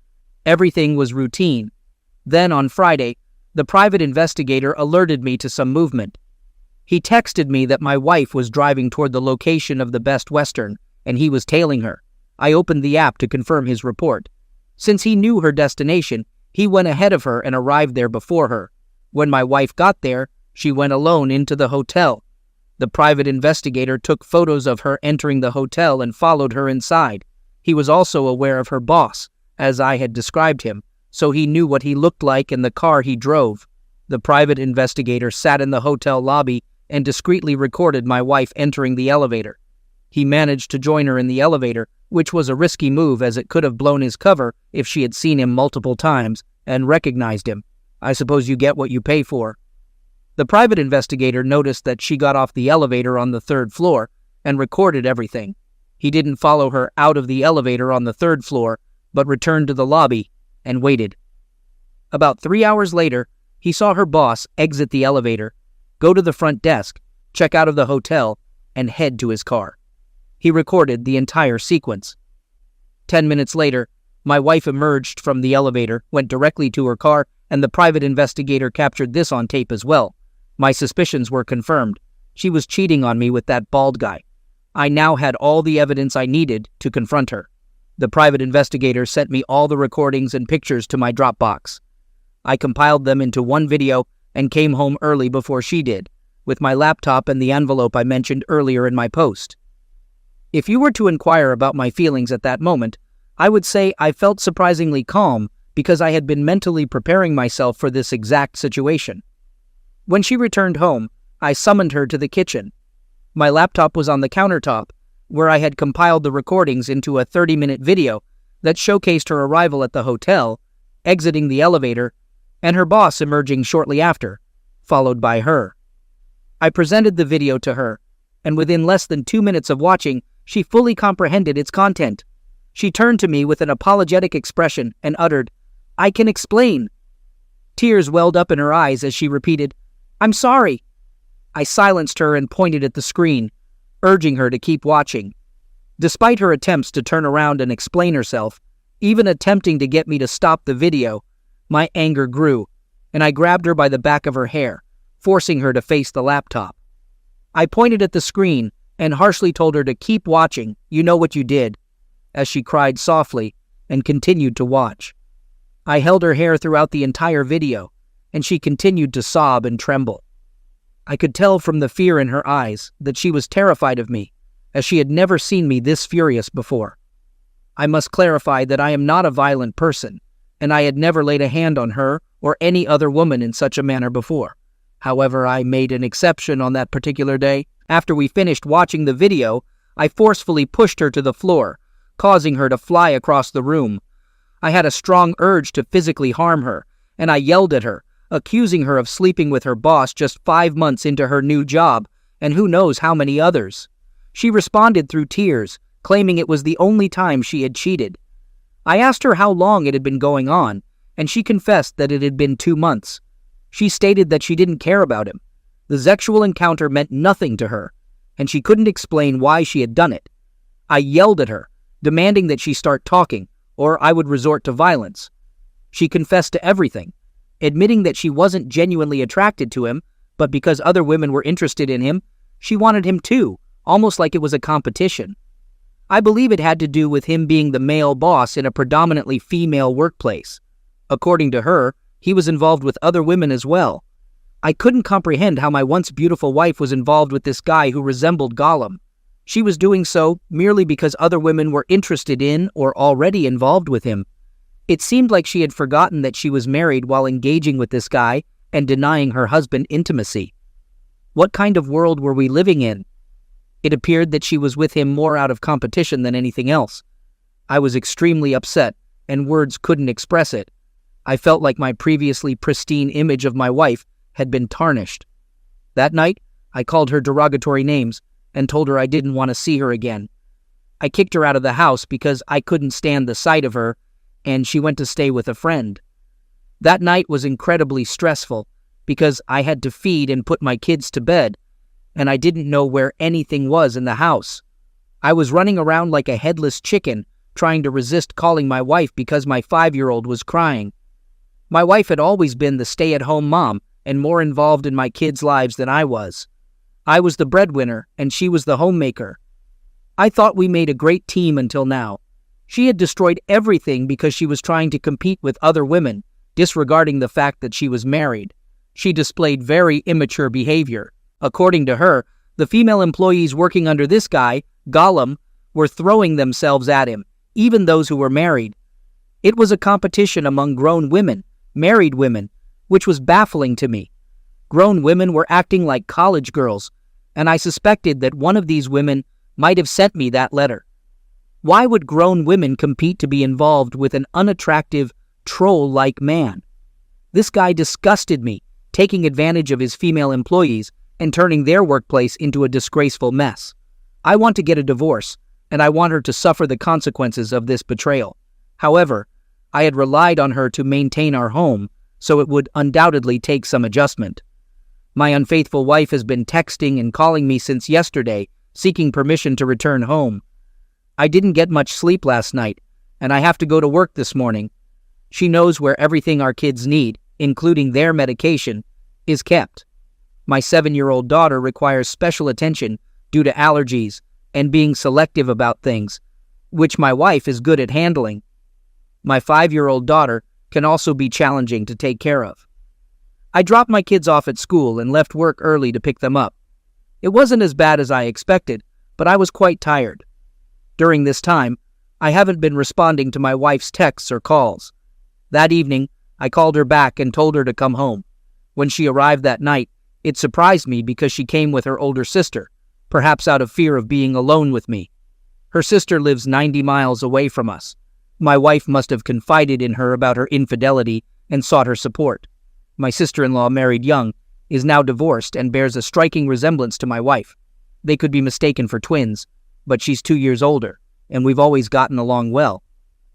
Everything was routine. Then on Friday, the private investigator alerted me to some movement. He texted me that my wife was driving toward the location of the Best Western and he was tailing her. I opened the app to confirm his report. Since he knew her destination, he went ahead of her and arrived there before her. When my wife got there, she went alone into the hotel. The private investigator took photos of her entering the hotel and followed her inside. He was also aware of her boss, as I had described him, so he knew what he looked like in the car he drove. The private investigator sat in the hotel lobby and discreetly recorded my wife entering the elevator. He managed to join her in the elevator, which was a risky move as it could have blown his cover if she had seen him multiple times and recognized him. I suppose you get what you pay for. The private investigator noticed that she got off the elevator on the 3rd floor and recorded everything. He didn't follow her out of the elevator on the 3rd floor, but returned to the lobby and waited. About 3 hours later, he saw her boss exit the elevator, go to the front desk, check out of the hotel, and head to his car. He recorded the entire sequence. 10 minutes later, my wife emerged from the elevator, went directly to her car, and the private investigator captured this on tape as well. My suspicions were confirmed. She was cheating on me with that bald guy. I now had all the evidence I needed to confront her. The private investigator sent me all the recordings and pictures to my Dropbox. I compiled them into one video and came home early before she did, with my laptop and the envelope I mentioned earlier in my post. If you were to inquire about my feelings at that moment, I would say I felt surprisingly calm because I had been mentally preparing myself for this exact situation. When she returned home, I summoned her to the kitchen. My laptop was on the countertop, where I had compiled the recordings into a 30-minute video that showcased her arrival at the hotel, exiting the elevator, and her boss emerging shortly after, followed by her. I presented the video to her, and within less than 2 minutes of watching, she fully comprehended its content. She turned to me with an apologetic expression and uttered, "I can explain." Tears welled up in her eyes as she repeated, "I'm sorry." I silenced her and pointed at the screen, urging her to keep watching. Despite her attempts to turn around and explain herself, even attempting to get me to stop the video, my anger grew, and I grabbed her by the back of her hair, forcing her to face the laptop. I pointed at the screen and harshly told her to keep watching, "You know what you did," as she cried softly and continued to watch. I held her hair throughout the entire video, and she continued to sob and tremble. I could tell from the fear in her eyes that she was terrified of me, as she had never seen me this furious before. I must clarify that I am not a violent person, and I had never laid a hand on her or any other woman in such a manner before. However, I made an exception on that particular day. After we finished watching the video, I forcefully pushed her to the floor, causing her to fly across the room. I had a strong urge to physically harm her, and I yelled at her, accusing her of sleeping with her boss just 5 months into her new job, and who knows how many others. She responded through tears, claiming it was the only time she had cheated. I asked her how long it had been going on, and she confessed that it had been 2 months. She stated that she didn't care about him. The sexual encounter meant nothing to her, and she couldn't explain why she had done it. I yelled at her, demanding that she start talking, or I would resort to violence. She confessed to everything, admitting that she wasn't genuinely attracted to him, but because other women were interested in him, she wanted him too, almost like it was a competition. I believe it had to do with him being the male boss in a predominantly female workplace. According to her, he was involved with other women as well. I couldn't comprehend how my once beautiful wife was involved with this guy who resembled Gollum. She was doing so merely because other women were interested in or already involved with him. It seemed like she had forgotten that she was married while engaging with this guy and denying her husband intimacy. What kind of world were we living in? It appeared that she was with him more out of competition than anything else. I was extremely upset, and words couldn't express it. I felt like my previously pristine image of my wife had been tarnished. That night, I called her derogatory names and told her I didn't want to see her again. I kicked her out of the house because I couldn't stand the sight of her, and she went to stay with a friend. That night was incredibly stressful because I had to feed and put my kids to bed, and I didn't know where anything was in the house. I was running around like a headless chicken, trying to resist calling my wife because my 5-year-old was crying. My wife had always been the stay-at-home mom and more involved in my kids' lives than I was. I was the breadwinner, and she was the homemaker. I thought we made a great team until now. She had destroyed everything because she was trying to compete with other women, disregarding the fact that she was married. She displayed very immature behavior. According to her, the female employees working under this guy, Gollum, were throwing themselves at him, even those who were married. It was a competition among grown women, married women, which was baffling to me. Grown women were acting like college girls, and I suspected that one of these women might have sent me that letter. Why would grown women compete to be involved with an unattractive, troll-like man? This guy disgusted me, taking advantage of his female employees and turning their workplace into a disgraceful mess. I want to get a divorce, and I want her to suffer the consequences of this betrayal. However, I had relied on her to maintain our home, so it would undoubtedly take some adjustment. My unfaithful wife has been texting and calling me since yesterday, seeking permission to return home. I didn't get much sleep last night, and I have to go to work this morning. She knows where everything our kids need, including their medication, is kept. My 7-year-old daughter requires special attention due to allergies and being selective about things, which my wife is good at handling. My 5-year-old daughter can also be challenging to take care of. I dropped my kids off at school and left work early to pick them up. It wasn't as bad as I expected, but I was quite tired. During this time, I haven't been responding to my wife's texts or calls. That evening, I called her back and told her to come home. When she arrived that night, it surprised me because she came with her older sister, perhaps out of fear of being alone with me. Her sister lives 90 miles away from us. My wife must have confided in her about her infidelity and sought her support. My sister-in-law, married young, is now divorced and bears a striking resemblance to my wife. They could be mistaken for twins, but she's 2 years older, and we've always gotten along well.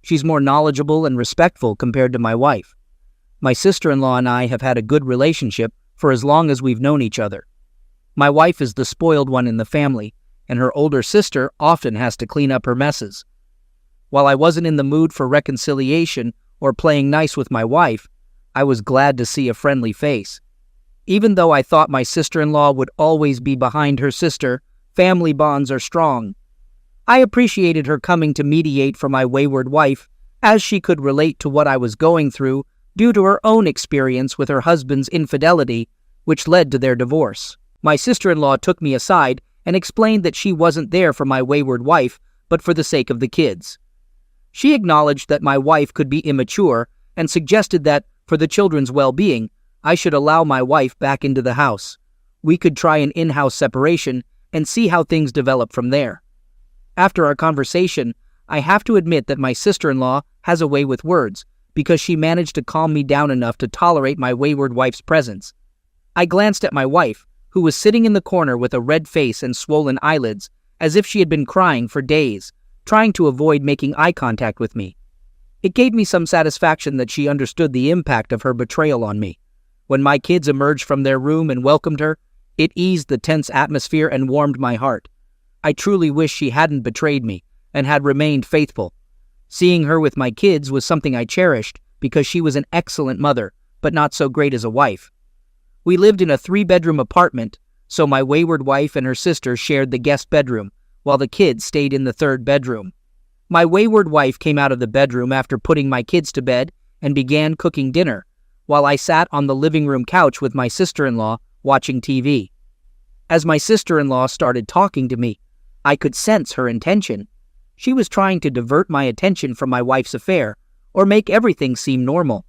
She's more knowledgeable and respectful compared to my wife. My sister-in-law and I have had a good relationship for as long as we've known each other. My wife is the spoiled one in the family, and her older sister often has to clean up her messes. While I wasn't in the mood for reconciliation or playing nice with my wife, I was glad to see a friendly face. Even though I thought my sister-in-law would always be behind her sister, family bonds are strong. I appreciated her coming to mediate for my wayward wife as she could relate to what I was going through due to her own experience with her husband's infidelity, which led to their divorce. My sister-in-law took me aside and explained that she wasn't there for my wayward wife, but for the sake of the kids. She acknowledged that my wife could be immature and suggested that, for the children's well-being, I should allow my wife back into the house. We could try an in-house separation and see how things develop from there. After our conversation, I have to admit that my sister-in-law has a way with words because she managed to calm me down enough to tolerate my wayward wife's presence. I glanced at my wife, who was sitting in the corner with a red face and swollen eyelids, as if she had been crying for days, trying to avoid making eye contact with me. It gave me some satisfaction that she understood the impact of her betrayal on me. When my kids emerged from their room and welcomed her, it eased the tense atmosphere and warmed my heart. I truly wish she hadn't betrayed me and had remained faithful. Seeing her with my kids was something I cherished because she was an excellent mother, but not so great as a wife. We lived in a 3-bedroom apartment, so my wayward wife and her sister shared the guest bedroom, while the kids stayed in the 3rd bedroom. My wayward wife came out of the bedroom after putting my kids to bed and began cooking dinner, while I sat on the living room couch with my sister-in-law watching TV. As my sister-in-law started talking to me, I could sense her intention. She was trying to divert my attention from my wife's affair or make everything seem normal.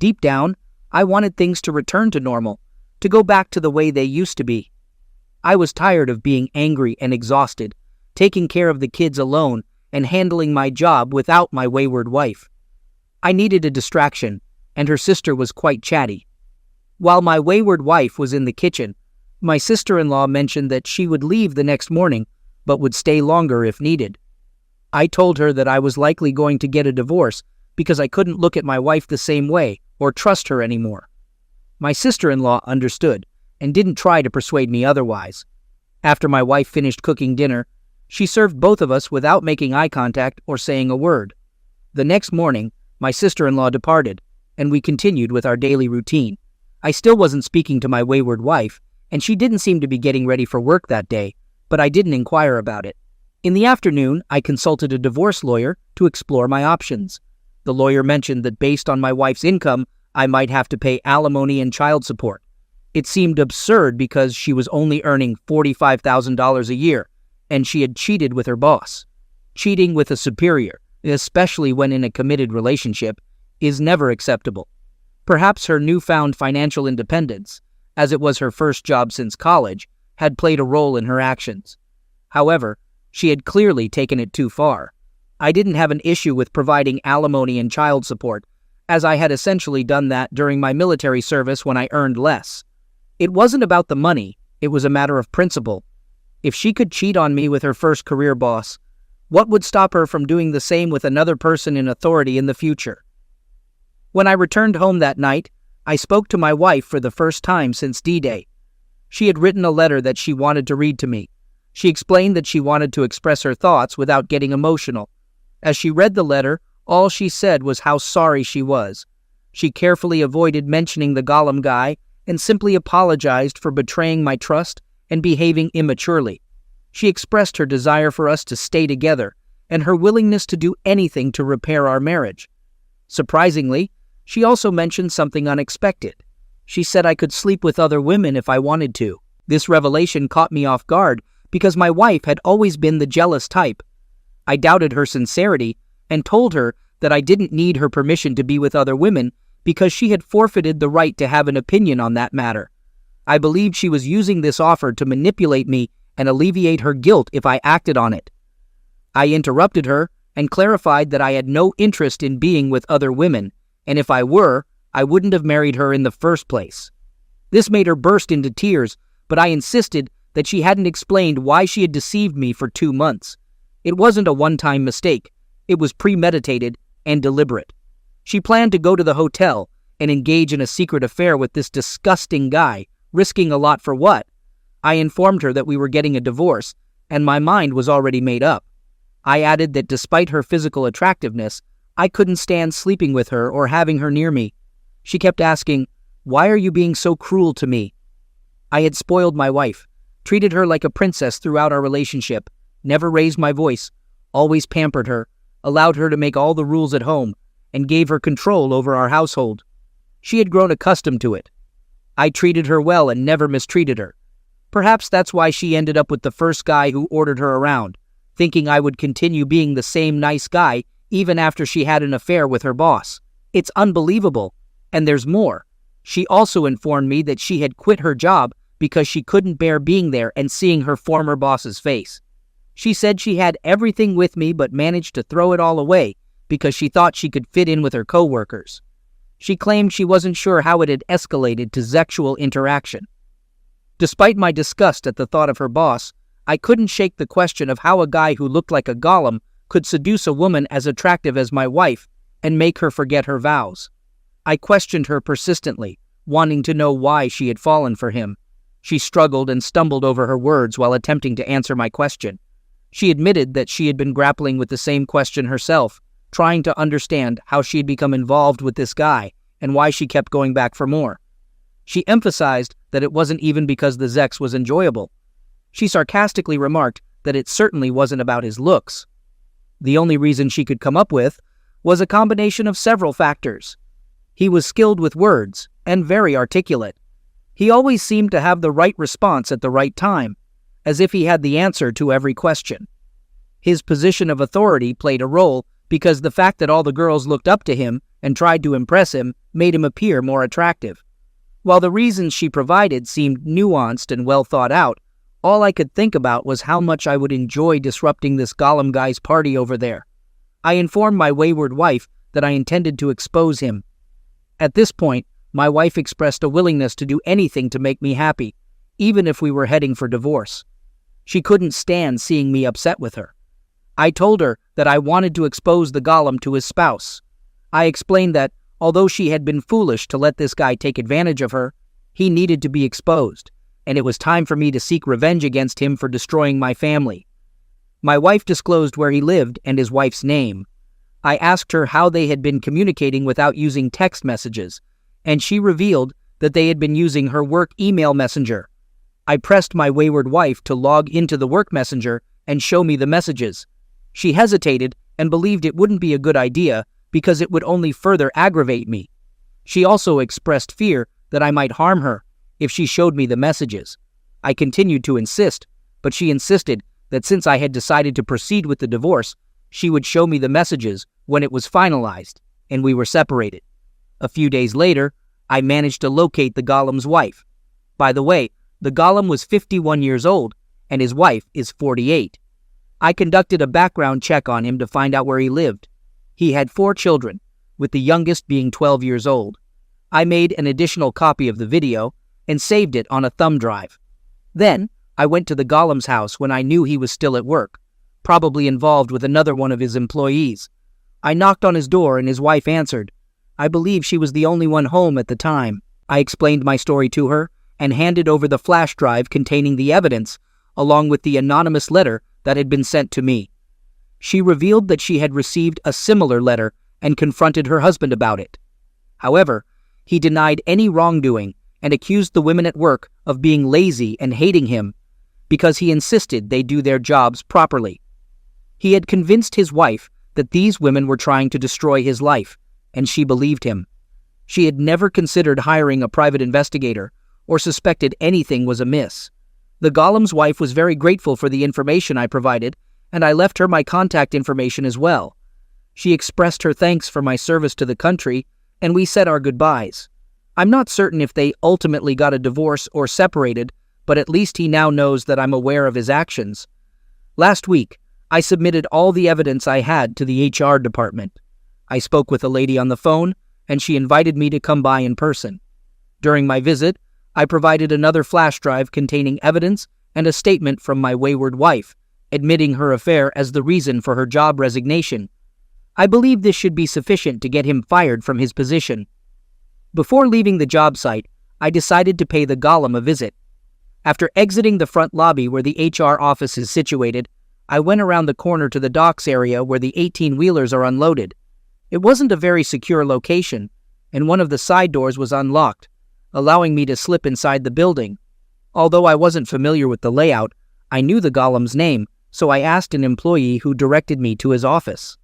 Deep down, I wanted things to return to normal, to go back to the way they used to be. I was tired of being angry and exhausted, taking care of the kids alone and handling my job without my wayward wife. I needed a distraction, and her sister was quite chatty. While my wayward wife was in the kitchen, my sister-in-law mentioned that she would leave the next morning, but would stay longer if needed. I told her that I was likely going to get a divorce because I couldn't look at my wife the same way or trust her anymore. My sister-in-law understood and didn't try to persuade me otherwise. After my wife finished cooking dinner, she served both of us without making eye contact or saying a word. The next morning, my sister-in-law departed, and we continued with our daily routine. I still wasn't speaking to my wayward wife, and she didn't seem to be getting ready for work that day, but I didn't inquire about it. In the afternoon, I consulted a divorce lawyer to explore my options. The lawyer mentioned that based on my wife's income, I might have to pay alimony and child support. It seemed absurd because she was only earning $45,000 a year, and she had cheated with her boss. Cheating with a superior, especially when in a committed relationship, is never acceptable. Perhaps her newfound financial independence, as it was her first job since college, had played a role in her actions. However, she had clearly taken it too far. I didn't have an issue with providing alimony and child support, as I had essentially done that during my military service when I earned less. It wasn't about the money, it was a matter of principle. If she could cheat on me with her first career boss, what would stop her from doing the same with another person in authority in the future? When I returned home that night, I spoke to my wife for the first time since D-Day. She had written a letter that she wanted to read to me. She explained that she wanted to express her thoughts without getting emotional. As she read the letter, all she said was how sorry she was. She carefully avoided mentioning the Gollum guy and simply apologized for betraying my trust and behaving immaturely. She expressed her desire for us to stay together and her willingness to do anything to repair our marriage. Surprisingly, she also mentioned something unexpected. She said I could sleep with other women if I wanted to. This revelation caught me off guard because my wife had always been the jealous type. I doubted her sincerity and told her that I didn't need her permission to be with other women because she had forfeited the right to have an opinion on that matter. I believed she was using this offer to manipulate me and alleviate her guilt if I acted on it. I interrupted her and clarified that I had no interest in being with other women, and if I were, I wouldn't have married her in the first place. This made her burst into tears, but I insisted that she hadn't explained why she had deceived me for 2 months. It wasn't a one-time mistake. It was premeditated and deliberate. She planned to go to the hotel and engage in a secret affair with this disgusting guy, risking a lot for what? I informed her that we were getting a divorce, and my mind was already made up. I added that despite her physical attractiveness, I couldn't stand sleeping with her or having her near me. She kept asking, "Why are you being so cruel to me?" I had spoiled my wife, treated her like a princess throughout our relationship, never raised my voice, always pampered her, allowed her to make all the rules at home, and gave her control over our household. She had grown accustomed to it. I treated her well and never mistreated her. Perhaps that's why she ended up with the first guy who ordered her around, thinking I would continue being the same nice guy even after she had an affair with her boss. It's unbelievable. And there's more. She also informed me that she had quit her job because she couldn't bear being there and seeing her former boss's face. She said she had everything with me but managed to throw it all away because she thought she could fit in with her coworkers. She claimed she wasn't sure how it had escalated to sexual interaction. Despite my disgust at the thought of her boss, I couldn't shake the question of how a guy who looked like a golem could seduce a woman as attractive as my wife and make her forget her vows. I questioned her persistently, wanting to know why she had fallen for him. She struggled and stumbled over her words while attempting to answer my question. She admitted that she had been grappling with the same question herself, trying to understand how she had become involved with this guy and why she kept going back for more. She emphasized that it wasn't even because the sex was enjoyable. She sarcastically remarked that it certainly wasn't about his looks. The only reason she could come up with was a combination of several factors. He was skilled with words and very articulate. He always seemed to have the right response at the right time, as if he had the answer to every question. His position of authority played a role because the fact that all the girls looked up to him and tried to impress him made him appear more attractive. While the reasons she provided seemed nuanced and well thought out, all I could think about was how much I would enjoy disrupting this golem guy's party over there. I informed my wayward wife that I intended to expose him. At this point, my wife expressed a willingness to do anything to make me happy, even if we were heading for divorce. She couldn't stand seeing me upset with her. I told her that I wanted to expose the golem to his spouse. I explained that, although she had been foolish to let this guy take advantage of her, he needed to be exposed, and it was time for me to seek revenge against him for destroying my family. My wife disclosed where he lived and his wife's name. I asked her how they had been communicating without using text messages, and she revealed that they had been using her work email messenger. I pressed my wayward wife to log into the work messenger and show me the messages. She hesitated and believed it wouldn't be a good idea because it would only further aggravate me. She also expressed fear that I might harm her if she showed me the messages. I continued to insist, but she insisted that since I had decided to proceed with the divorce, she would show me the messages when it was finalized, and we were separated. A few days later, I managed to locate the golem's wife. By the way, the golem was 51 years old, and his wife is 48. I conducted a background check on him to find out where he lived. He had 4 children, with the youngest being 12 years old. I made an additional copy of the video and saved it on a thumb drive. Then, I went to the golem's house when I knew he was still at work, probably involved with another one of his employees. I knocked on his door and his wife answered. I believe she was the only one home at the time. I explained my story to her and handed over the flash drive containing the evidence, along with the anonymous letter that had been sent to me. She revealed that she had received a similar letter and confronted her husband about it. However, he denied any wrongdoing and accused the women at work of being lazy and hating him because he insisted they do their jobs properly. He had convinced his wife that these women were trying to destroy his life, and she believed him. She had never considered hiring a private investigator or suspected anything was amiss. The golem's wife was very grateful for the information I provided, and I left her my contact information as well. She expressed her thanks for my service to the country, and we said our goodbyes. I'm not certain if they ultimately got a divorce or separated, but at least he now knows that I'm aware of his actions. Last week, I submitted all the evidence I had to the HR department. I spoke with a lady on the phone, and she invited me to come by in person. During my visit, I provided another flash drive containing evidence and a statement from my wayward wife, admitting her affair as the reason for her job resignation. I believe this should be sufficient to get him fired from his position. Before leaving the job site, I decided to pay the golem a visit. After exiting the front lobby where the HR office is situated, I went around the corner to the docks area where the 18-wheelers are unloaded. It wasn't a very secure location, and one of the side doors was unlocked, allowing me to slip inside the building. Although I wasn't familiar with the layout, I knew the golem's name, so I asked an employee who directed me to his office.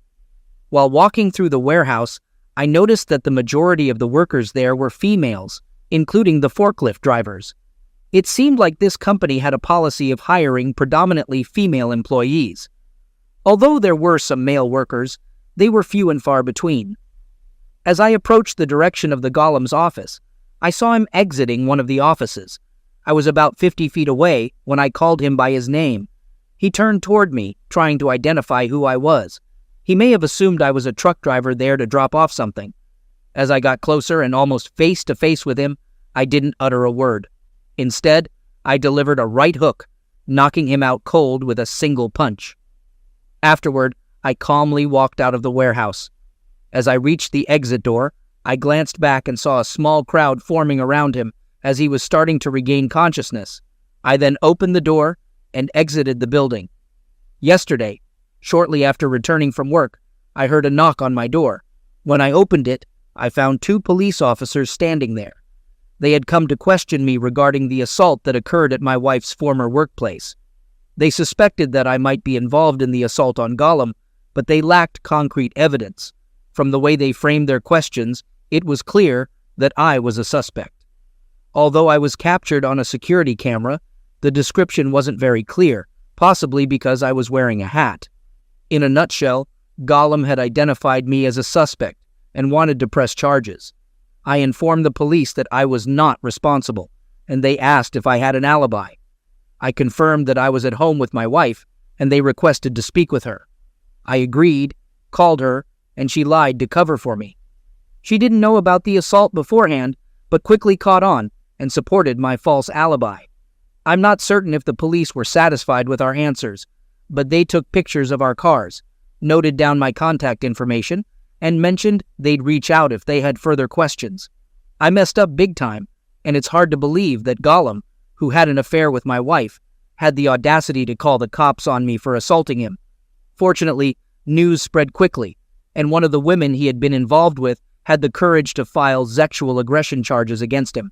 While walking through the warehouse, I noticed that the majority of the workers there were females, including the forklift drivers. It seemed like this company had a policy of hiring predominantly female employees. Although there were some male workers, they were few and far between. As I approached the direction of the golem's office, I saw him exiting one of the offices. I was about 50 feet away when I called him by his name. He turned toward me, trying to identify who I was. He may have assumed I was a truck driver there to drop off something. As I got closer and almost face to face with him, I didn't utter a word. Instead, I delivered a right hook, knocking him out cold with a single punch. Afterward, I calmly walked out of the warehouse. As I reached the exit door, I glanced back and saw a small crowd forming around him as he was starting to regain consciousness. I then opened the door and exited the building. Yesterday, shortly after returning from work, I heard a knock on my door. When I opened it, I found 2 police officers standing there. They had come to question me regarding the assault that occurred at my wife's former workplace. They suspected that I might be involved in the assault on Golem, but they lacked concrete evidence. From the way they framed their questions, it was clear that I was a suspect. Although I was captured on a security camera, the description wasn't very clear, possibly because I was wearing a hat. In a nutshell, Golem had identified me as a suspect and wanted to press charges. I informed the police that I was not responsible, and they asked if I had an alibi. I confirmed that I was at home with my wife, and they requested to speak with her. I agreed, called her, and she lied to cover for me. She didn't know about the assault beforehand, but quickly caught on and supported my false alibi. I'm not certain if the police were satisfied with our answers, but they took pictures of our cars, noted down my contact information, and mentioned they'd reach out if they had further questions. I messed up big time, and it's hard to believe that Golem, who had an affair with my wife, had the audacity to call the cops on me for assaulting him. Fortunately, news spread quickly, and one of the women he had been involved with had the courage to file sexual aggression charges against him.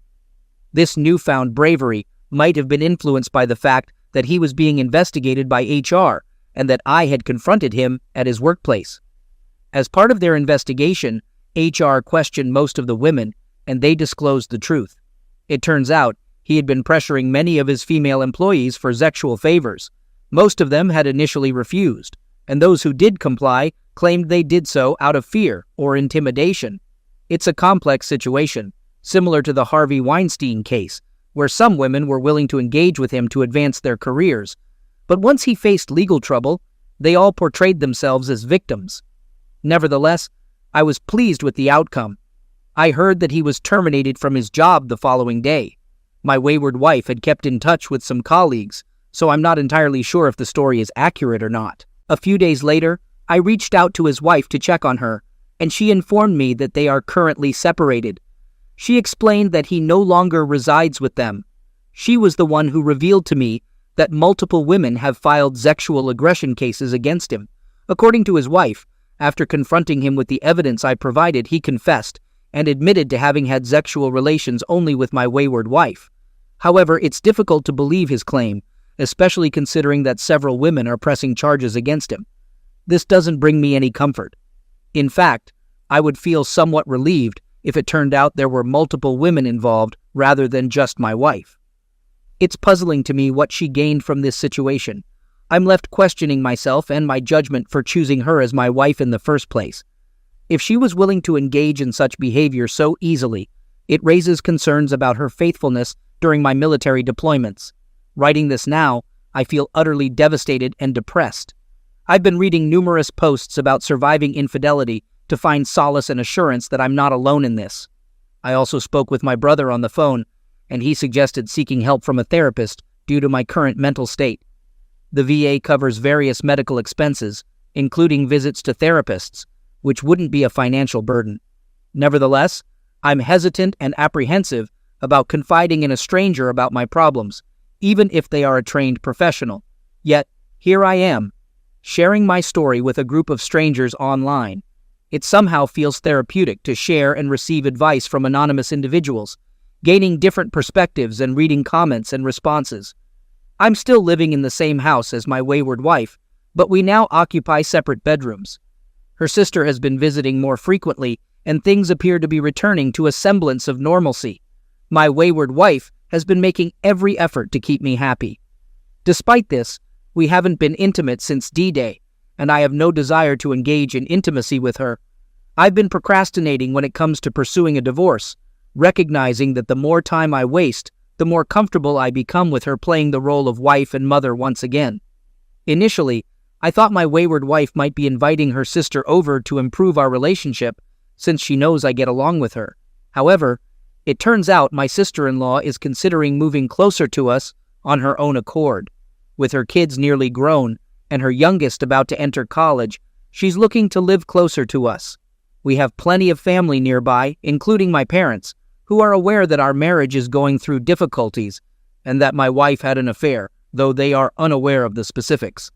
This newfound bravery might have been influenced by the fact that he was being investigated by HR and that I had confronted him at his workplace. As part of their investigation, HR questioned most of the women, and they disclosed the truth. It turns out he had been pressuring many of his female employees for sexual favors. Most of them had initially refused, and those who did comply claimed they did so out of fear or intimidation. It's a complex situation, similar to the Harvey Weinstein case, where some women were willing to engage with him to advance their careers. But once he faced legal trouble, they all portrayed themselves as victims. Nevertheless, I was pleased with the outcome. I heard that he was terminated from his job the following day. My wayward wife had kept in touch with some colleagues, so I'm not entirely sure if the story is accurate or not. A few days later, I reached out to his wife to check on her, and she informed me that they are currently separated. She explained that he no longer resides with them. She was the one who revealed to me that multiple women have filed sexual aggression cases against him. According to his wife, after confronting him with the evidence I provided, he confessed and admitted to having had sexual relations only with my wayward wife. However, it's difficult to believe his claim, especially considering that several women are pressing charges against him. This doesn't bring me any comfort. In fact, I would feel somewhat relieved if it turned out there were multiple women involved rather than just my wife. It's puzzling to me what she gained from this situation. I'm left questioning myself and my judgment for choosing her as my wife in the first place. If she was willing to engage in such behavior so easily, it raises concerns about her faithfulness during my military deployments. Writing this now, I feel utterly devastated and depressed. I've been reading numerous posts about surviving infidelity to find solace and assurance that I'm not alone in this. I also spoke with my brother on the phone, and he suggested seeking help from a therapist due to my current mental state. The VA covers various medical expenses, including visits to therapists, which wouldn't be a financial burden. Nevertheless, I'm hesitant and apprehensive about confiding in a stranger about my problems, even if they are a trained professional. Yet, here I am, sharing my story with a group of strangers online. It somehow feels therapeutic to share and receive advice from anonymous individuals, gaining different perspectives and reading comments and responses. I'm still living in the same house as my wayward wife, but we now occupy separate bedrooms. Her sister has been visiting more frequently, and things appear to be returning to a semblance of normalcy. My wayward wife has been making every effort to keep me happy. Despite this, we haven't been intimate since D-Day, and I have no desire to engage in intimacy with her. I've been procrastinating when it comes to pursuing a divorce, recognizing that the more time I waste, the more comfortable I become with her playing the role of wife and mother once again. Initially, I thought my wayward wife might be inviting her sister over to improve our relationship, since she knows I get along with her. However, it turns out my sister-in-law is considering moving closer to us on her own accord. With her kids nearly grown and her youngest about to enter college, she's looking to live closer to us. We have plenty of family nearby, including my parents, who are aware that our marriage is going through difficulties and that my wife had an affair, though they are unaware of the specifics.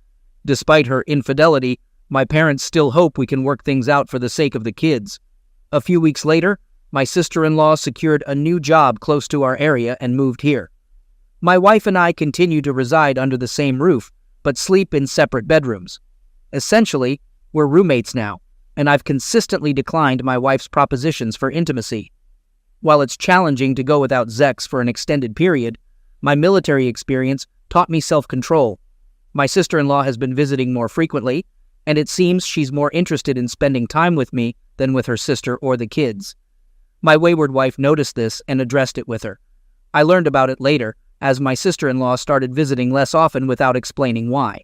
Despite her infidelity, my parents still hope we can work things out for the sake of the kids. A few weeks later, my sister-in-law secured a new job close to our area and moved here. My wife and I continue to reside under the same roof, but sleep in separate bedrooms. Essentially, we're roommates now, and I've consistently declined my wife's propositions for intimacy. While it's challenging to go without sex for an extended period, my military experience taught me self-control. My sister-in-law has been visiting more frequently, and it seems she's more interested in spending time with me than with her sister or the kids. My wayward wife noticed this and addressed it with her. I learned about it later, as my sister-in-law started visiting less often without explaining why.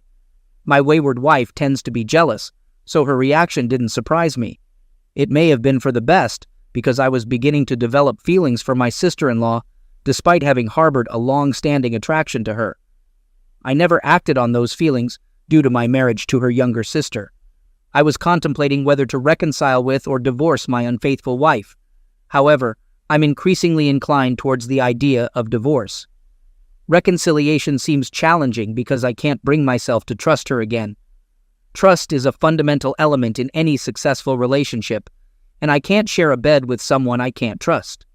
My wayward wife tends to be jealous, so her reaction didn't surprise me. It may have been for the best, because I was beginning to develop feelings for my sister-in-law, despite having harbored a long-standing attraction to her. I never acted on those feelings due to my marriage to her younger sister. I was contemplating whether to reconcile with or divorce my unfaithful wife. However, I'm increasingly inclined towards the idea of divorce. Reconciliation seems challenging because I can't bring myself to trust her again. Trust is a fundamental element in any successful relationship, and I can't share a bed with someone I can't trust.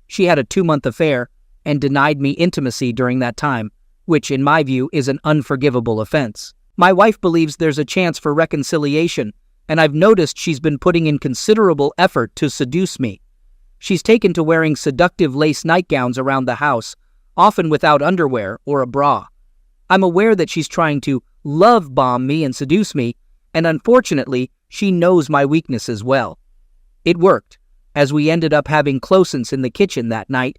She had a 2-month affair and denied me intimacy during that time, which in my view is an unforgivable offense. My wife believes there's a chance for reconciliation, and I've noticed she's been putting in considerable effort to seduce me. She's taken to wearing seductive lace nightgowns around the house, often without underwear or a bra. I'm aware that she's trying to love bomb me and seduce me, and unfortunately, she knows my weaknesses well. It worked, as we ended up having closeness in the kitchen that night.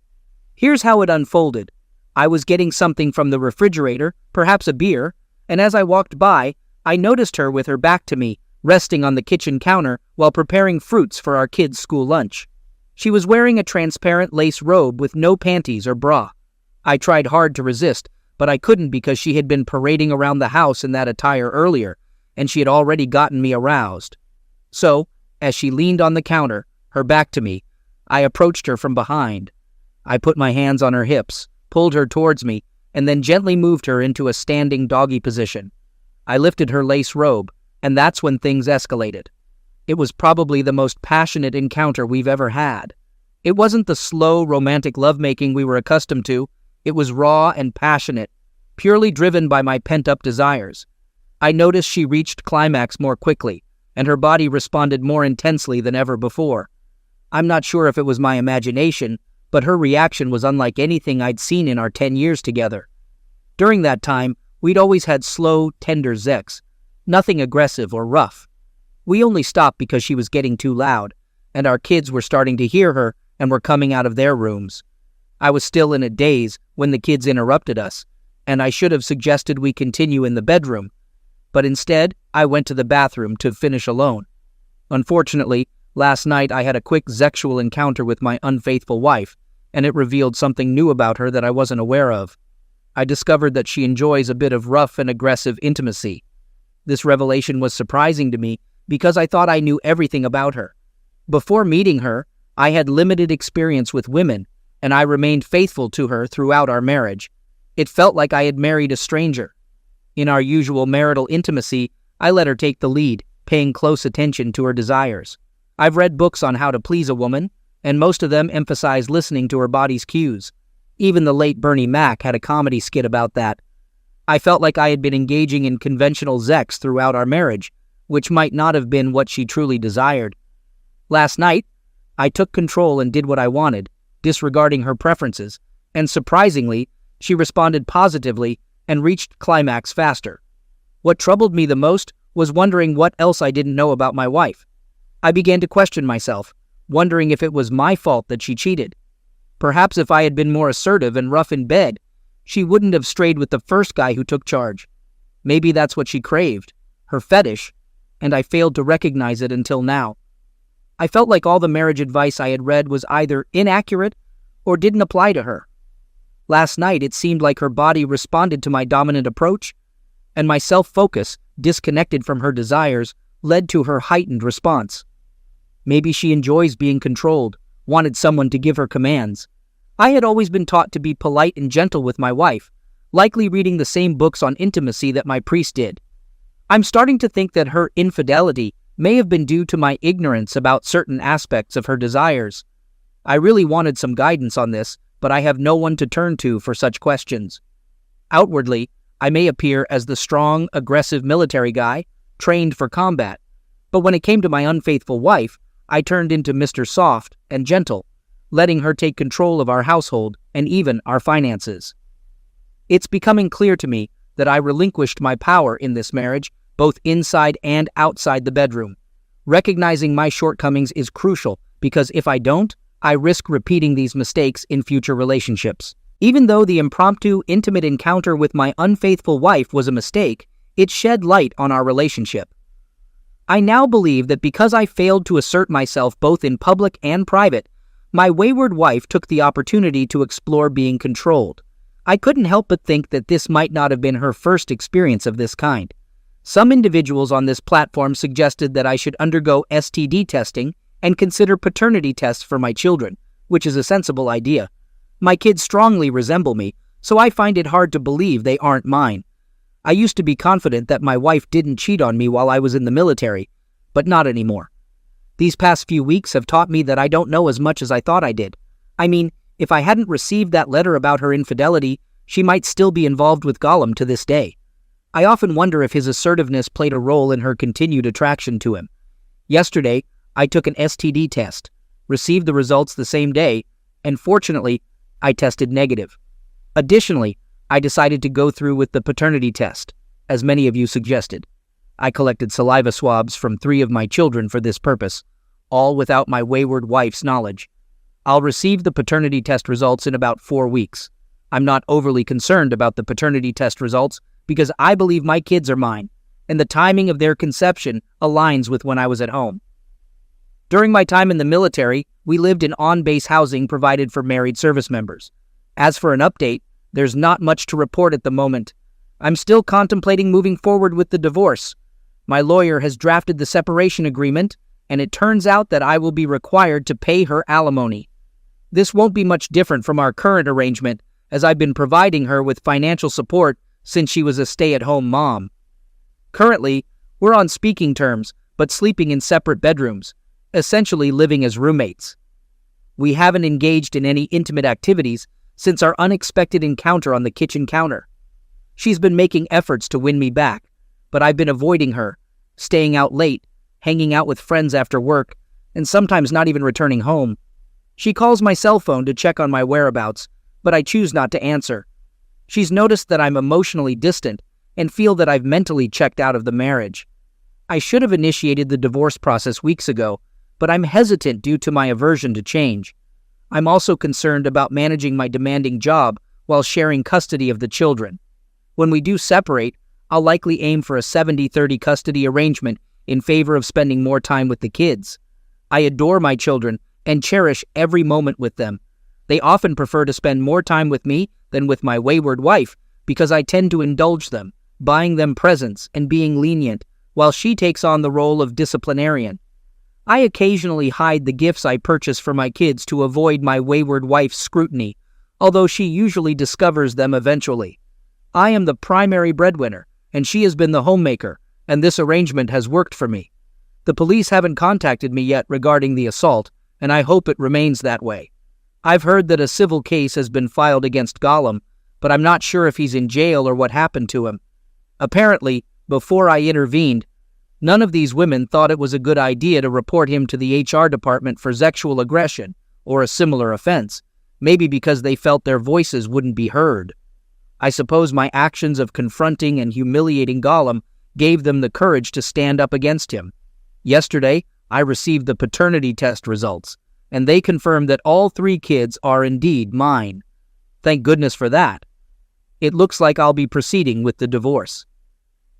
Here's how it unfolded. I was getting something from the refrigerator, perhaps a beer, and as I walked by, I noticed her with her back to me, resting on the kitchen counter while preparing fruits for our kids' school lunch. She was wearing a transparent lace robe with no panties or bra. I tried hard to resist, but I couldn't because she had been parading around the house in that attire earlier, and she had already gotten me aroused. So, as she leaned on the counter, her back to me, I approached her from behind. I put my hands on her hips, pulled her towards me, and then gently moved her into a standing doggy position. I lifted her lace robe, and that's when things escalated. It was probably the most passionate encounter we've ever had. It wasn't the slow, romantic lovemaking we were accustomed to. It was raw and passionate, purely driven by my pent-up desires. I noticed she reached climax more quickly, and her body responded more intensely than ever before. I'm not sure if it was my imagination, but her reaction was unlike anything I'd seen in our 10 years together. During that time, we'd always had slow, tender sex, nothing aggressive or rough. We only stopped because she was getting too loud, and our kids were starting to hear her and were coming out of their rooms. I was still in a daze when the kids interrupted us, and I should have suggested we continue in the bedroom, but instead, I went to the bathroom to finish alone. Unfortunately, last night I had a quick sexual encounter with my unfaithful wife, and it revealed something new about her that I wasn't aware of. I discovered that she enjoys a bit of rough and aggressive intimacy. This revelation was surprising to me because I thought I knew everything about her. Before meeting her, I had limited experience with women, and I remained faithful to her throughout our marriage. It felt like I had married a stranger. In our usual marital intimacy, I let her take the lead, paying close attention to her desires. I've read books on how to please a woman, and most of them emphasize listening to her body's cues. Even the late Bernie Mac had a comedy skit about that. I felt like I had been engaging in conventional sex throughout our marriage, which might not have been what she truly desired. Last night, I took control and did what I wanted, disregarding her preferences, and surprisingly, she responded positively and reached climax faster. What troubled me the most was wondering what else I didn't know about my wife. I began to question myself, wondering if it was my fault that she cheated. Perhaps if I had been more assertive and rough in bed, she wouldn't have strayed with the first guy who took charge. Maybe that's what she craved, her fetish, and I failed to recognize it until now. I felt like all the marriage advice I had read was either inaccurate or didn't apply to her. Last night, it seemed like her body responded to my dominant approach, and my self-focus, disconnected from her desires, led to her heightened response. Maybe she enjoys being controlled, wanted someone to give her commands. I had always been taught to be polite and gentle with my wife, likely reading the same books on intimacy that my priest did. I'm starting to think that her infidelity may have been due to my ignorance about certain aspects of her desires. I really wanted some guidance on this, but I have no one to turn to for such questions. Outwardly, I may appear as the strong, aggressive military guy, trained for combat, but when it came to my unfaithful wife, I turned into Mr. Soft and gentle, letting her take control of our household and even our finances. It's becoming clear to me that I relinquished my power in this marriage, both inside and outside the bedroom. Recognizing my shortcomings is crucial because if I don't, I risk repeating these mistakes in future relationships. Even though the impromptu, intimate encounter with my unfaithful wife was a mistake, it shed light on our relationship. I now believe that because I failed to assert myself both in public and private, my wayward wife took the opportunity to explore being controlled. I couldn't help but think that this might not have been her first experience of this kind. Some individuals on this platform suggested that I should undergo STD testing and consider paternity tests for my children, which is a sensible idea. My kids strongly resemble me, so I find it hard to believe they aren't mine. I used to be confident that my wife didn't cheat on me while I was in the military, but not anymore. These past few weeks have taught me that I don't know as much as I thought I did. I mean, if I hadn't received that letter about her infidelity, she might still be involved with Gollum to this day. I often wonder if his assertiveness played a role in her continued attraction to him. Yesterday, I took an STD test, received the results the same day, and fortunately, I tested negative. Additionally, I decided to go through with the paternity test, as many of you suggested. I collected saliva swabs from 3 of my children for this purpose, all without my wayward wife's knowledge. I'll receive the paternity test results in about 4 weeks. I'm not overly concerned about the paternity test results because I believe my kids are mine, and the timing of their conception aligns with when I was at home. During my time in the military, we lived in on-base housing provided for married service members. As for an update, there's not much to report at the moment. I'm still contemplating moving forward with the divorce. My lawyer has drafted the separation agreement, and it turns out that I will be required to pay her alimony. This won't be much different from our current arrangement, as I've been providing her with financial support since she was a stay-at-home mom. Currently, we're on speaking terms, but sleeping in separate bedrooms, essentially living as roommates. We haven't engaged in any intimate activities since our unexpected encounter on the kitchen counter. She's been making efforts to win me back, but I've been avoiding her, staying out late, hanging out with friends after work, and sometimes not even returning home. She calls my cell phone to check on my whereabouts, but I choose not to answer. She's noticed that I'm emotionally distant and feel that I've mentally checked out of the marriage. I should have initiated the divorce process weeks ago, but I'm hesitant due to my aversion to change. I'm also concerned about managing my demanding job while sharing custody of the children. When we do separate, I'll likely aim for a 70-30 custody arrangement in favor of spending more time with the kids. I adore my children and cherish every moment with them. They often prefer to spend more time with me than with my wayward wife because I tend to indulge them, buying them presents and being lenient, while she takes on the role of disciplinarian. I occasionally hide the gifts I purchase for my kids to avoid my wayward wife's scrutiny, although she usually discovers them eventually. I am the primary breadwinner, and she has been the homemaker, and this arrangement has worked for me. The police haven't contacted me yet regarding the assault, and I hope it remains that way. I've heard that a civil case has been filed against Gollum, but I'm not sure if he's in jail or what happened to him. Apparently, before I intervened, None of these women thought it was a good idea to report him to the HR department for sexual aggression or a similar offense, maybe because they felt their voices wouldn't be heard. I suppose my actions of confronting and humiliating Gollum gave them the courage to stand up against him. Yesterday, I received the paternity test results, and they confirmed that all 3 kids are indeed mine. Thank goodness for that. It looks like I'll be proceeding with the divorce.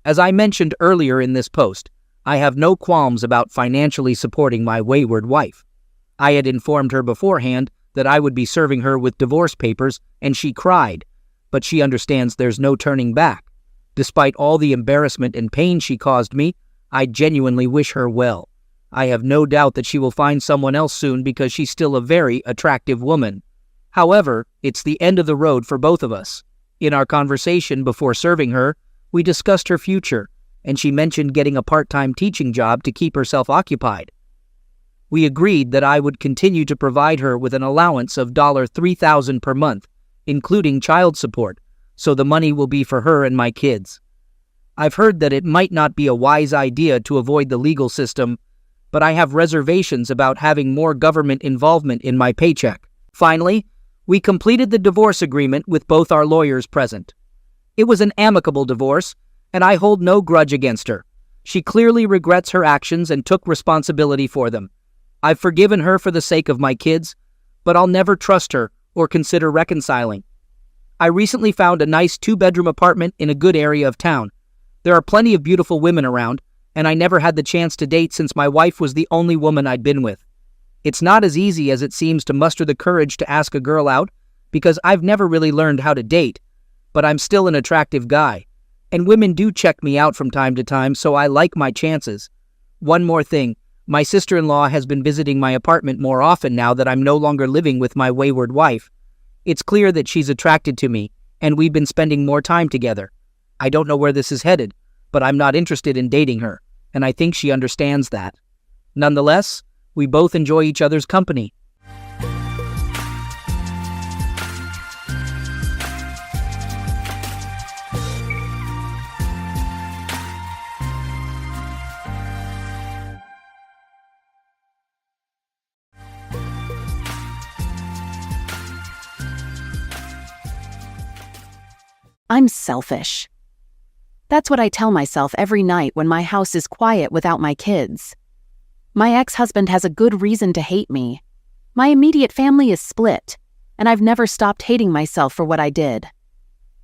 As I mentioned earlier in this post, I have no qualms about financially supporting my wayward wife. I had informed her beforehand that I would be serving her with divorce papers, and she cried, but she understands there's no turning back. Despite all the embarrassment and pain she caused me, I genuinely wish her well. I have no doubt that she will find someone else soon because she's still a very attractive woman. However, it's the end of the road for both of us. In our conversation before serving her, we discussed her future, and she mentioned getting a part-time teaching job to keep herself occupied. We agreed that I would continue to provide her with an allowance of $3,000 per month, including child support, so the money will be for her and my kids. I've heard that it might not be a wise idea to avoid the legal system, but I have reservations about having more government involvement in my paycheck. Finally, we completed the divorce agreement with both our lawyers present. It was an amicable divorce, and I hold no grudge against her. She clearly regrets her actions and took responsibility for them. I've forgiven her for the sake of my kids, but I'll never trust her or consider reconciling. I recently found a nice 2-bedroom apartment in a good area of town. There are plenty of beautiful women around, and I never had the chance to date since my wife was the only woman I'd been with. It's not as easy as it seems to muster the courage to ask a girl out, because I've never really learned how to date, but I'm still an attractive guy, and women do check me out from time to time, so I like my chances. One more thing, my sister-in-law has been visiting my apartment more often now that I'm no longer living with my wayward wife. It's clear that she's attracted to me, and we've been spending more time together. I don't know where this is headed, but I'm not interested in dating her, and I think she understands that. Nonetheless, we both enjoy each other's company. I'm selfish. That's what I tell myself every night when my house is quiet without my kids. My ex-husband has a good reason to hate me. My immediate family is split, and I've never stopped hating myself for what I did.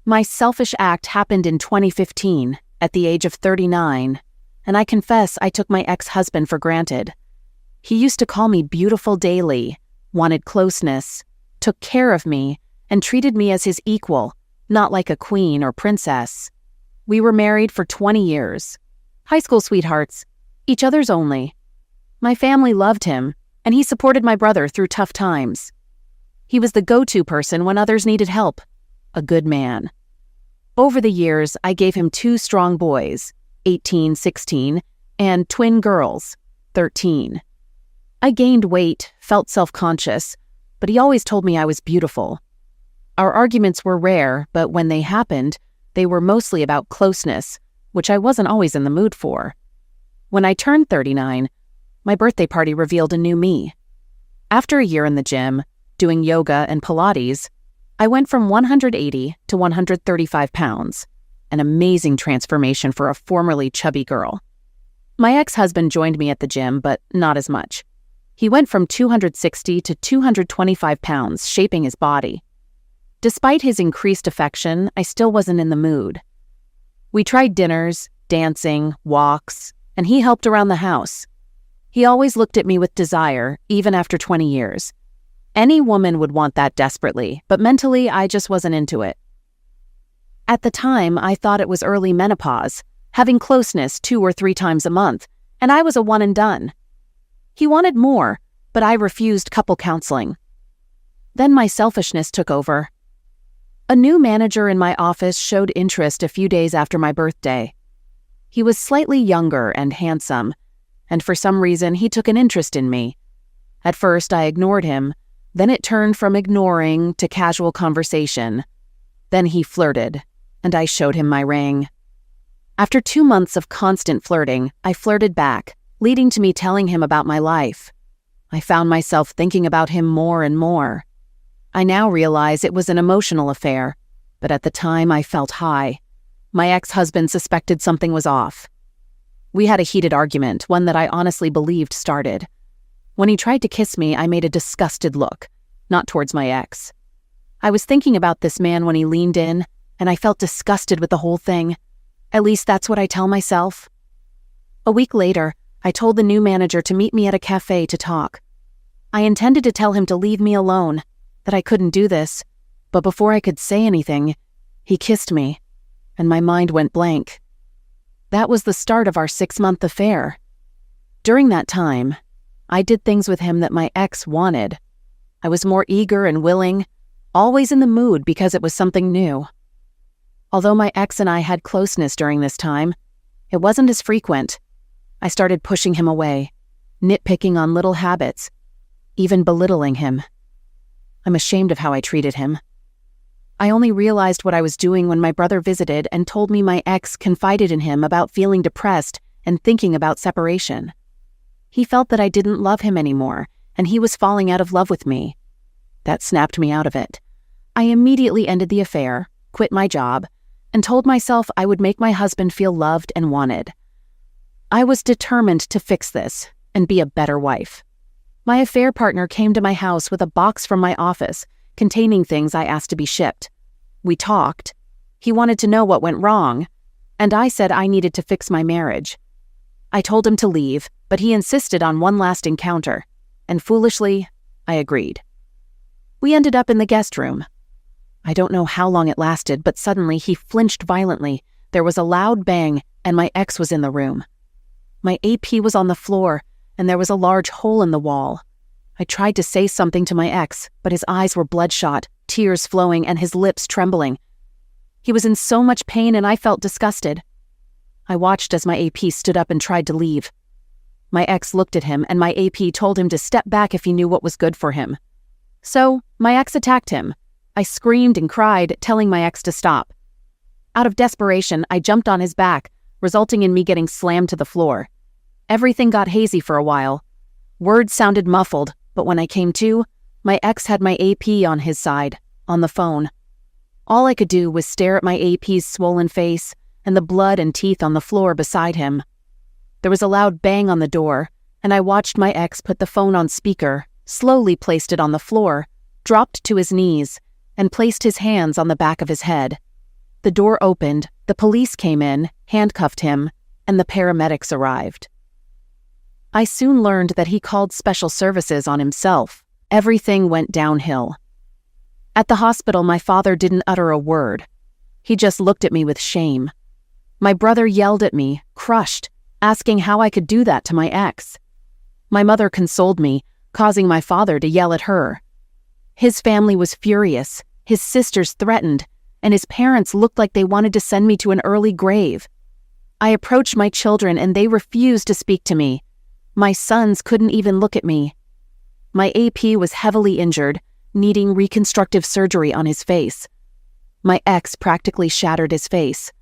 My selfish act happened in 2015, at the age of 39, and I confess I took my ex-husband for granted. He used to call me beautiful daily, wanted closeness, took care of me, and treated me as his equal, not like a queen or princess. We were married for 20 years. High school sweethearts, each other's only. My family loved him, and he supported my brother through tough times. He was the go-to person when others needed help. A good man. Over the years, I gave him 2 strong boys, 18, 16, and twin girls, 13. I gained weight, felt self-conscious, but he always told me I was beautiful. Our arguments were rare, but when they happened, they were mostly about closeness, which I wasn't always in the mood for. When I turned 39, my birthday party revealed a new me. After a year in the gym, doing yoga and Pilates, I went from 180 to 135 pounds, an amazing transformation for a formerly chubby girl. My ex-husband joined me at the gym, but not as much. He went from 260 to 225 pounds, shaping his body. Despite his increased affection, I still wasn't in the mood. We tried dinners, dancing, walks, and he helped around the house. He always looked at me with desire, even after 20 years. Any woman would want that desperately, but mentally I just wasn't into it. At the time, I thought it was early menopause, having closeness 2 or 3 times a month, and I was a one and done. He wanted more, but I refused couple counseling. Then my selfishness took over. A new manager in my office showed interest a few days after my birthday. He was slightly younger and handsome, and for some reason he took an interest in me. At first I ignored him, then it turned from ignoring to casual conversation. Then he flirted, and I showed him my ring. After 2 months of constant flirting, I flirted back, leading to me telling him about my life. I found myself thinking about him more and more. I now realize it was an emotional affair, but at the time I felt high. My ex-husband suspected something was off. We had a heated argument, one that I honestly believed started. When he tried to kiss me, I made a disgusted look, not towards my ex. I was thinking about this man when he leaned in, and I felt disgusted with the whole thing. At least that's what I tell myself. A week later, I told the new manager to meet me at a cafe to talk. I intended to tell him to leave me alone, that I couldn't do this, but before I could say anything, he kissed me, and my mind went blank. That was the start of our 6-month affair. During that time, I did things with him that my ex wanted. I was more eager and willing, always in the mood because it was something new. Although my ex and I had closeness during this time, it wasn't as frequent. I started pushing him away, nitpicking on little habits, even belittling him. I'm ashamed of how I treated him. I only realized what I was doing when my brother visited and told me my ex confided in him about feeling depressed and thinking about separation. He felt that I didn't love him anymore, and he was falling out of love with me. That snapped me out of it. I immediately ended the affair, quit my job, and told myself I would make my husband feel loved and wanted. I was determined to fix this and be a better wife. My affair partner came to my house with a box from my office containing things I asked to be shipped. We talked. He wanted to know what went wrong, and I said I needed to fix my marriage. I told him to leave, but he insisted on one last encounter, and foolishly, I agreed. We ended up in the guest room. I don't know how long it lasted, but suddenly he flinched violently. There was a loud bang, and my ex was in the room. My AP was on the floor, and there was a large hole in the wall. I tried to say something to my ex, but his eyes were bloodshot, tears flowing, and his lips trembling. He was in so much pain, and I felt disgusted. I watched as my AP stood up and tried to leave. My ex looked at him, and my AP told him to step back if he knew what was good for him. So, my ex attacked him. I screamed and cried, telling my ex to stop. Out of desperation, I jumped on his back, resulting in me getting slammed to the floor. Everything got hazy for a while. Words sounded muffled, but when I came to, my ex had my AP on his side, on the phone. All I could do was stare at my AP's swollen face and the blood and teeth on the floor beside him. There was a loud bang on the door, and I watched my ex put the phone on speaker, slowly placed it on the floor, dropped to his knees, and placed his hands on the back of his head. The door opened, the police came in, handcuffed him, and the paramedics arrived. I soon learned that he called special services on himself. Everything went downhill. At the hospital, my father didn't utter a word. He just looked at me with shame. My brother yelled at me, crushed, asking how I could do that to my ex. My mother consoled me, causing my father to yell at her. His family was furious, his sisters threatened, and his parents looked like they wanted to send me to an early grave. I approached my children and they refused to speak to me. My sons couldn't even look at me. My AP was heavily injured, needing reconstructive surgery on his face. My ex practically shattered his face.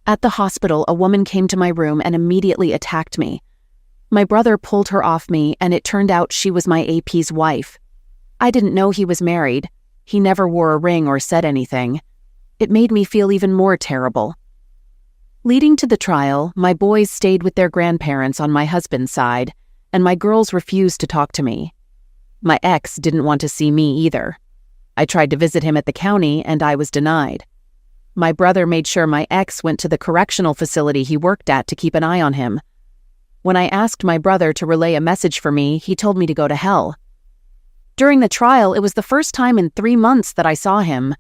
At the hospital, a woman came to my room and immediately attacked me. My brother pulled her off me, and it turned out she was my AP's wife. I didn't know he was married. He never wore a ring or said anything. It made me feel even more terrible. Leading to the trial, my boys stayed with their grandparents on my husband's side, and my girls refused to talk to me. My ex didn't want to see me either. I tried to visit him at the county, and I was denied. My brother made sure my ex went to the correctional facility he worked at to keep an eye on him. When I asked my brother to relay a message for me, he told me to go to hell. During the trial, it was the first time in 3 months that I saw him.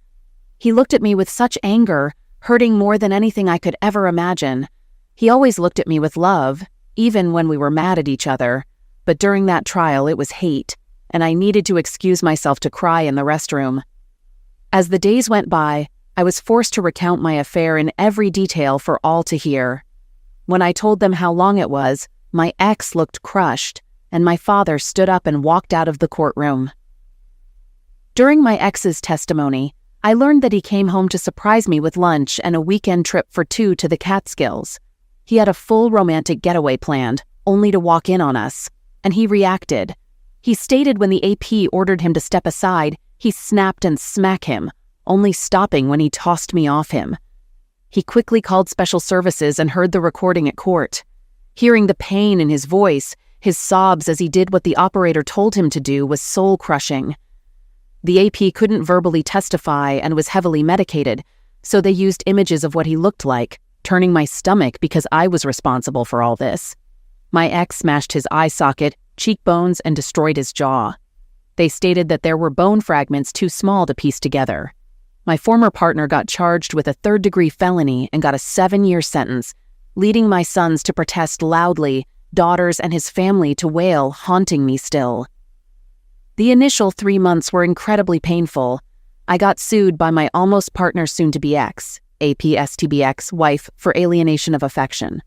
He looked at me with such anger, hurting more than anything I could ever imagine. He always looked at me with love, even when we were mad at each other. But during that trial, it was hate, and I needed to excuse myself to cry in the restroom. As the days went by, I was forced to recount my affair in every detail for all to hear. When I told them how long it was, my ex looked crushed, and my father stood up and walked out of the courtroom. During my ex's testimony, I learned that he came home to surprise me with lunch and a weekend trip for two to the Catskills. He had a full romantic getaway planned, only to walk in on us. And he reacted. He stated when the AP ordered him to step aside, he snapped and smacked him, only stopping when he tossed me off him. He quickly called special services and heard the recording at court. Hearing the pain in his voice, his sobs as he did what the operator told him to do was soul-crushing. The AP couldn't verbally testify and was heavily medicated, so they used images of what he looked like, turning my stomach because I was responsible for all this. My ex smashed his eye socket, cheekbones, and destroyed his jaw. They stated that there were bone fragments too small to piece together. My former partner got charged with a third-degree felony and got a 7-year sentence, leading my sons to protest loudly, daughters and his family to wail, haunting me still. The initial 3 months were incredibly painful. I got sued by my almost partner's soon-to-be ex, APSTBX, wife, for alienation of affection.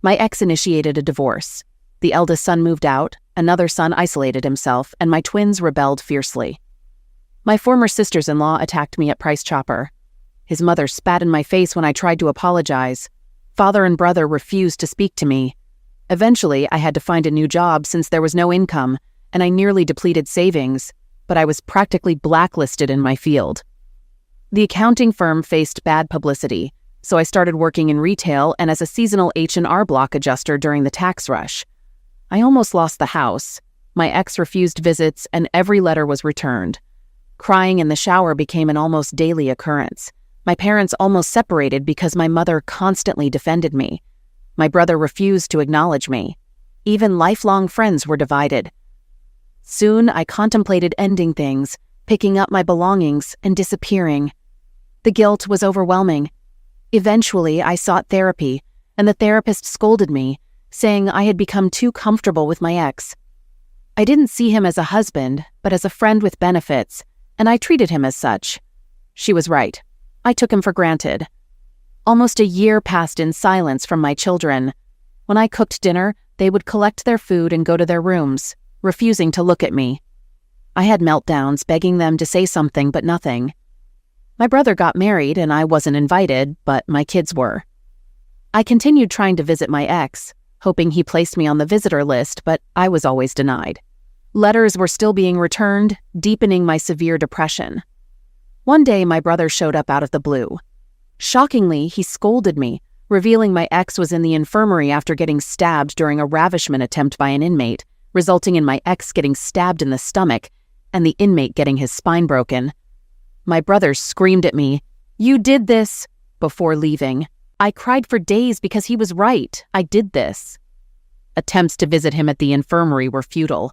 My ex initiated a divorce. The eldest son moved out, another son isolated himself, and my twins rebelled fiercely. My former sisters-in-law attacked me at Price Chopper. His mother spat in my face when I tried to apologize. Father and brother refused to speak to me. Eventually, I had to find a new job since there was no income, and I nearly depleted savings, but I was practically blacklisted in my field. The accounting firm faced bad publicity, so I started working in retail and as a seasonal H&R Block adjuster during the tax rush. I almost lost the house. My ex refused visits, and every letter was returned. Crying in the shower became an almost daily occurrence. My parents almost separated because my mother constantly defended me. My brother refused to acknowledge me. Even lifelong friends were divided. Soon, I contemplated ending things, picking up my belongings, and disappearing. The guilt was overwhelming. Eventually, I sought therapy, and the therapist scolded me, saying I had become too comfortable with my ex. I didn't see him as a husband, but as a friend with benefits, and I treated him as such. She was right. I took him for granted. Almost a year passed in silence from my children. When I cooked dinner, they would collect their food and go to their rooms, refusing to look at me. I had meltdowns, begging them to say something, but nothing. My brother got married, and I wasn't invited, but my kids were. I continued trying to visit my ex, hoping he placed me on the visitor list, but I was always denied. Letters were still being returned, deepening my severe depression. One day, my brother showed up out of the blue. Shockingly, he scolded me, revealing my ex was in the infirmary after getting stabbed during a ravishment attempt by an inmate, resulting in my ex getting stabbed in the stomach and the inmate getting his spine broken. My brother screamed at me, "You did this!" before leaving. I cried for days because he was right. I did this. Attempts to visit him at the infirmary were futile.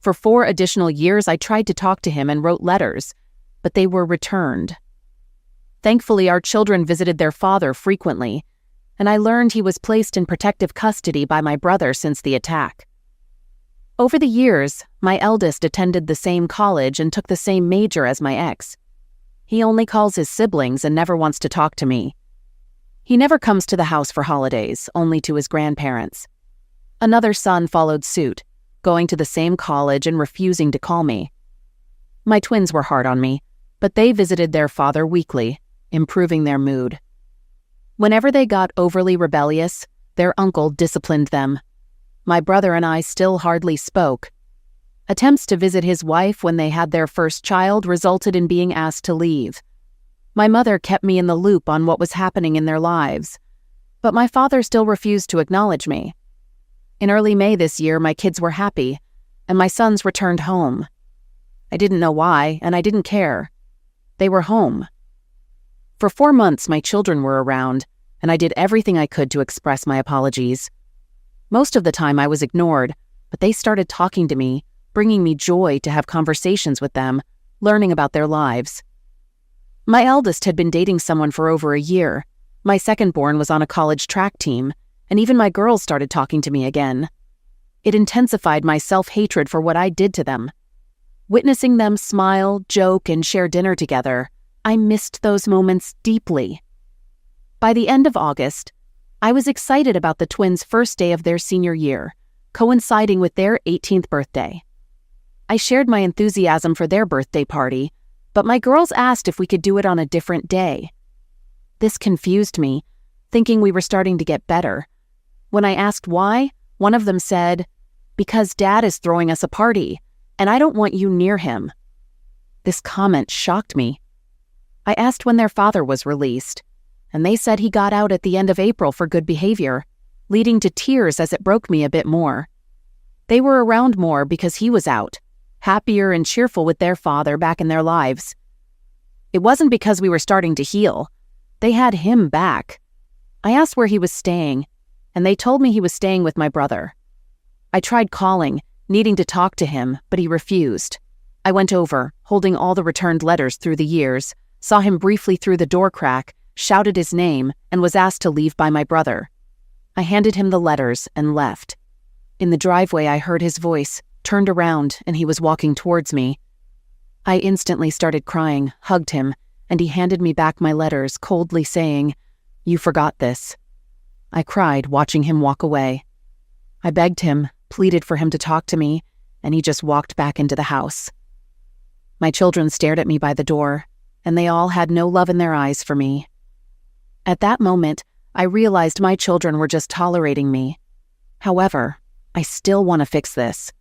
For 4 additional years, I tried to talk to him and wrote letters, but they were returned. Thankfully, our children visited their father frequently, and I learned he was placed in protective custody by my brother since the attack. Over the years, my eldest attended the same college and took the same major as my ex. He only calls his siblings and never wants to talk to me. He never comes to the house for holidays, only to his grandparents. Another son followed suit, going to the same college and refusing to call me. My twins were hard on me, but they visited their father weekly, improving their mood. Whenever they got overly rebellious, their uncle disciplined them. My brother and I still hardly spoke. Attempts to visit his wife when they had their first child resulted in being asked to leave. My mother kept me in the loop on what was happening in their lives, but my father still refused to acknowledge me. In early May this year, my kids were happy, and my sons returned home. I didn't know why, and I didn't care. They were home. For 4 months, my children were around, and I did everything I could to express my apologies. Most of the time I was ignored, but they started talking to me, bringing me joy to have conversations with them, learning about their lives. My eldest had been dating someone for over a year. My second-born was on a college track team, and even my girls started talking to me again. It intensified my self-hatred for what I did to them. Witnessing them smile, joke, and share dinner together, I missed those moments deeply. By the end of August, I was excited about the twins' first day of their senior year, coinciding with their 18th birthday. I shared my enthusiasm for their birthday party, but my girls asked if we could do it on a different day. This confused me, thinking we were starting to get better. When I asked why, one of them said, "Because Dad is throwing us a party, and I don't want you near him." This comment shocked me. I asked when their father was released, and they said he got out at the end of April for good behavior, leading to tears as it broke me a bit more. They were around more because he was out, happier and cheerful with their father back in their lives. It wasn't because we were starting to heal. They had him back. I asked where he was staying, and they told me he was staying with my brother. I tried calling, needing to talk to him, but he refused. I went over, holding all the returned letters through the years, saw him briefly through the door crack, shouted his name, and was asked to leave by my brother. I handed him the letters and left. In the driveway, I heard his voice, turned around, and he was walking towards me. I instantly started crying, hugged him, and he handed me back my letters, coldly saying, "You forgot this." I cried, watching him walk away. I begged him, pleaded for him to talk to me, and he just walked back into the house. My children stared at me by the door, and they all had no love in their eyes for me. At that moment, I realized my children were just tolerating me. However, I still want to fix this.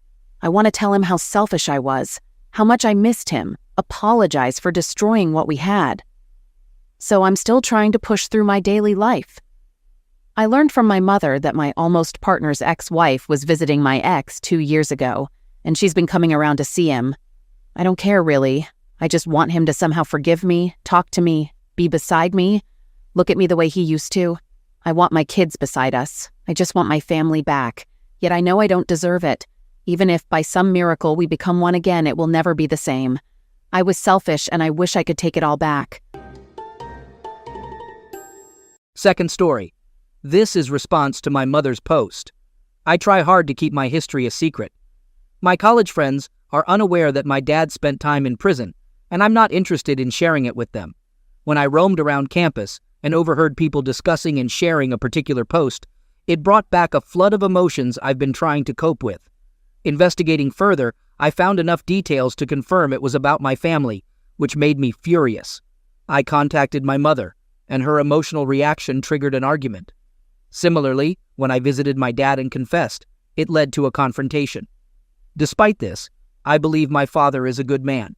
I want to tell him how selfish I was, how much I missed him, apologize for destroying what we had. So I'm still trying to push through my daily life. I learned from my mother that my almost partner's ex-wife was visiting my ex 2 years ago, and she's been coming around to see him. I don't care really. I just want him to somehow forgive me, talk to me, be beside me, look at me the way he used to. I want my kids beside us. I just want my family back. Yet I know I don't deserve it. Even if by some miracle we become one again, it will never be the same. I was selfish and I wish I could take it all back. Second story. This is response to my mother's post. I try hard to keep my history a secret. My college friends are unaware that my dad spent time in prison, and I'm not interested in sharing it with them. When I roamed around campus and overheard people discussing and sharing a particular post, it brought back a flood of emotions I've been trying to cope with. Investigating further, I found enough details to confirm it was about my family, which made me furious. I contacted my mother, and her emotional reaction triggered an argument. Similarly, when I visited my dad and confessed, it led to a confrontation. Despite this, I believe my father is a good man.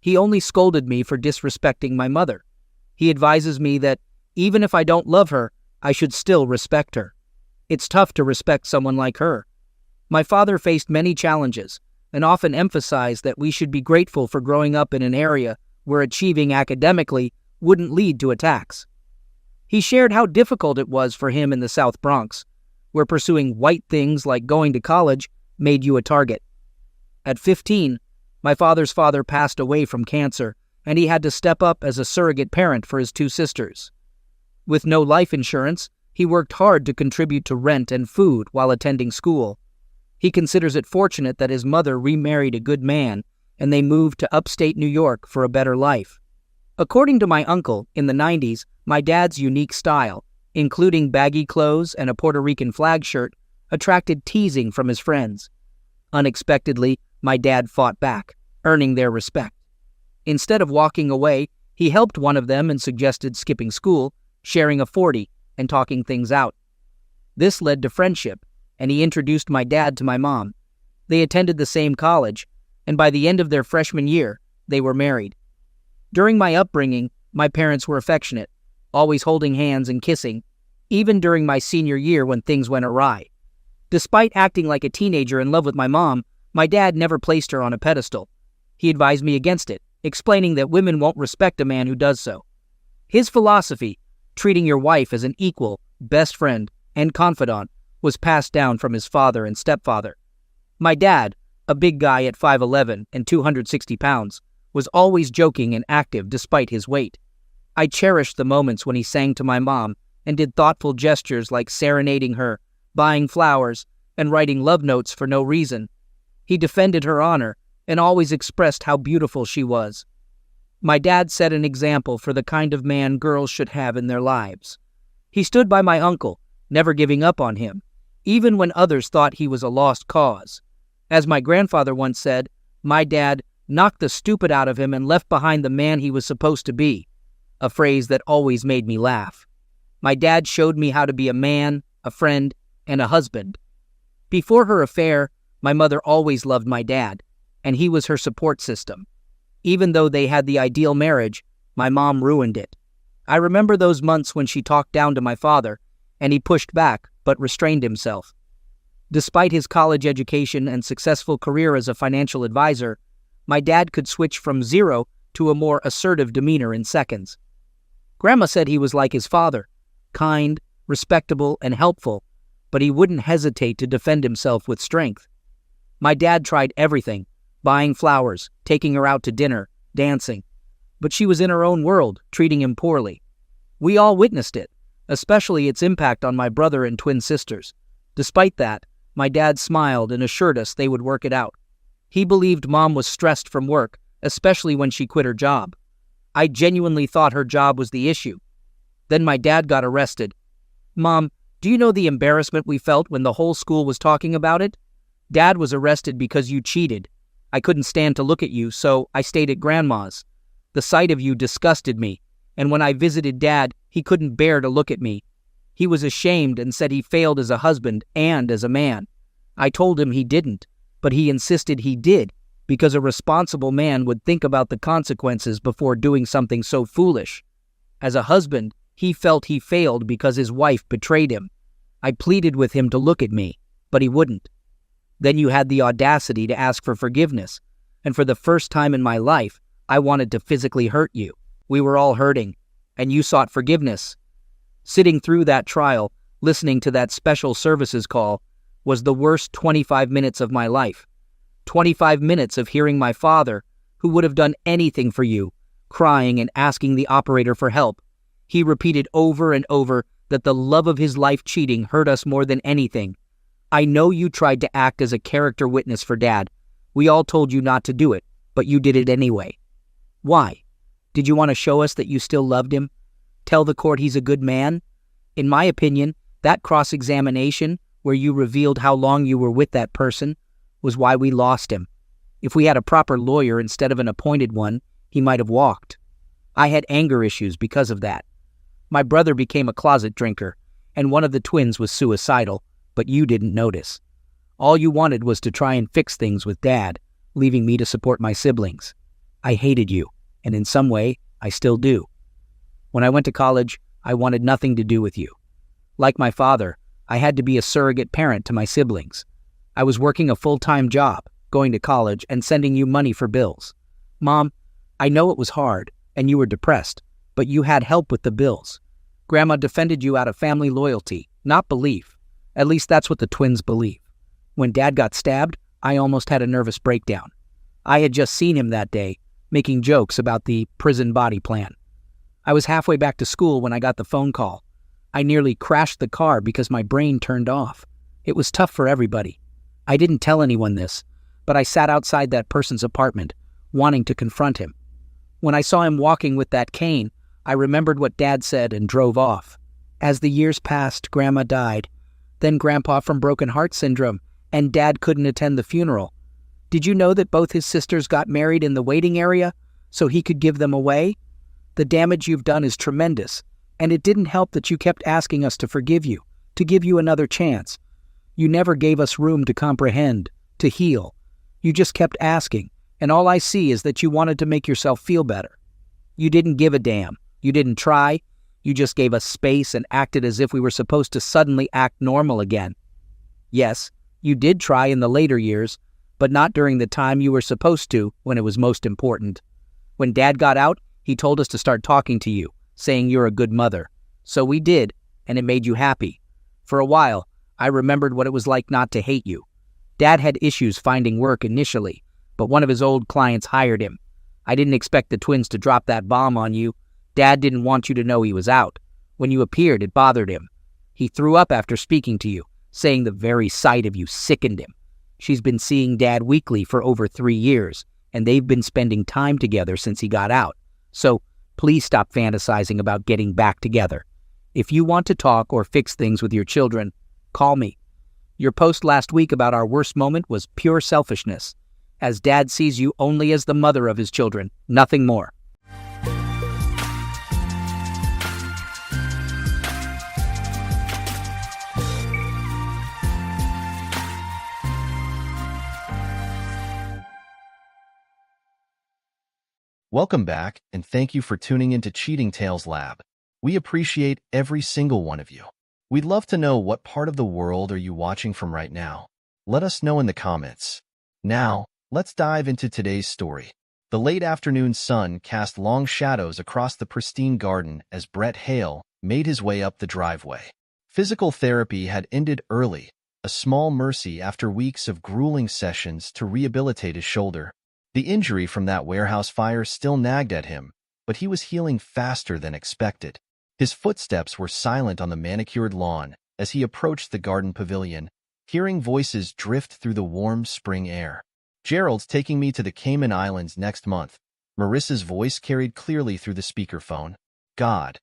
He only scolded me for disrespecting my mother. He advises me that even if I don't love her, I should still respect her. It's tough to respect someone like her. My father faced many challenges and often emphasized that we should be grateful for growing up in an area where achieving academically wouldn't lead to attacks. He shared how difficult it was for him in the South Bronx, where pursuing white things like going to college made you a target. At 15, my father's father passed away from cancer, and he had to step up as a surrogate parent for his 2 sisters. With no life insurance, he worked hard to contribute to rent and food while attending school. He considers it fortunate that his mother remarried a good man, and they moved to upstate New York for a better life. According to my uncle, in the 90s, my dad's unique style, including baggy clothes and a Puerto Rican flag shirt, attracted teasing from his friends. Unexpectedly, my dad fought back, earning their respect. Instead of walking away, he helped one of them and suggested skipping school, sharing a 40, and talking things out. This led to friendship, and he introduced my dad to my mom. They attended the same college, and by the end of their freshman year, they were married. During my upbringing, my parents were affectionate, always holding hands and kissing, even during my senior year when things went awry. Despite acting like a teenager in love with my mom, my dad never placed her on a pedestal. He advised me against it, explaining that women won't respect a man who does so. His philosophy, treating your wife as an equal, best friend, and confidant, was passed down from his father and stepfather. My dad, a big guy at 5'11" and 260 pounds, was always joking and active despite his weight. I cherished the moments when he sang to my mom and did thoughtful gestures like serenading her, buying flowers, and writing love notes for no reason. He defended her honor and always expressed how beautiful she was. My dad set an example for the kind of man girls should have in their lives. He stood by my uncle, never giving up on him, even when others thought he was a lost cause. As my grandfather once said, my dad knocked the stupid out of him and left behind the man he was supposed to be, a phrase that always made me laugh. My dad showed me how to be a man, a friend, and a husband. Before her affair, my mother always loved my dad, and he was her support system. Even though they had the ideal marriage, my mom ruined it. I remember those months when she talked down to my father, and he pushed back but restrained himself. Despite his college education and successful career as a financial advisor, my dad could switch from zero to a more assertive demeanor in seconds. Grandma said he was like his father, kind, respectable, and helpful, but he wouldn't hesitate to defend himself with strength. My dad tried everything, buying flowers, taking her out to dinner, dancing, but she was in her own world, treating him poorly. We all witnessed it, especially its impact on my brother and twin sisters. Despite that, my dad smiled and assured us they would work it out. He believed Mom was stressed from work, especially when she quit her job. I genuinely thought her job was the issue. Then my dad got arrested. Mom, do you know the embarrassment we felt when the whole school was talking about it? Dad was arrested because you cheated. I couldn't stand to look at you, so I stayed at Grandma's. The sight of you disgusted me, and when I visited Dad, he couldn't bear to look at me. He was ashamed and said he failed as a husband and as a man. I told him he didn't, but he insisted he did, because a responsible man would think about the consequences before doing something so foolish. As a husband, he felt he failed because his wife betrayed him. I pleaded with him to look at me, but he wouldn't. Then you had the audacity to ask for forgiveness, and for the first time in my life, I wanted to physically hurt you. We were all hurting, and you sought forgiveness. Sitting through that trial, listening to that special services call, was the worst 25 minutes of my life. 25 minutes of hearing my father, who would have done anything for you, crying and asking the operator for help. He repeated over and over that the love of his life cheating hurt us more than anything. I know you tried to act as a character witness for Dad. We all told you not to do it, but you did it anyway. Why? Did you want to show us that you still loved him? Tell the court he's a good man? In my opinion, that cross-examination, where you revealed how long you were with that person, was why we lost him. If we had a proper lawyer instead of an appointed one, he might have walked. I had anger issues because of that. My brother became a closet drinker, and one of the twins was suicidal, but you didn't notice. All you wanted was to try and fix things with Dad, leaving me to support my siblings. I hated you, and in some way, I still do. When I went to college, I wanted nothing to do with you. Like my father, I had to be a surrogate parent to my siblings. I was working a full-time job, going to college, and sending you money for bills. Mom, I know it was hard, and you were depressed, but you had help with the bills. Grandma defended you out of family loyalty, not belief. At least that's what the twins believe. When Dad got stabbed, I almost had a nervous breakdown. I had just seen him that day, making jokes about the prison body plan. I was halfway back to school when I got the phone call. I nearly crashed the car because my brain turned off. It was tough for everybody. I didn't tell anyone this, but I sat outside that person's apartment, wanting to confront him. When I saw him walking with that cane, I remembered what Dad said and drove off. As the years passed, Grandma died. Then Grandpa from broken heart syndrome, and Dad couldn't attend the funeral. Did you know that both his sisters got married in the waiting area so he could give them away? The damage you've done is tremendous, and it didn't help that you kept asking us to forgive you, to give you another chance. You never gave us room to comprehend, to heal. You just kept asking, and all I see is that you wanted to make yourself feel better. You didn't give a damn. You didn't try. You just gave us space and acted as if we were supposed to suddenly act normal again. Yes, you did try in the later years, but not during the time you were supposed to when it was most important. When Dad got out, he told us to start talking to you, saying you're a good mother. So we did, and it made you happy. For a while, I remembered what it was like not to hate you. Dad had issues finding work initially, but one of his old clients hired him. I didn't expect the twins to drop that bomb on you. Dad didn't want you to know he was out. When you appeared, it bothered him. He threw up after speaking to you, saying the very sight of you sickened him. She's been seeing Dad weekly for over 3 years, and they've been spending time together since he got out. So please stop fantasizing about getting back together. If you want to talk or fix things with your children, call me. Your post last week about our worst moment was pure selfishness. as dad sees you only as the mother of his children, nothing more. Welcome back, and thank you for tuning into Cheating Tales Lab. We appreciate every single one of you. We'd love to know what part of the world are you watching from right now. Let us know in the comments. Now, let's dive into today's story. The late afternoon sun cast long shadows across the pristine garden as Brett Hale made his way up the driveway. Physical therapy had ended early, a small mercy after weeks of grueling sessions to rehabilitate his shoulder. The injury from that warehouse fire still nagged at him, but he was healing faster than expected. His footsteps were silent on the manicured lawn as he approached the garden pavilion, hearing voices drift through the warm spring air. "Gerald's taking me to the Cayman Islands next month," Marissa's voice carried clearly through the speakerphone. God,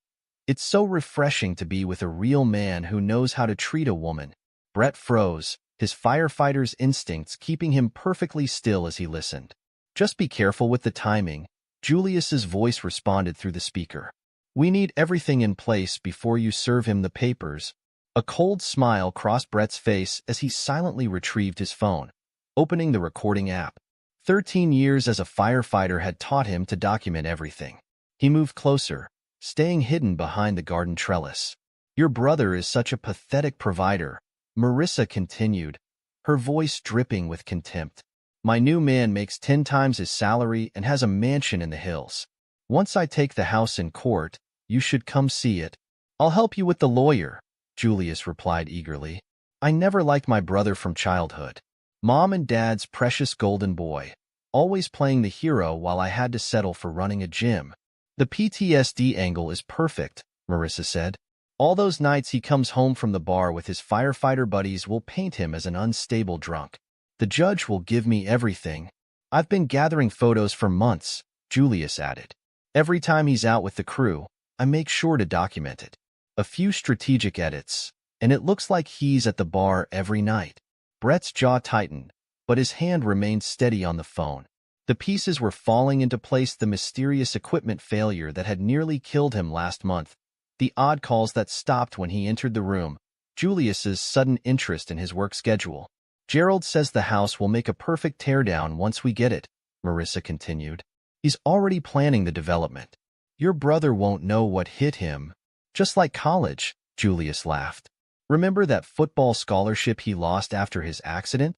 it's so refreshing to be with a real man who knows how to treat a woman. Brett froze, his firefighter's instincts keeping him perfectly still as he listened. "Just be careful with the timing," Julius's voice responded through the speaker. "We need everything in place before you serve him the papers." A cold smile crossed Brett's face as he silently retrieved his phone, opening the recording app. 13 years as a firefighter had taught him to document everything. He moved closer, staying hidden behind the garden trellis. "Your brother is such a pathetic provider," Marissa continued, her voice dripping with contempt. "My new man makes 10 times his salary and has a mansion in the hills. Once I take the house in court, you should come see it." "I'll help you with the lawyer," Julius replied eagerly. "I never liked my brother from childhood. Mom and Dad's precious golden boy, always playing the hero while I had to settle for running a gym." "The PTSD angle is perfect," Marissa said. "All those nights he comes home from the bar with his firefighter buddies will paint him as an unstable drunk. The judge will give me everything. I've been gathering photos for months," Julius added. "Every time he's out with the crew, I make sure to document it. A few strategic edits, and it looks like he's at the bar every night." Brett's jaw tightened, but his hand remained steady on the phone. The pieces were falling into place: the mysterious equipment failure that had nearly killed him last month, the odd calls that stopped when he entered the room, Julius's sudden interest in his work schedule. "Gerald says the house will make a perfect teardown once we get it," Marissa continued. "He's already planning the development. Your brother won't know what hit him. Just like college," Julius laughed. "Remember that football scholarship he lost after his accident?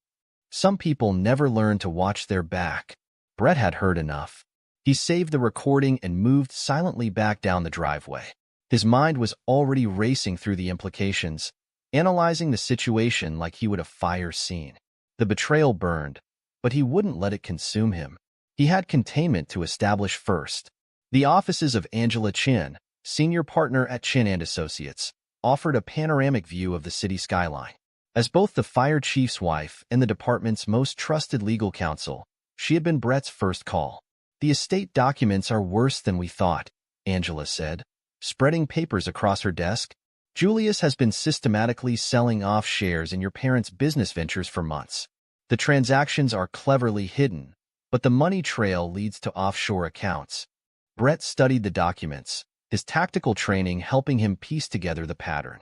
Some people never learn to watch their back." Brett had heard enough. He saved the recording and moved silently back down the driveway. His mind was already racing through the implications, analyzing the situation like he would a fire scene. The betrayal burned, but he wouldn't let it consume him. He had containment to establish first. The offices of Angela Chin, senior partner at Chin & Associates, offered a panoramic view of the city skyline. As both the fire chief's wife and the department's most trusted legal counsel, she had been Brett's first call. "The estate documents are worse than we thought," Angela said, spreading papers across her desk. "Julius has been systematically selling off shares in your parents' business ventures for months. The transactions are cleverly hidden, but the money trail leads to offshore accounts." Brett studied the documents, his tactical training helping him piece together the pattern.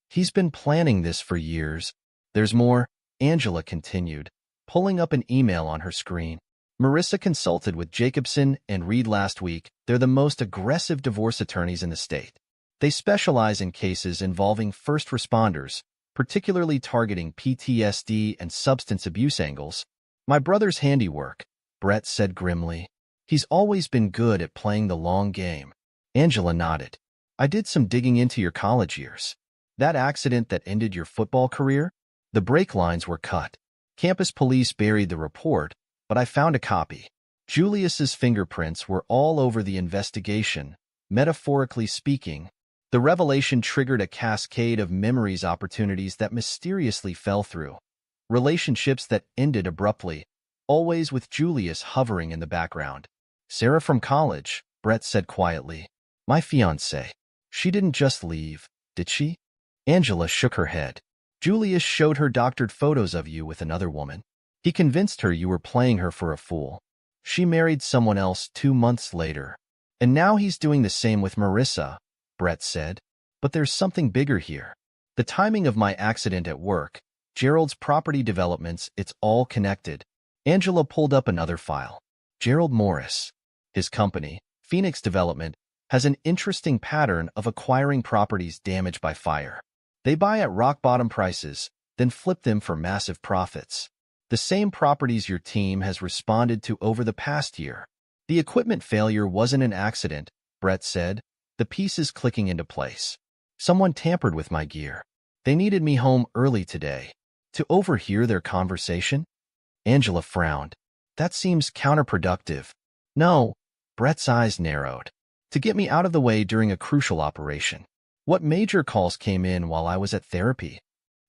"He's been planning this for years." "There's more," Angela continued, pulling up an email on her screen. "Marissa consulted with Jacobson and Reed last week. They're the most aggressive divorce attorneys in the state. They specialize in cases involving first responders, particularly targeting PTSD and substance abuse angles." "My brother's handiwork," Brett said grimly. "He's always been good at playing the long game." Angela nodded. "I did some digging into your college years. That accident that ended your football career? The brake lines were cut. Campus police buried the report, but I found a copy. Julius's fingerprints were all over the investigation. Metaphorically speaking, the revelation triggered a cascade of memories opportunities that mysteriously fell through. Relationships that ended abruptly, always with Julius hovering in the background. "Sarah from college," Brett said quietly. "My fiancée. She didn't just leave, did she?" Angela shook her head. "Julius showed her doctored photos of you with another woman." He convinced her you were playing her for a fool. She married someone else 2 months later. And now he's doing the same with Marissa, Brett said. But there's something bigger here. The timing of my accident at work, Gerald's property developments, it's all connected. Angela pulled up another file. Gerald Morris, his company, Phoenix Development, has an interesting pattern of acquiring properties damaged by fire. They buy at rock-bottom prices, then flip them for massive profits. The same properties your team has responded to over the past year. The equipment failure wasn't an accident, Brett said, the pieces clicking into place. Someone tampered with my gear. They needed me home early today. To overhear their conversation? Angela frowned. That seems counterproductive. No, Brett's eyes narrowed. To get me out of the way during a crucial operation. What major calls came in while I was at therapy?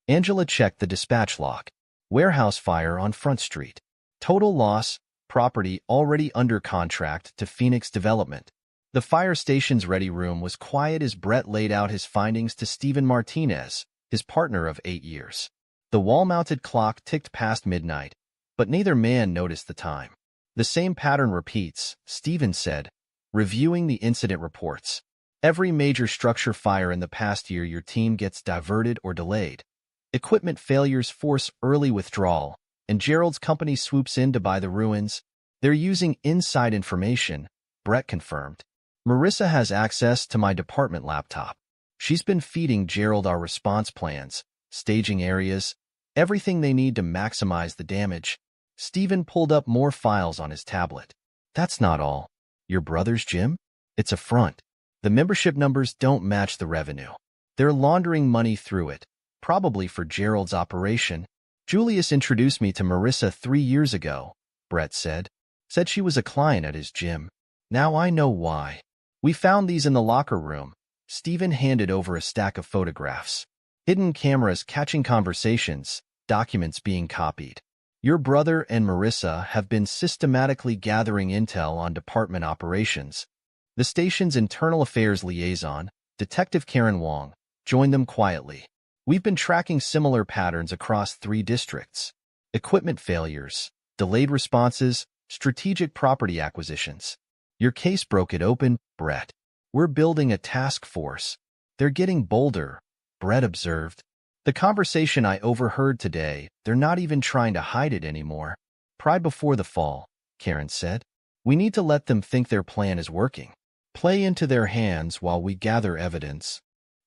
Angela checked the dispatch log. Warehouse fire on Front Street. Total loss, property already under contract to Phoenix Development. The fire station's ready room was quiet as Brett laid out his findings to Stephen Martinez, his partner of 8 years. The wall-mounted clock ticked past midnight, but neither man noticed the time. The same pattern repeats, Stephen said, reviewing the incident reports. Every major structure fire in the past year your team gets diverted or delayed. Equipment failures force early withdrawal, and Gerald's company swoops in to buy the ruins. They're using inside information, Brett confirmed. Marissa has access to my department laptop. She's been feeding Gerald our response plans, staging areas, everything they need to maximize the damage. Stephen pulled up more files on his tablet. That's not all. Your brother's gym? It's a front. The membership numbers don't match the revenue. They're laundering money through it, probably for Gerald's operation. Julius introduced me to Marissa 3 years ago, Brett said. Said she was a client at his gym. Now I know why. We found these in the locker room. Stephen handed over a stack of photographs. Hidden cameras catching conversations, documents being copied. Your brother and Marissa have been systematically gathering intel on department operations. The station's internal affairs liaison, Detective Karen Wong, joined them quietly. We've been tracking similar patterns across 3 districts. Equipment failures, delayed responses, strategic property acquisitions. Your case broke it open, Brett. We're building a task force. They're getting bolder, Brett observed. The conversation I overheard today, they're not even trying to hide it anymore. Pride before the fall, Karen said. We need to let them think their plan is working. Play into their hands while we gather evidence.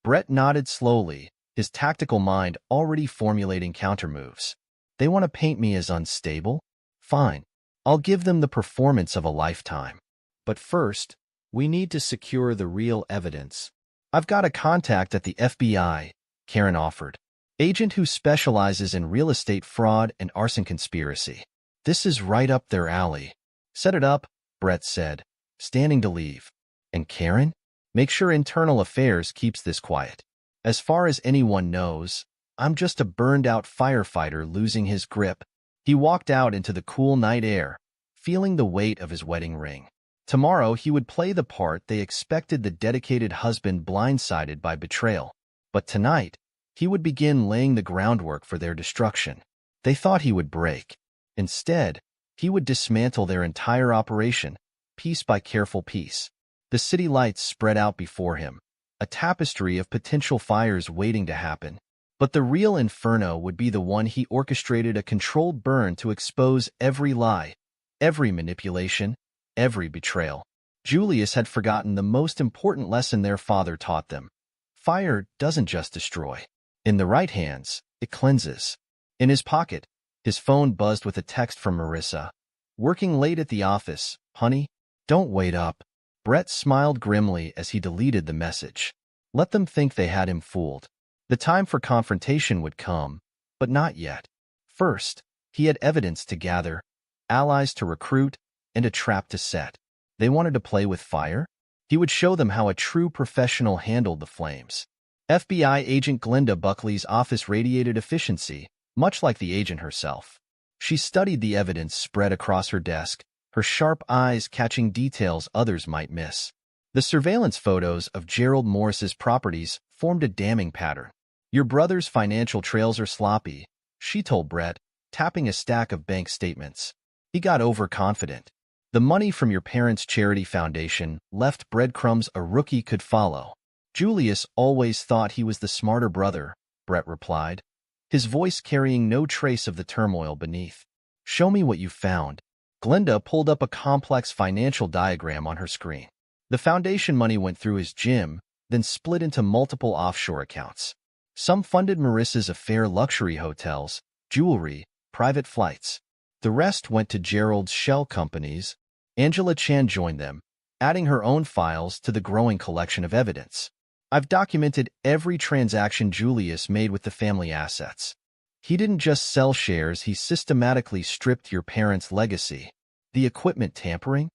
Brett nodded slowly, his tactical mind already formulating countermoves. They want to paint me as unstable? Fine. I'll give them the performance of a lifetime. But first, we need to secure the real evidence. I've got a contact at the FBI, Karen offered. Agent who specializes in real estate fraud and arson conspiracy. This is right up their alley. Set it up, Brett said, standing to leave. And Karen? Make sure internal affairs keeps this quiet. As far as anyone knows, I'm just a burned-out firefighter losing his grip. He walked out into the cool night air, feeling the weight of his wedding ring. Tomorrow he would play the part they expected, the dedicated husband blindsided by betrayal. But tonight, he would begin laying the groundwork for their destruction. They thought he would break. Instead, he would dismantle their entire operation, piece by careful piece. The city lights spread out before him, a tapestry of potential fires waiting to happen. But the real inferno would be the one he orchestrated, a controlled burn to expose every lie, every manipulation, every betrayal. Julius had forgotten the most important lesson their father taught them. Fire doesn't just destroy. In the right hands, it cleanses. In his pocket, his phone buzzed with a text from Marissa. Working late at the office, honey? Don't wait up. Brett smiled grimly as he deleted the message. Let them think they had him fooled. The time for confrontation would come, but not yet. First, he had evidence to gather, allies to recruit, and a trap to set. They wanted to play with fire? He would show them how a true professional handled the flames. FBI agent Glenda Buckley's office radiated efficiency, much like the agent herself. She studied the evidence spread across her desk, her sharp eyes catching details others might miss. The surveillance photos of Gerald Morris's properties formed a damning pattern. Your brother's financial trails are sloppy, she told Brett, tapping a stack of bank statements. He got overconfident. The money from your parents' charity foundation left breadcrumbs a rookie could follow. Julius always thought he was the smarter brother, Brett replied, his voice carrying no trace of the turmoil beneath. Show me what you found. Glenda pulled up a complex financial diagram on her screen. The foundation money went through his gym, then split into multiple offshore accounts. Some funded Marissa's affair, luxury hotels, jewelry, private flights. The rest went to Gerald's shell companies. Angela Chan joined them, adding her own files to the growing collection of evidence. I've documented every transaction Julius made with the family assets. He didn't just sell shares, he systematically stripped your parents' legacy. The equipment tampering?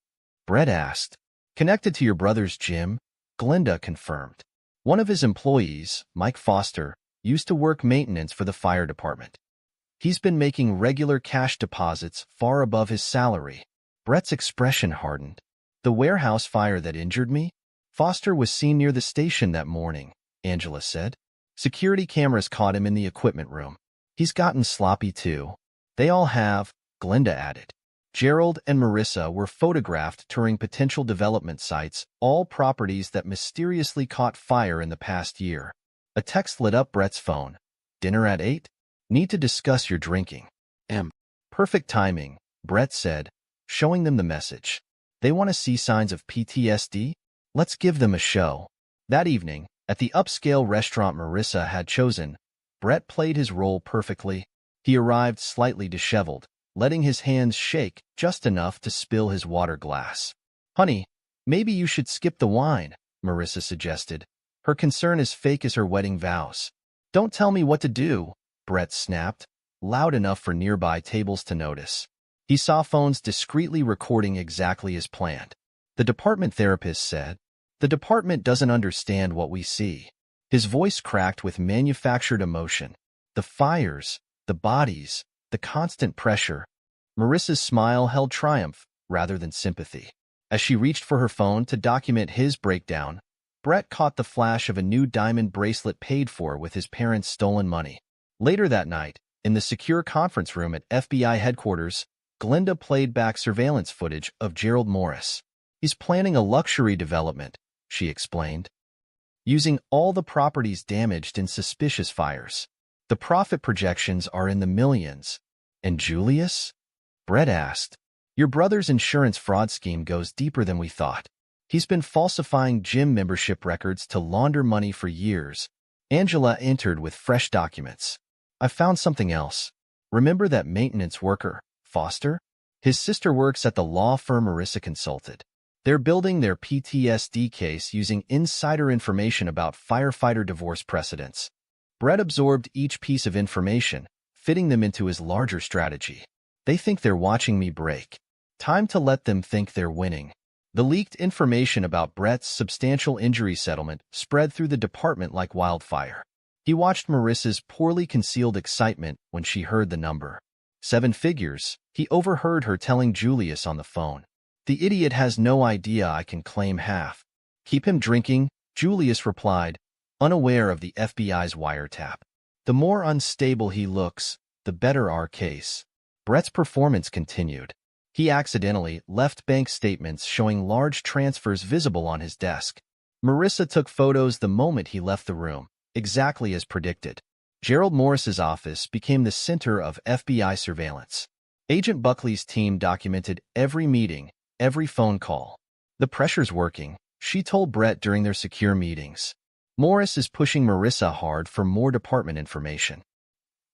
Brett asked. Connected to your brother's gym? Glenda confirmed. One of his employees, Mike Foster, used to work maintenance for the fire department. He's been making regular cash deposits far above his salary. Brett's expression hardened. The warehouse fire that injured me? Foster was seen near the station that morning, Angela said. Security cameras caught him in the equipment room. He's gotten sloppy too. They all have, Glenda added. Gerald and Marissa were photographed touring potential development sites, all properties that mysteriously caught fire in the past year. A text lit up Brett's phone. Dinner at 8? Need to discuss your drinking. Perfect timing, Brett said, showing them the message. They want to see signs of PTSD? Let's give them a show. That evening, at the upscale restaurant Marissa had chosen, Brett played his role perfectly. He arrived slightly disheveled, letting his hands shake just enough to spill his water glass. Honey, maybe you should skip the wine, Marissa suggested. Her concern as fake as her wedding vows. Don't tell me what to do, Brett snapped, loud enough for nearby tables to notice. He saw phones discreetly recording exactly as planned. The department therapist said, "The department doesn't understand what we see." His voice cracked with manufactured emotion. The fires, the bodies, the constant pressure. Marissa's smile held triumph rather than sympathy. As she reached for her phone to document his breakdown, Brett caught the flash of a new diamond bracelet paid for with his parents' stolen money. Later that night, in the secure conference room at FBI headquarters, Glenda played back surveillance footage of Gerald Morris. He's planning a luxury development, she explained, using all the properties damaged in suspicious fires. The profit projections are in the millions. And Julius? Brett asked. Your brother's insurance fraud scheme goes deeper than we thought. He's been falsifying gym membership records to launder money for years. Angela entered with fresh documents. I found something else. Remember that maintenance worker, Foster? His sister works at the law firm Marissa consulted. They're building their PTSD case using insider information about firefighter divorce precedents. Brett absorbed each piece of information, fitting them into his larger strategy. They think they're watching me break. Time to let them think they're winning. The leaked information about Brett's substantial injury settlement spread through the department like wildfire. He watched Marissa's poorly concealed excitement when she heard the number. 7 figures, he overheard her telling Julius on the phone. The idiot has no idea I can claim half. Keep him drinking, Julius replied, unaware of the FBI's wiretap. The more unstable he looks, the better our case. Brett's performance continued. He accidentally left bank statements showing large transfers visible on his desk. Marissa took photos the moment he left the room, exactly as predicted. Gerald Morris's office became the center of FBI surveillance. Agent Buckley's team documented every meeting, every phone call. The pressure's working, she told Brett during their secure meetings. Morris is pushing Marissa hard for more department information.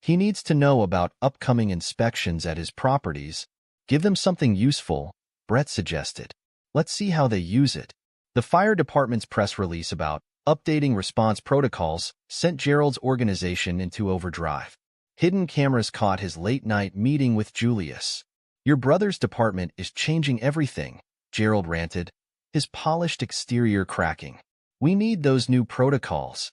He needs to know about upcoming inspections at his properties. Give them something useful, Brett suggested. Let's see how they use it. The fire department's press release about updating response protocols sent Gerald's organization into overdrive. Hidden cameras caught his late-night meeting with Julius. Your brother's department is changing everything, Gerald ranted, his polished exterior cracking. We need those new protocols.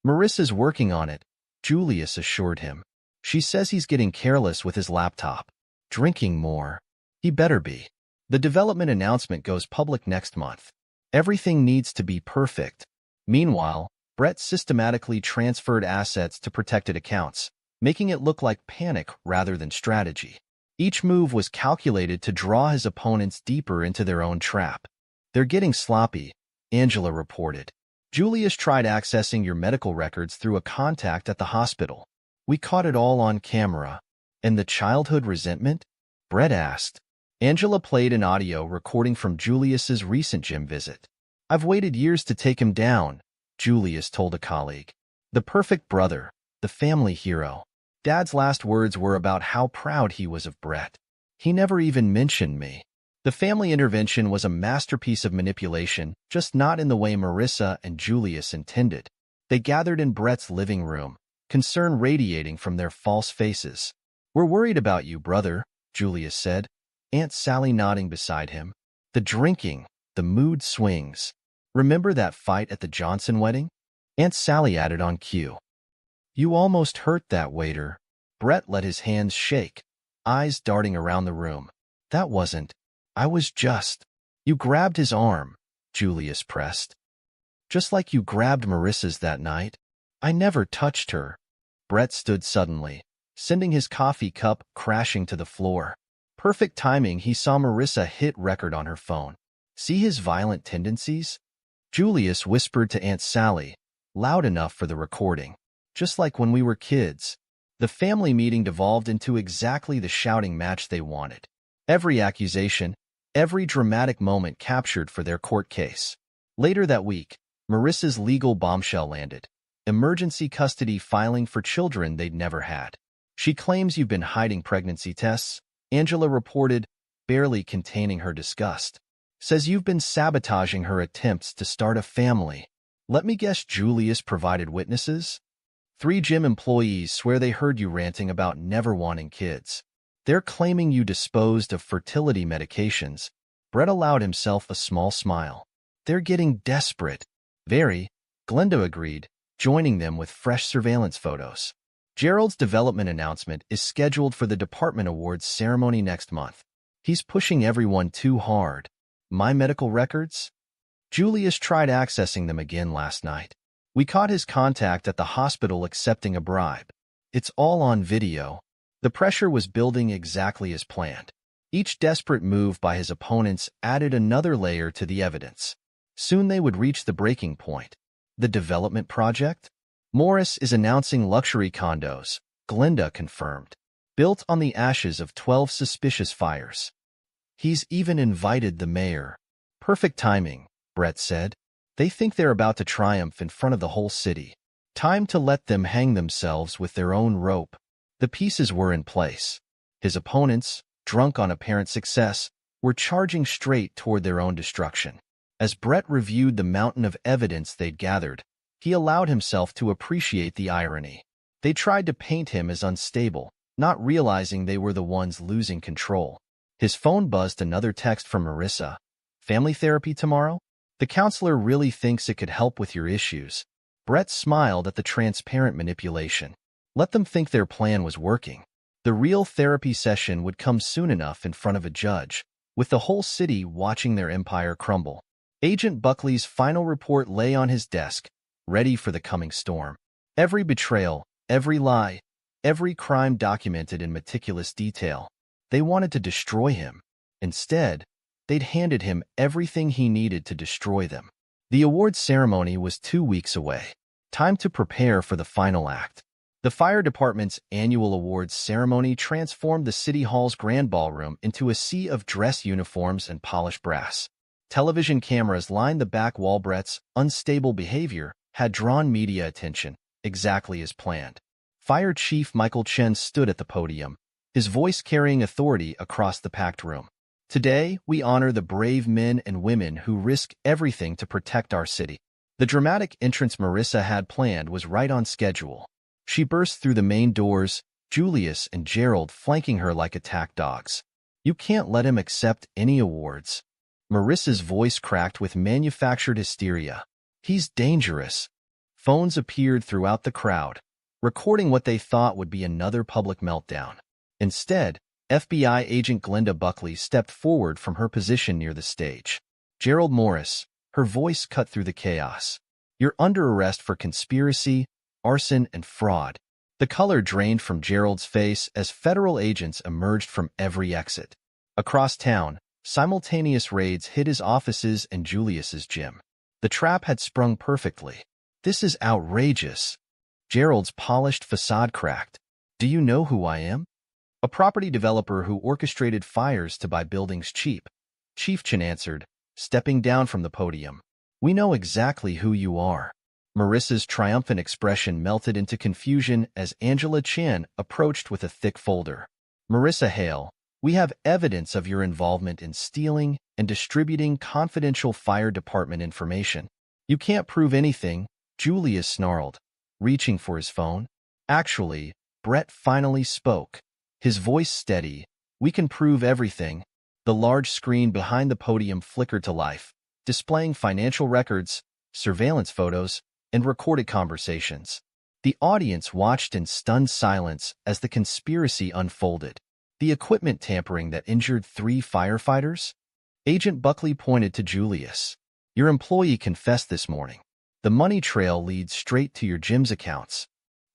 Marissa's working on it, Julius assured him. She says he's getting careless with his laptop. Drinking more. He better be. The development announcement goes public next month. Everything needs to be perfect. Meanwhile, Brett systematically transferred assets to protected accounts, making it look like panic rather than strategy. Each move was calculated to draw his opponents deeper into their own trap. "They're getting sloppy," Angela reported. "Julius tried accessing your medical records through a contact at the hospital. We caught it all on camera." "And the childhood resentment?" Brett asked. Angela played an audio recording from Julius's recent gym visit. "I've waited years to take him down," Julius told a colleague. "The perfect brother, the family hero." Dad's last words were about how proud he was of Brett. "He never even mentioned me." The family intervention was a masterpiece of manipulation, just not in the way Marissa and Julius intended. They gathered in Brett's living room, concern radiating from their false faces. "We're worried about you, brother," Julius said, Aunt Sally nodding beside him. "The drinking, the mood swings. Remember that fight at the Johnson wedding?" Aunt Sally added on cue. "You almost hurt that waiter." Brett let his hands shake, eyes darting around the room. "That wasn't. I was just." "You grabbed his arm," Julius pressed. "Just like you grabbed Marissa's that night." "I never touched her." Brett stood suddenly, sending his coffee cup crashing to the floor. Perfect timing, he saw Marissa hit record on her phone. "See his violent tendencies?" Julius whispered to Aunt Sally, loud enough for the recording. "Just like when we were kids." The family meeting devolved into exactly the shouting match they wanted. Every accusation, every dramatic moment captured for their court case. Later that week, Marissa's legal bombshell landed. Emergency custody filing for children they'd never had. "She claims you've been hiding pregnancy tests," Angela reported, barely containing her disgust. "Says you've been sabotaging her attempts to start a family." "Let me guess, Julius provided witnesses?" "3 gym employees swear they heard you ranting about never wanting kids. They're claiming you disposed of fertility medications." Brett allowed himself a small smile. "They're getting desperate." "Very," Glenda agreed, joining them with fresh surveillance photos. Gerald's development announcement is scheduled for the department awards ceremony next month. "He's pushing everyone too hard." "My medical records?" Julius tried accessing them again last night. "We caught his contact at the hospital accepting a bribe. It's all on video." The pressure was building exactly as planned. Each desperate move by his opponents added another layer to the evidence. Soon they would reach the breaking point. The development project? "Morris is announcing luxury condos," Glenda confirmed, "built on the ashes of 12 suspicious fires. He's even invited the mayor." "Perfect timing," Brett said. "They think they're about to triumph in front of the whole city. Time to let them hang themselves with their own rope." The pieces were in place. His opponents, drunk on apparent success, were charging straight toward their own destruction. As Brett reviewed the mountain of evidence they'd gathered, he allowed himself to appreciate the irony. They tried to paint him as unstable, not realizing they were the ones losing control. His phone buzzed another text from Marissa. "Family therapy tomorrow? The counselor really thinks it could help with your issues." Brett smiled at the transparent manipulation. Let them think their plan was working. The real therapy session would come soon enough in front of a judge, with the whole city watching their empire crumble. Agent Buckley's final report lay on his desk, ready for the coming storm. Every betrayal, every lie, every crime documented in meticulous detail. They wanted to destroy him. Instead, they'd handed him everything he needed to destroy them. The awards ceremony was 2 weeks away. Time to prepare for the final act. The fire department's annual awards ceremony transformed the City Hall's grand ballroom into a sea of dress uniforms and polished brass. Television cameras lined the back wall. Brett's unstable behavior had drawn media attention, exactly as planned. Fire Chief Michael Chen stood at the podium, his voice carrying authority across the packed room. "Today, we honor the brave men and women who risk everything to protect our city." The dramatic entrance Marissa had planned was right on schedule. She burst through the main doors, Julius and Gerald flanking her like attack dogs. "You can't let him accept any awards." Marissa's voice cracked with manufactured hysteria. "He's dangerous." Phones appeared throughout the crowd, recording what they thought would be another public meltdown. Instead, FBI agent Glenda Buckley stepped forward from her position near the stage. "Gerald Morris," her voice cut through the chaos. "You're under arrest for conspiracy, arson, and fraud." The color drained from Gerald's face as federal agents emerged from every exit. Across town, simultaneous raids hit his offices and Julius's gym. The trap had sprung perfectly. "This is outrageous." Gerald's polished facade cracked. "Do you know who I am?" "A property developer who orchestrated fires to buy buildings cheap," Chief Chin answered, stepping down from the podium. "We know exactly who you are." Marissa's triumphant expression melted into confusion as Angela Chan approached with a thick folder. "Marissa Hale, we have evidence of your involvement in stealing and distributing confidential fire department information." "You can't prove anything," Julius snarled, reaching for his phone. "Actually," Brett finally spoke, his voice steady, "we can prove everything." The large screen behind the podium flickered to life, displaying financial records, surveillance photos, and recorded conversations. The audience watched in stunned silence as the conspiracy unfolded. "The equipment tampering that injured 3 firefighters?" Agent Buckley pointed to Julius. "Your employee confessed this morning. The money trail leads straight to your gym's accounts."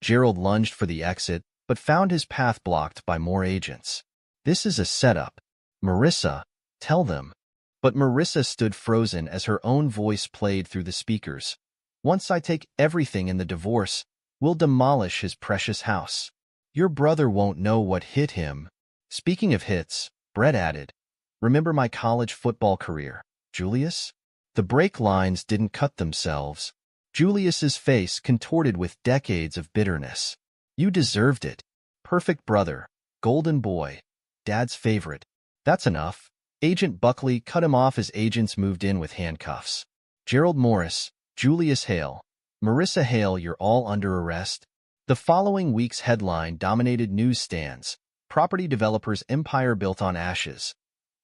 Gerald lunged for the exit, but found his path blocked by more agents. "This is a setup. Marissa, tell them." But Marissa stood frozen as her own voice played through the speakers. "Once I take everything in the divorce, we'll demolish his precious house. Your brother won't know what hit him." "Speaking of hits," Brett added, "remember my college football career, Julius?" The break lines didn't cut themselves. Julius's face contorted with decades of bitterness. "You deserved it. Perfect brother, golden boy, dad's favorite." "That's enough." Agent Buckley cut him off as agents moved in with handcuffs. "Gerald Morris, Julius Hale, Marissa Hale, you're all under arrest." The following week's headline dominated newsstands: "Property developer's empire built on ashes.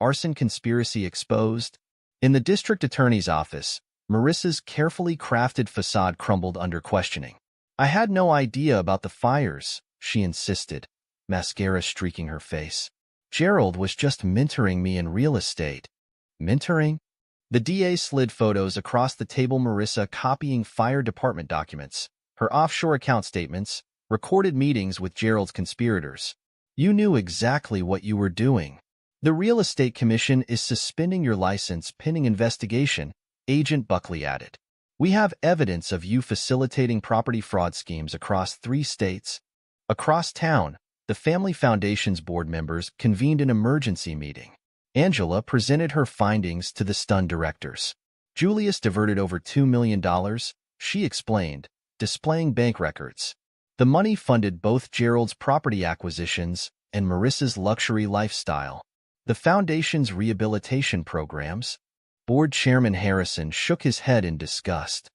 Arson conspiracy exposed." In the district attorney's office, Marissa's carefully crafted facade crumbled under questioning. "I had no idea about the fires," she insisted, mascara streaking her face. "Gerald was just mentoring me in real estate." "Mentoring?" The DA slid photos across the table. Marissa copying fire department documents, her offshore account statements, recorded meetings with Gerald's conspirators. "You knew exactly what you were doing." "The Real Estate Commission is suspending your license pending investigation," Agent Buckley added. "We have evidence of you facilitating property fraud schemes across 3 states." Across town, the Family Foundation's board members convened an emergency meeting. Angela presented her findings to the stunned directors. "Julius diverted over $2 million, she explained, displaying bank records. The money funded both Gerald's property acquisitions and Marissa's luxury lifestyle. The foundation's rehabilitation programs." Board Chairman Harrison shook his head in disgust.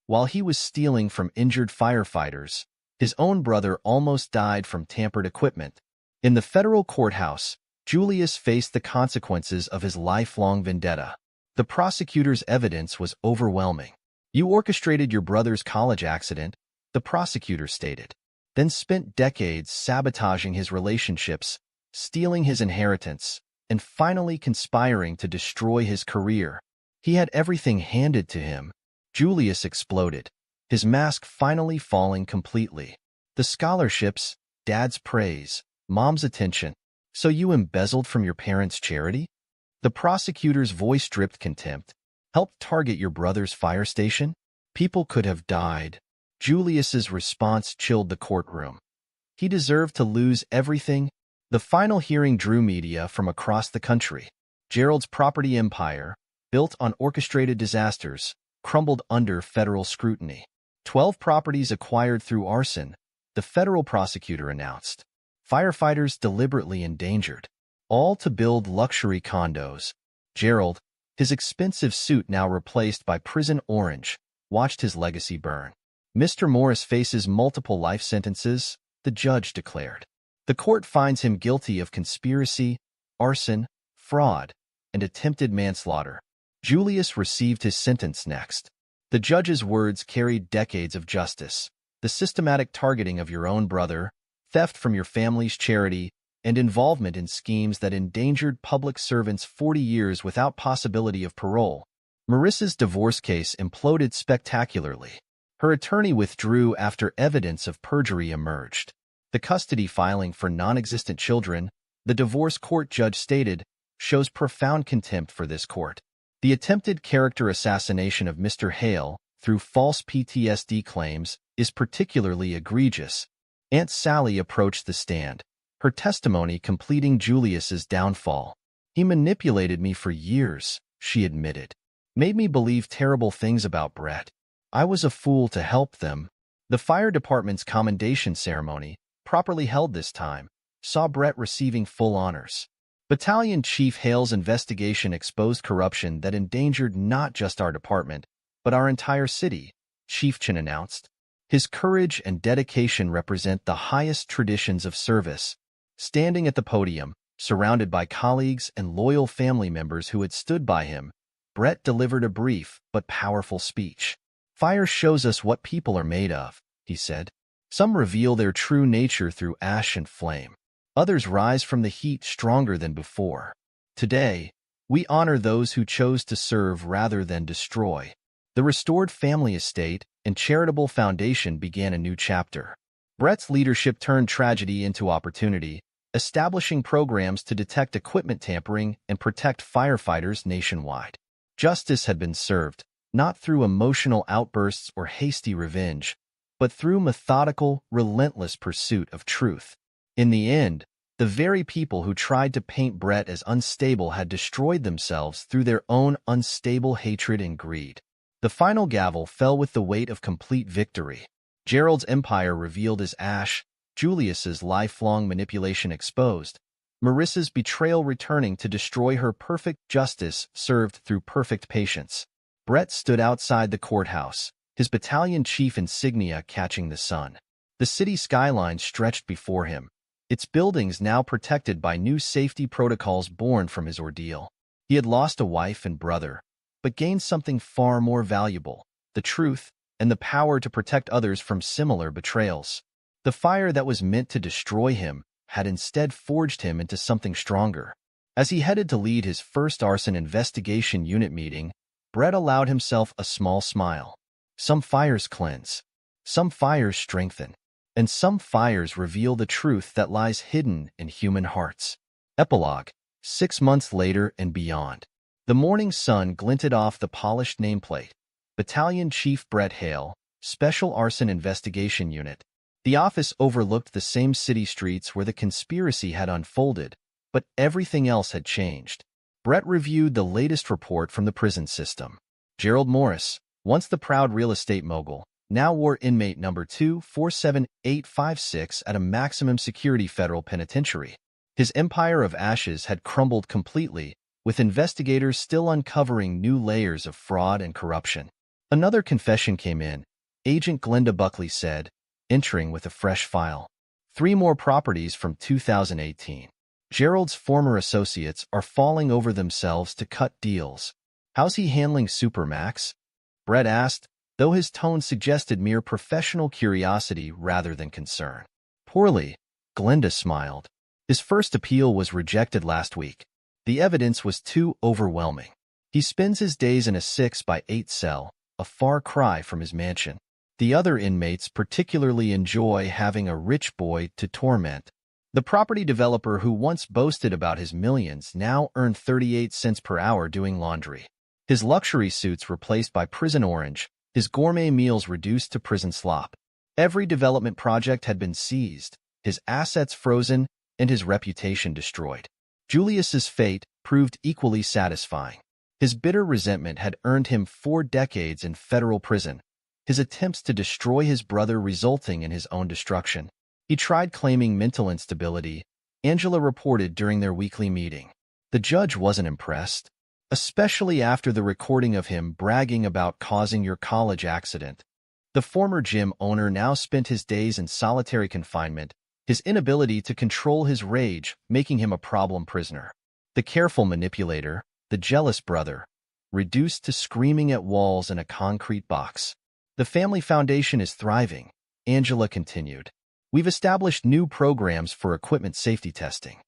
While he was stealing from injured firefighters, his own brother almost died from tampered equipment. In the federal courthouse, Julius faced the consequences of his lifelong vendetta. The prosecutor's evidence was overwhelming. "You orchestrated your brother's college accident," the prosecutor stated, "then spent decades sabotaging his relationships, stealing his inheritance, and finally conspiring to destroy his career. He had everything handed to him." Julius exploded, his mask finally falling completely. "The scholarships, dad's praise, mom's attention. So you embezzled from your parents' charity?" The prosecutor's voice dripped contempt. "Helped target your brother's fire station? People could have died." Julius's response chilled the courtroom. He deserved to lose everything. The final hearing drew media from across the country. Gerald's property empire, built on orchestrated disasters, crumbled under federal scrutiny. 12 properties acquired through arson, the federal prosecutor announced. Firefighters deliberately endangered, all to build luxury condos. Gerald, his expensive suit now replaced by prison orange, watched his legacy burn. "Mr. Morris faces multiple life sentences," the judge declared. "The court finds him guilty of conspiracy, arson, fraud, and attempted manslaughter." Julius received his sentence next. The judge's words carried decades of justice. "The systematic targeting of your own brother, theft from your family's charity, and involvement in schemes that endangered public servants 40 years without possibility of parole." Marissa's divorce case imploded spectacularly. Her attorney withdrew after evidence of perjury emerged. The custody filing for non-existent children, the divorce court judge stated, shows profound contempt for this court. The attempted character assassination of Mr. Hale through false PTSD claims is particularly egregious. Aunt Sally approached the stand, her testimony completing Julius's downfall. He manipulated me for years, she admitted. Made me believe terrible things about Brett. I was a fool to help them. The fire department's commendation ceremony, properly held this time, saw Brett receiving full honors. Battalion Chief Hale's investigation exposed corruption that endangered not just our department, but our entire city, Chief Chin announced. His courage and dedication represent the highest traditions of service. Standing at the podium, surrounded by colleagues and loyal family members who had stood by him, Brett delivered a brief but powerful speech. Fire shows us what people are made of, he said. Some reveal their true nature through ash and flame. Others rise from the heat stronger than before. Today, we honor those who chose to serve rather than destroy. The restored family estate and charitable foundation began a new chapter. Brett's leadership turned tragedy into opportunity, establishing programs to detect equipment tampering and protect firefighters nationwide. Justice had been served, not through emotional outbursts or hasty revenge, but through methodical, relentless pursuit of truth. In the end, the very people who tried to paint Brett as unstable had destroyed themselves through their own unstable hatred and greed. The final gavel fell with the weight of complete victory. Gerald's empire revealed as ash, Julius's lifelong manipulation exposed, Marissa's betrayal returning to destroy her perfect justice served through perfect patience. Brett stood outside the courthouse, his battalion chief insignia catching the sun. The city skyline stretched before him, its buildings now protected by new safety protocols born from his ordeal. He had lost a wife and brother, but gained something far more valuable, the truth and the power to protect others from similar betrayals. The fire that was meant to destroy him had instead forged him into something stronger. As he headed to lead his first arson investigation unit meeting, Brett allowed himself a small smile. Some fires cleanse, some fires strengthen, and some fires reveal the truth that lies hidden in human hearts. Epilogue, 6 months later and beyond. The morning sun glinted off the polished nameplate. Battalion Chief Brett Hale, Special Arson Investigation Unit. The office overlooked the same city streets where the conspiracy had unfolded, but everything else had changed. Brett reviewed the latest report from the prison system. Gerald Morris, once the proud real estate mogul, now wore inmate number 247856 at a maximum security federal penitentiary. His empire of ashes had crumbled completely, with investigators still uncovering new layers of fraud and corruption. Another confession came in, Agent Glenda Buckley said, entering with a fresh file. 3 more properties from 2018. Gerald's former associates are falling over themselves to cut deals. How's he handling Supermax? Brett asked, though his tone suggested mere professional curiosity rather than concern. Poorly, Glenda smiled. His first appeal was rejected last week. The evidence was too overwhelming. He spends his days in a 6x8 cell, a far cry from his mansion. The other inmates particularly enjoy having a rich boy to torment. The property developer who once boasted about his millions now earned 38 cents per hour doing laundry. His luxury suits replaced by prison orange, his gourmet meals reduced to prison slop. Every development project had been seized, his assets frozen, and his reputation destroyed. Julius's fate proved equally satisfying. His bitter resentment had earned him 4 decades in federal prison, his attempts to destroy his brother resulting in his own destruction. He tried claiming mental instability, Angela reported during their weekly meeting. The judge wasn't impressed, especially after the recording of him bragging about causing your college accident. The former gym owner now spent his days in solitary confinement, his inability to control his rage making him a problem prisoner. The careful manipulator, the jealous brother, reduced to screaming at walls in a concrete box. The family foundation is thriving, Angela continued. We've established new programs for equipment safety testing.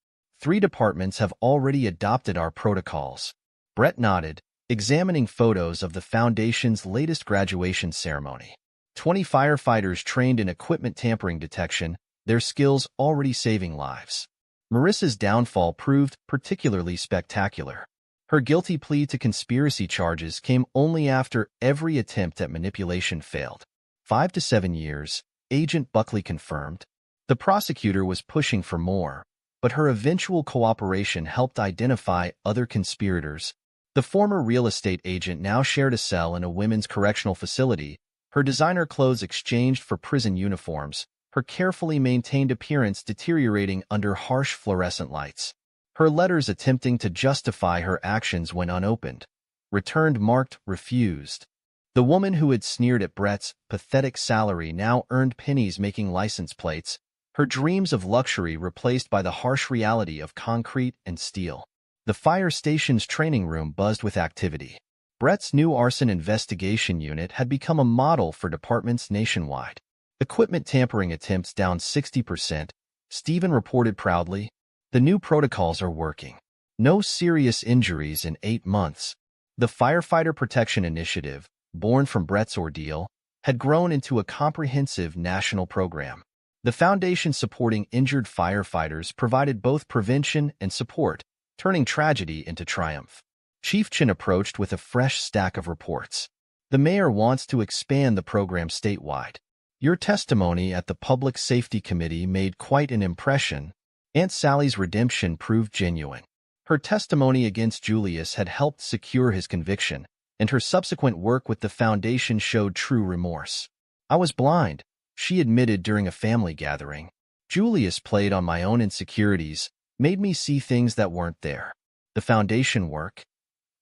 3 departments have already adopted our protocols. Brett nodded, examining photos of the foundation's latest graduation ceremony. 20 firefighters trained in equipment tampering detection, their skills already saving lives. Marissa's downfall proved particularly spectacular. Her guilty plea to conspiracy charges came only after every attempt at manipulation failed. 5 to 7 years, Agent Buckley confirmed. The prosecutor was pushing for more, but her eventual cooperation helped identify other conspirators. The former real estate agent now shared a cell in a women's correctional facility, her designer clothes exchanged for prison uniforms, her carefully maintained appearance deteriorating under harsh fluorescent lights. Her letters attempting to justify her actions when unopened, returned marked refused. The woman who had sneered at Brett's pathetic salary now earned pennies making license plates, her dreams of luxury replaced by the harsh reality of concrete and steel. The fire station's training room buzzed with activity. Brett's new arson investigation unit had become a model for departments nationwide. Equipment tampering attempts down 60%, Stephen reported proudly. The new protocols are working. No serious injuries in 8 months. The Firefighter Protection Initiative, born from Brett's ordeal, had grown into a comprehensive national program. The foundation supporting injured firefighters provided both prevention and support, turning tragedy into triumph. Chief Chin approached with a fresh stack of reports. The mayor wants to expand the program statewide. Your testimony at the Public Safety Committee made quite an impression. Aunt Sally's redemption proved genuine. Her testimony against Julius had helped secure his conviction, and her subsequent work with the foundation showed true remorse. I was blind, she admitted during a family gathering. Julius played on my own insecurities, made me see things that weren't there. The foundation work,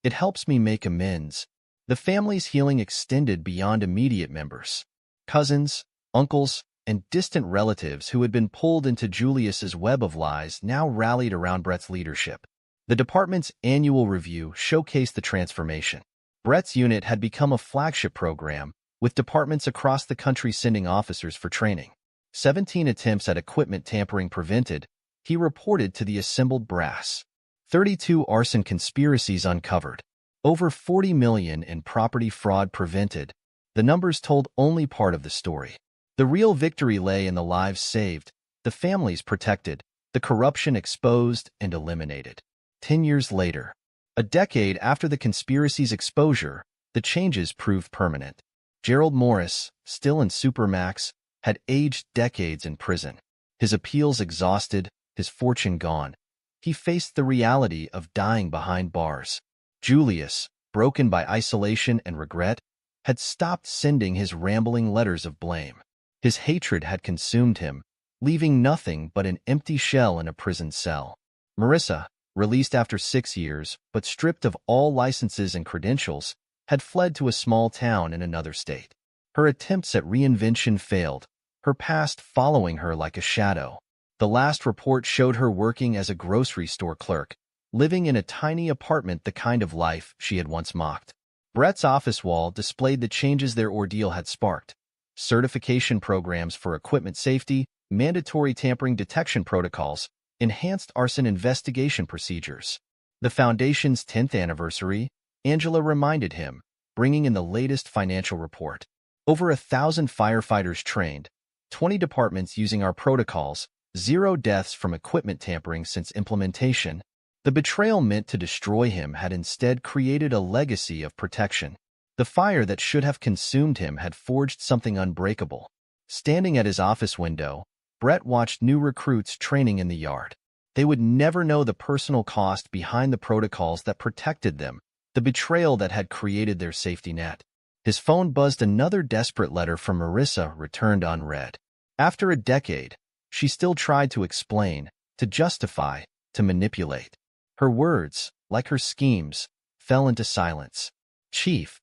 it helps me make amends. The family's healing extended beyond immediate members. Cousins, uncles, and distant relatives who had been pulled into Julius's web of lies now rallied around Brett's leadership. The department's annual review showcased the transformation. Brett's unit had become a flagship program, with departments across the country sending officers for training. 17 attempts at equipment tampering prevented, he reported to the assembled brass. 32 arson conspiracies uncovered. Over $40 million in property fraud prevented. The numbers told only part of the story. The real victory lay in the lives saved, the families protected, the corruption exposed and eliminated. 10 years later, a decade after the conspiracy's exposure, the changes proved permanent. Gerald Morris, still in Supermax, had aged decades in prison. His appeals exhausted, his fortune gone. He faced the reality of dying behind bars. Julius, broken by isolation and regret, had stopped sending his rambling letters of blame. His hatred had consumed him, leaving nothing but an empty shell in a prison cell. Marissa, released after 6 years, but stripped of all licenses and credentials, had fled to a small town in another state. Her attempts at reinvention failed, her past following her like a shadow. The last report showed her working as a grocery store clerk, living in a tiny apartment, the kind of life she had once mocked. Brett's office wall displayed the changes their ordeal had sparked. Certification programs for equipment safety, mandatory tampering detection protocols, enhanced arson investigation procedures. The foundation's 10th anniversary, Angela reminded him, bringing in the latest financial report. Over 1,000 firefighters trained, 20 departments using our protocols, 0 deaths from equipment tampering since implementation. The betrayal meant to destroy him had instead created a legacy of protection. The fire that should have consumed him had forged something unbreakable. Standing at his office window, Brett watched new recruits training in the yard. They would never know the personal cost behind the protocols that protected them, the betrayal that had created their safety net. His phone buzzed. Another desperate letter from Marissa returned unread. After a decade, she still tried to explain, to justify, to manipulate. Her words, like her schemes, fell into silence. Chief,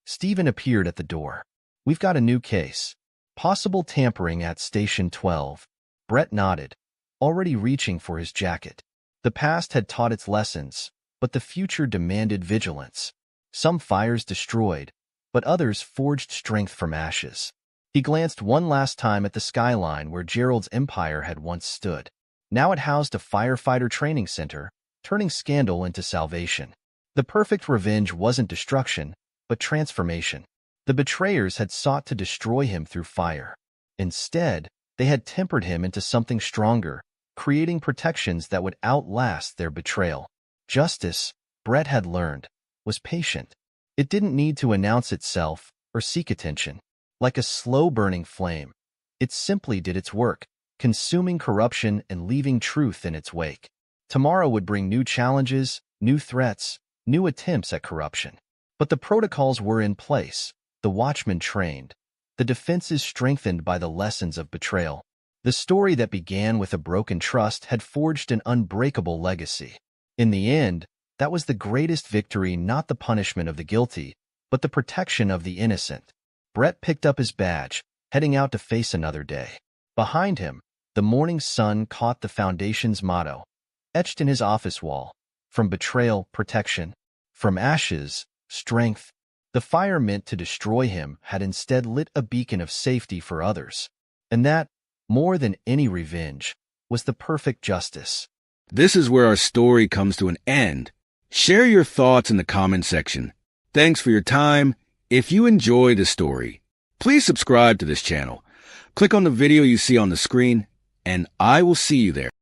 Stephen appeared at the door. We've got a new case. Possible tampering at Station 12. Brett nodded, already reaching for his jacket. The past had taught its lessons, but the future demanded vigilance. Some fires destroyed, but others forged strength from ashes. He glanced one last time at the skyline where Gerald's empire had once stood. Now it housed a firefighter training center, turning scandal into salvation. The perfect revenge wasn't destruction, but transformation. The betrayers had sought to destroy him through fire. Instead, they had tempered him into something stronger, creating protections that would outlast their betrayal. Justice, Brett had learned, was patient. It didn't need to announce itself or seek attention. Like a slow-burning flame, it simply did its work, consuming corruption and leaving truth in its wake. Tomorrow would bring new challenges, new threats, new attempts at corruption. But the protocols were in place, the watchmen trained, the defenses strengthened by the lessons of betrayal. The story that began with a broken trust had forged an unbreakable legacy. In the end, that was the greatest victory, not the punishment of the guilty, but the protection of the innocent. Brett picked up his badge, heading out to face another day. Behind him, the morning sun caught the Foundation's motto, etched in his office wall: from betrayal, protection; from ashes, strength. The fire meant to destroy him had instead lit a beacon of safety for others. And that, more than any revenge, was the perfect justice. This is where our story comes to an end. Share your thoughts in the comment section. Thanks for your time. If you enjoy the story, please subscribe to this channel. Click on the video you see on the screen, and I will see you there.